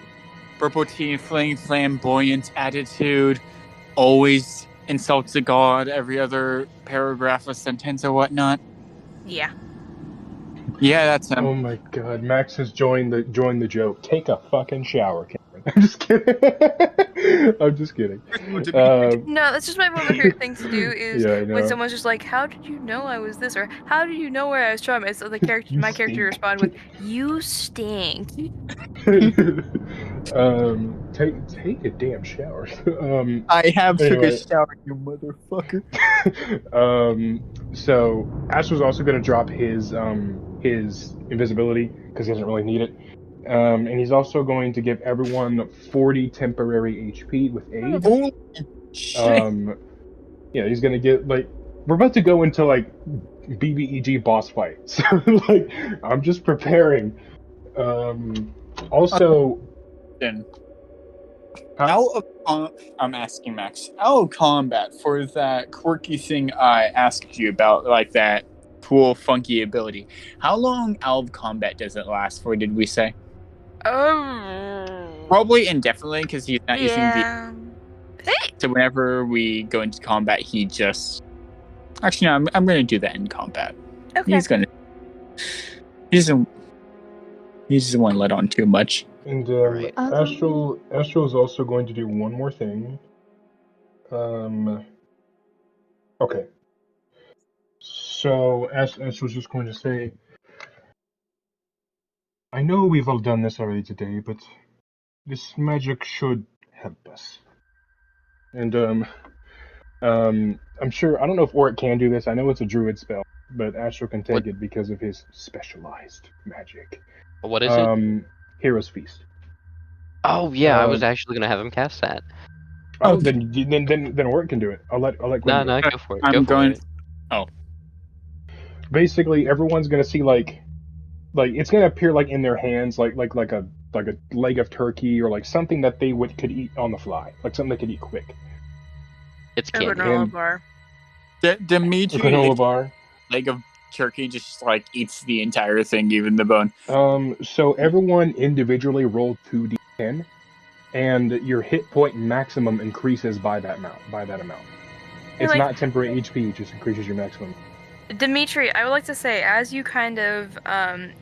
Purple tiefling, flamboyant attitude, always insults a god every other paragraph or sentence or whatnot. yeah. Yeah, that's him. Oh my God. Max has joined the joke. Take a fucking shower, Cameron. I'm just kidding. I'm just kidding. No, that's just my one of my favorite things to do is Yeah, I know. when someone's just like, "How did you know I was this?" or "How did you know where I was from?" It's the character, You my character stink. respond with, "You stink." take a damn shower. I have took a Anyway. shower, you motherfucker. So Ash was also going to drop his invisibility because he doesn't really need it. And he's also going to give everyone 40 temporary HP with aid. Holy shit. Yeah, he's gonna get like we're about to go into like BBEG boss fight, so like I'm just preparing. Also, Then huh? I'm asking Max. Out of combat for that quirky thing I asked you about, like that cool funky ability. How long out of combat does it last for? Did we say? Probably indefinitely because he's not using the. Yeah. So whenever we go into combat, he just. Actually, no. I'm going to do that in combat. Okay. He's gonna. He doesn't want to let on too much. And Right. Astral is also going to do one more thing. Okay. So Ash was just going to say, I know we've all done this already today, but this magic should help us. And I'm sure I don't know if Oric can do this. I know it's a druid spell, but Astral can take it because of his specialized magic. What is it? Hero's Feast. Oh yeah, I was actually gonna have him cast that. Oh, Okay. then Oric can do it. I'll let Gwen do No, it. go for it. I'm Go for going. it. Oh, Basically, everyone's gonna see like it's gonna appear like in their hands, like a leg of turkey or like something that they could eat on the fly, like something they could eat quick. It's A candy. granola bar. Dimitri, A granola bar. leg of turkey just like eats the entire thing, even the bone. So everyone individually roll 2d10, and your hit point maximum increases by that amount. It's like- not temporary HP; it just increases your maximum. Dimitri, I would like to say, as you kind of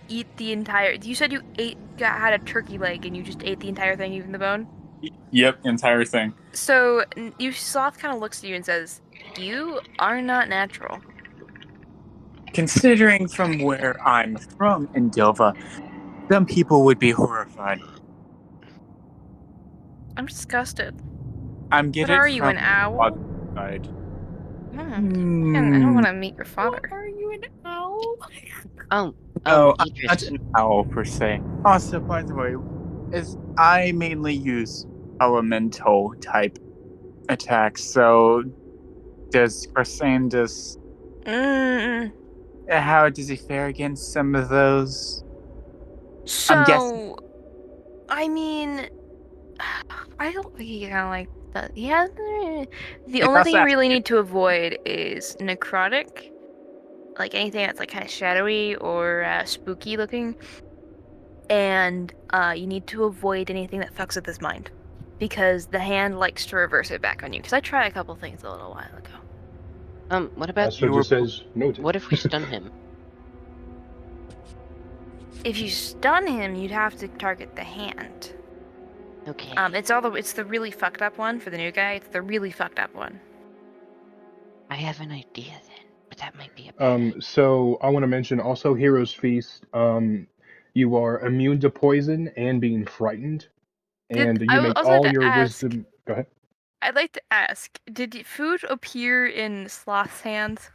eat the entire. You said you had a turkey leg and you just ate the entire thing, even the bone? Yep, entire thing. So, Sloth kind of looks at you and says, "You are not natural." Considering from where I'm from in Dilva, some people would be horrified. I'm disgusted. I'm getting What are you, from an owl? other side. I don't want to meet your father. Are you an owl? No, I'm Idris. not an owl per se. Also, by the way, is I mainly use elemental type attacks. So, does Chrysanthus? How does he fare against some of those? I'm guessing. I mean, I don't think he kind of like that. Yeah, the only thing you really need to avoid is necrotic, like anything that's like kind of shadowy or spooky looking, and you need to avoid anything that fucks with his mind, because the hand likes to reverse it back on you. Because I tried a couple things a little while ago. What about Astral just says noted. what if we stun him? If you stun him, you'd have to target the hand. Okay. It's the really fucked up one for the new guy. It's the really fucked up one. I have an idea then, but that might be a bad So I want to mention also Hero's Feast. You are immune to poison and being frightened, and you make all your wisdom. Go ahead. I'd like to ask: did food appear in Sloth's hands?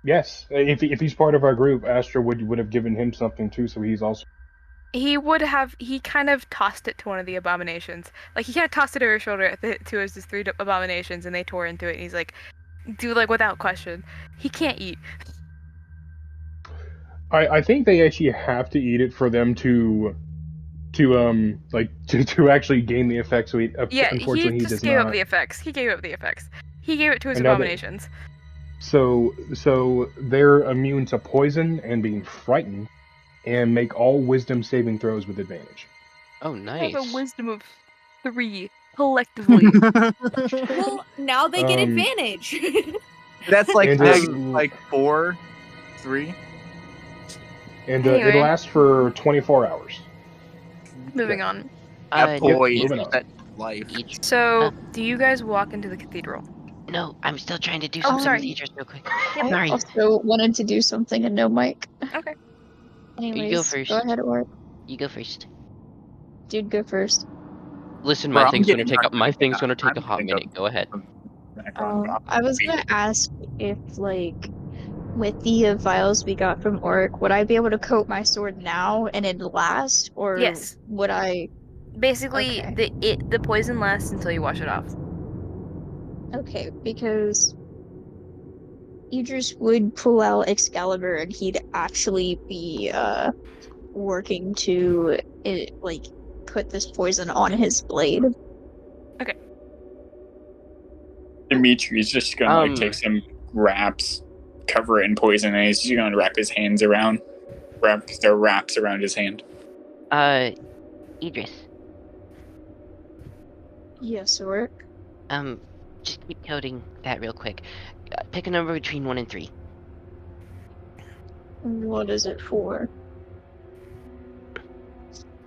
Yes, if he's part of our group, Astra would have given him something too, so he's also. He would have. He kind of tossed it to one of the abominations. Like he kind of tossed it over his shoulder to his 3 abominations, and they tore into it. And he's like, "Do like without question, he can't eat." I think they actually have to eat it for them to actually gain the effect. So unfortunately he just does gave not. up the effects. He gave up the effects. He gave it to his And now abominations. So they're immune to poison and being frightened, and make all wisdom saving throws with advantage. Oh, I nice. have a wisdom of 3 collectively. Well, now they get advantage. That's like And like 4, 3. And Anyway. it lasts for 24 hours. Moving on. That boy yep, is moving on. that life. So, do you guys walk into the cathedral? No, I'm still trying to do Oh, something sorry. with Idris real quick. I Sorry. also wanted to do something and no mic. Okay. Anyways, You go first. go ahead, or You go first. dude, go first. Listen, Bro, my I'm thing's gonna getting take up. My hungry. thing's gonna take a I'm hot gonna go minute. Go ahead. background. I was gonna ask if, like, with the vials we got from Oric, would I be able to coat my sword now and it'd last, or Yes. would I? Basically, Okay. the poison lasts until you wash it off. Okay, because Idris would pull out Excalibur and he'd actually be working to like put this poison on his blade. Dimitri's just gonna like take some wraps, cover it in poison, and he's just gonna wrap his hands around, wraps around his hand. Idris, Yes, Oric. just keep coding that real quick. Pick a number between 1 and 3. What is it for?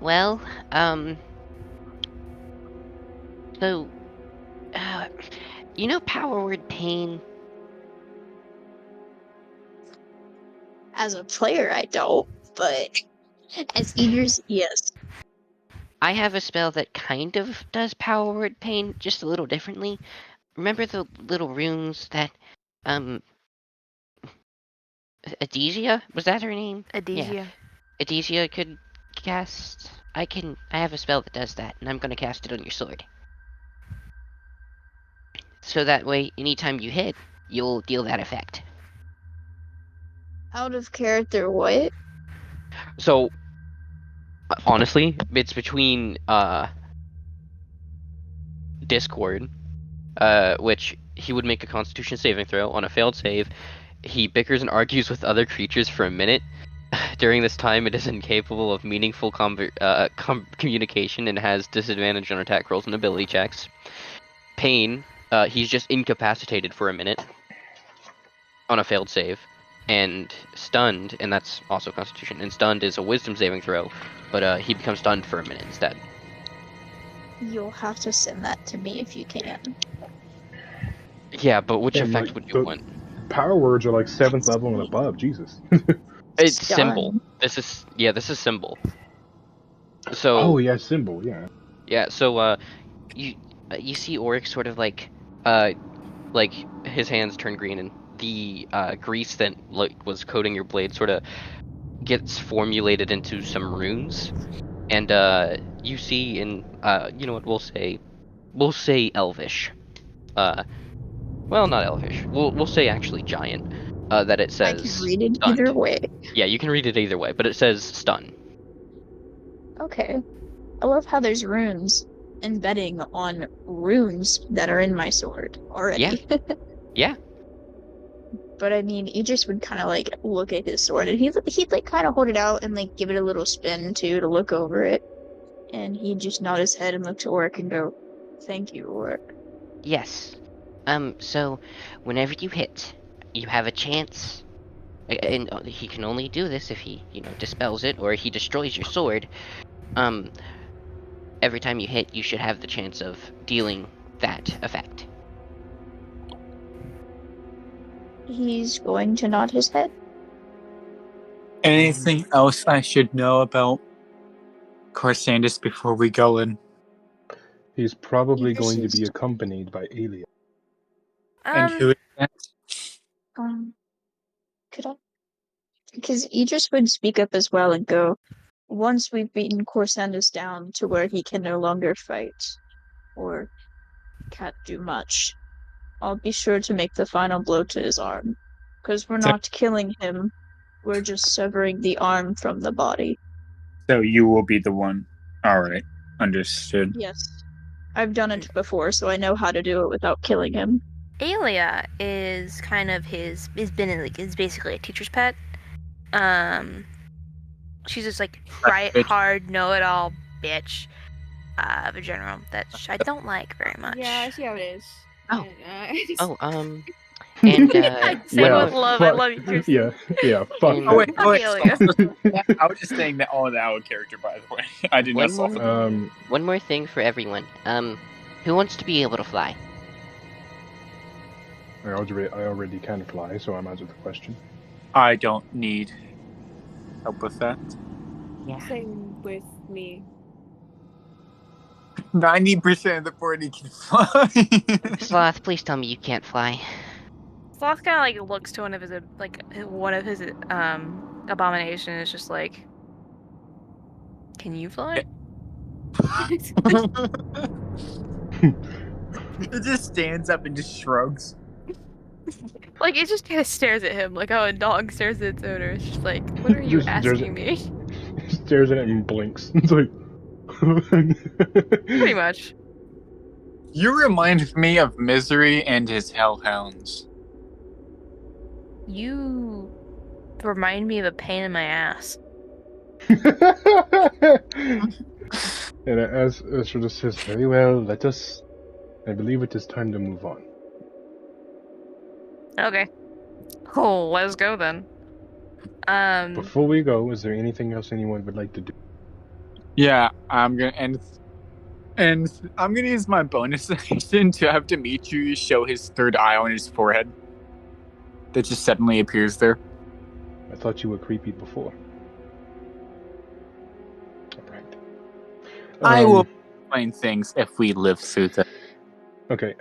Well, so, you know power word pain? As a player, I don't, but as Idris, yes. I have a spell that kind of does power word pain, just a little differently. Remember the little runes that, um, Adesia? Was that her name? Yeah. Adesia. Adesia could cast. I have a spell that does that, and I'm gonna cast it on your sword. So that way, anytime you hit, you'll deal that effect. Out of character, what? So, honestly, it's between Discord, which he would make a Constitution saving throw. On a failed save, he bickers and argues with other creatures for a minute. During this time, it is incapable of meaningful communication and has disadvantage on attack rolls and ability checks. Pain, he's just incapacitated for a minute on a failed save. And stunned, and that's also Constitution, and stunned is a wisdom saving throw, but he becomes stunned for a minute instead. You'll have to send that to me if you can. Yeah, but which And, effect like, would you want? Power words are like 7th level and above. Jesus. It's Stun. symbol. This is symbol. So Oh yeah, symbol. Yeah. yeah, so you see Oryx sort of like his hands turn green, and the grease that like was coating your blade sort of gets formulated into some runes, and you see in you know what we'll say Elvish, well, not Elvish, we'll say actually Giant, that it I can says read it either stunned. way. Yeah, you can read it either way, but it says stun. Okay. I love how there's runes embedding on runes that are in my sword Yeah, already. yeah. But I mean, Idris would kind of like look at his sword and he'd like kind of hold it out and like give it a little spin too to look over it. And he'd just nod his head and look to Oric and go, "Thank you, Oric." Yes. So whenever you hit, you have a chance. And he can only do this if he, dispels it or he destroys your sword. Every time you hit, you should have the chance of dealing that effect. He's going to nod his head. Anything else I should know about Corsandus before we go in? He's probably Idris going to is be accompanied by Alia. And who is that? could I? Because Idris would speak up as well and go, "Once we've beaten Corsandus down to where he can no longer fight, or can't do much, I'll be sure to make the final blow to his arm. Because we're not killing him, we're just severing the arm from the body." So you will be the one. Alright, understood. Yes. I've done it before, so I know how to do it without killing him. Alia is kind of is basically a teacher's pet. She's just like hard, know-it-all bitch of a general that I don't like very much. Yeah, I see how it is. Oh. And, And I say Yeah, with love. I love you, Kirsten. Yeah, fuck And- Oh wait, Fuck Alia. I was just saying that on our character, by the way. I did not One solve more, it. one more thing for everyone. Who wants to be able to fly? I already can fly, so I'm out of the question. I don't need help with that. Yeah. same with me. 90% of the party can fly. Sloth, please tell me you can't fly. Sloth kind of like looks to one of his abomination is just like, can you fly? It just stands up and just shrugs. Like it just kind of stares at him, like how a dog stares at its owner. It's just like, what are you Just stares asking me? Stares at it and blinks. It's like. Pretty much. You remind me of Misery and his hellhounds. You remind me of a pain in my ass. And as Ursula says, very well, I believe it is time to move on. Okay. Oh, let's go then. Before we go, is there anything else anyone would like to do? Yeah, I'm gonna and I'm gonna use my bonus action to have Dimitri show his third eye on his forehead. That just suddenly appears there. I thought you were creepy before. Alright. I will explain things if we live through them. Okay,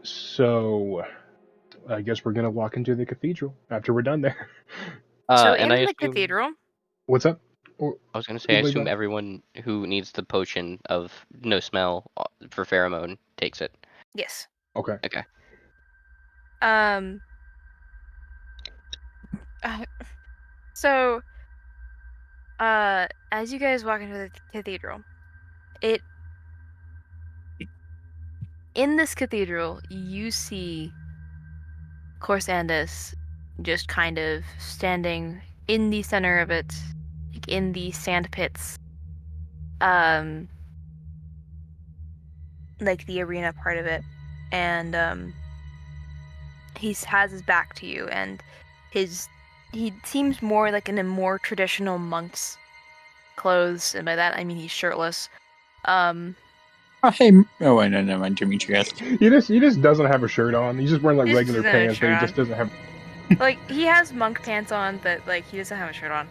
so I guess we're gonna walk into the cathedral after we're done there. So And in I the assume, cathedral, What's up? I was gonna say, I Way assume back. everyone who needs the potion of no smell for pheromone takes it. yes. Okay. Okay. Um. So, as you guys walk into the cathedral, in this cathedral, you see Corsandus just kind of standing in the center of it, like in the sand pits, like the arena part of it, and he has his back to you, and he seems more like in a more traditional monk's clothes, and by that I mean he's shirtless. Oh, hey. Oh, wait, no, never mind. Dimitri has. He just doesn't have a shirt on. He's just wearing like He just regular doesn't have a pants, but shirt he on. just doesn't have. Like he has monk pants on, but like he doesn't have a shirt on.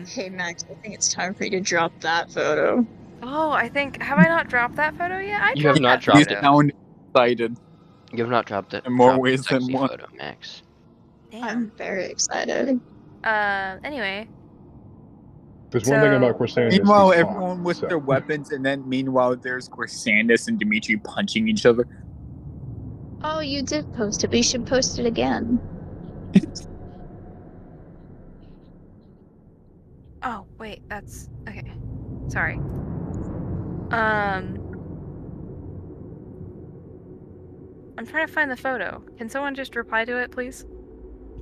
Hey Max, I think it's time for you to drop that photo. Oh, have I not dropped that photo yet? I You have dropped not that dropped You it. photo. sound excited You have not dropped it. in more Drop the ways than sexy one. photo, Max. Damn. I'm very excited. Anyway. There's one thing about So- Corsandus. Meanwhile, he's everyone fine, with so. their weapons, and then meanwhile, there's Corsandus and Dimitri punching each other. Oh, you did post it, but you should post it again. Oh, wait, that's okay. Sorry. I'm trying to find the photo. Can someone just reply to it, please?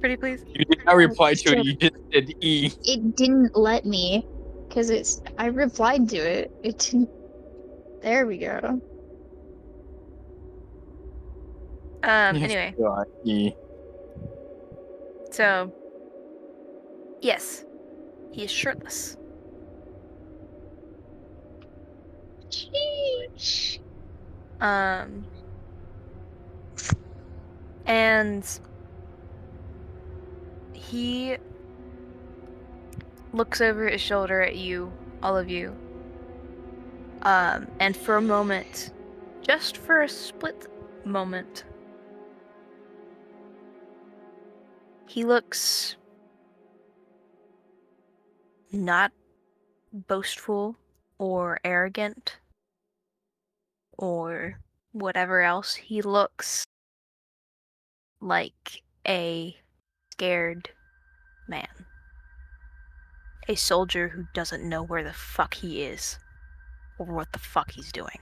Pretty please? You did not reply to So- it. You just did E. It didn't let me, because I replied to it. It didn't. There we go. Anyway. E. So, yes, he is shirtless. Sheesh. And he looks over his shoulder at you, all of you. And for a moment, just for a split moment, he looks not boastful or arrogant or whatever else. He looks like a scared man. A soldier who doesn't know where the fuck he is or what the fuck he's doing.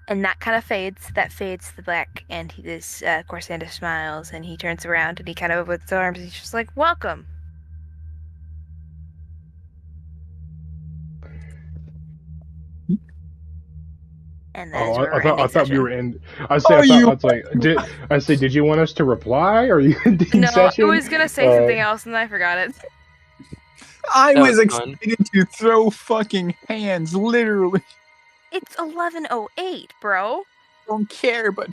And that kind of fades to black, and Corsandus smiles, and he turns around, and he kind of opens his arms, and he's just like, welcome. And that is where we're ending I thought we session. were in. Did you want us to reply? Or are you ending No, session? I was gonna say something else, and I forgot it. I That was was fun. excited to throw fucking hands, literally. It's 11:08, bro. Don't care, but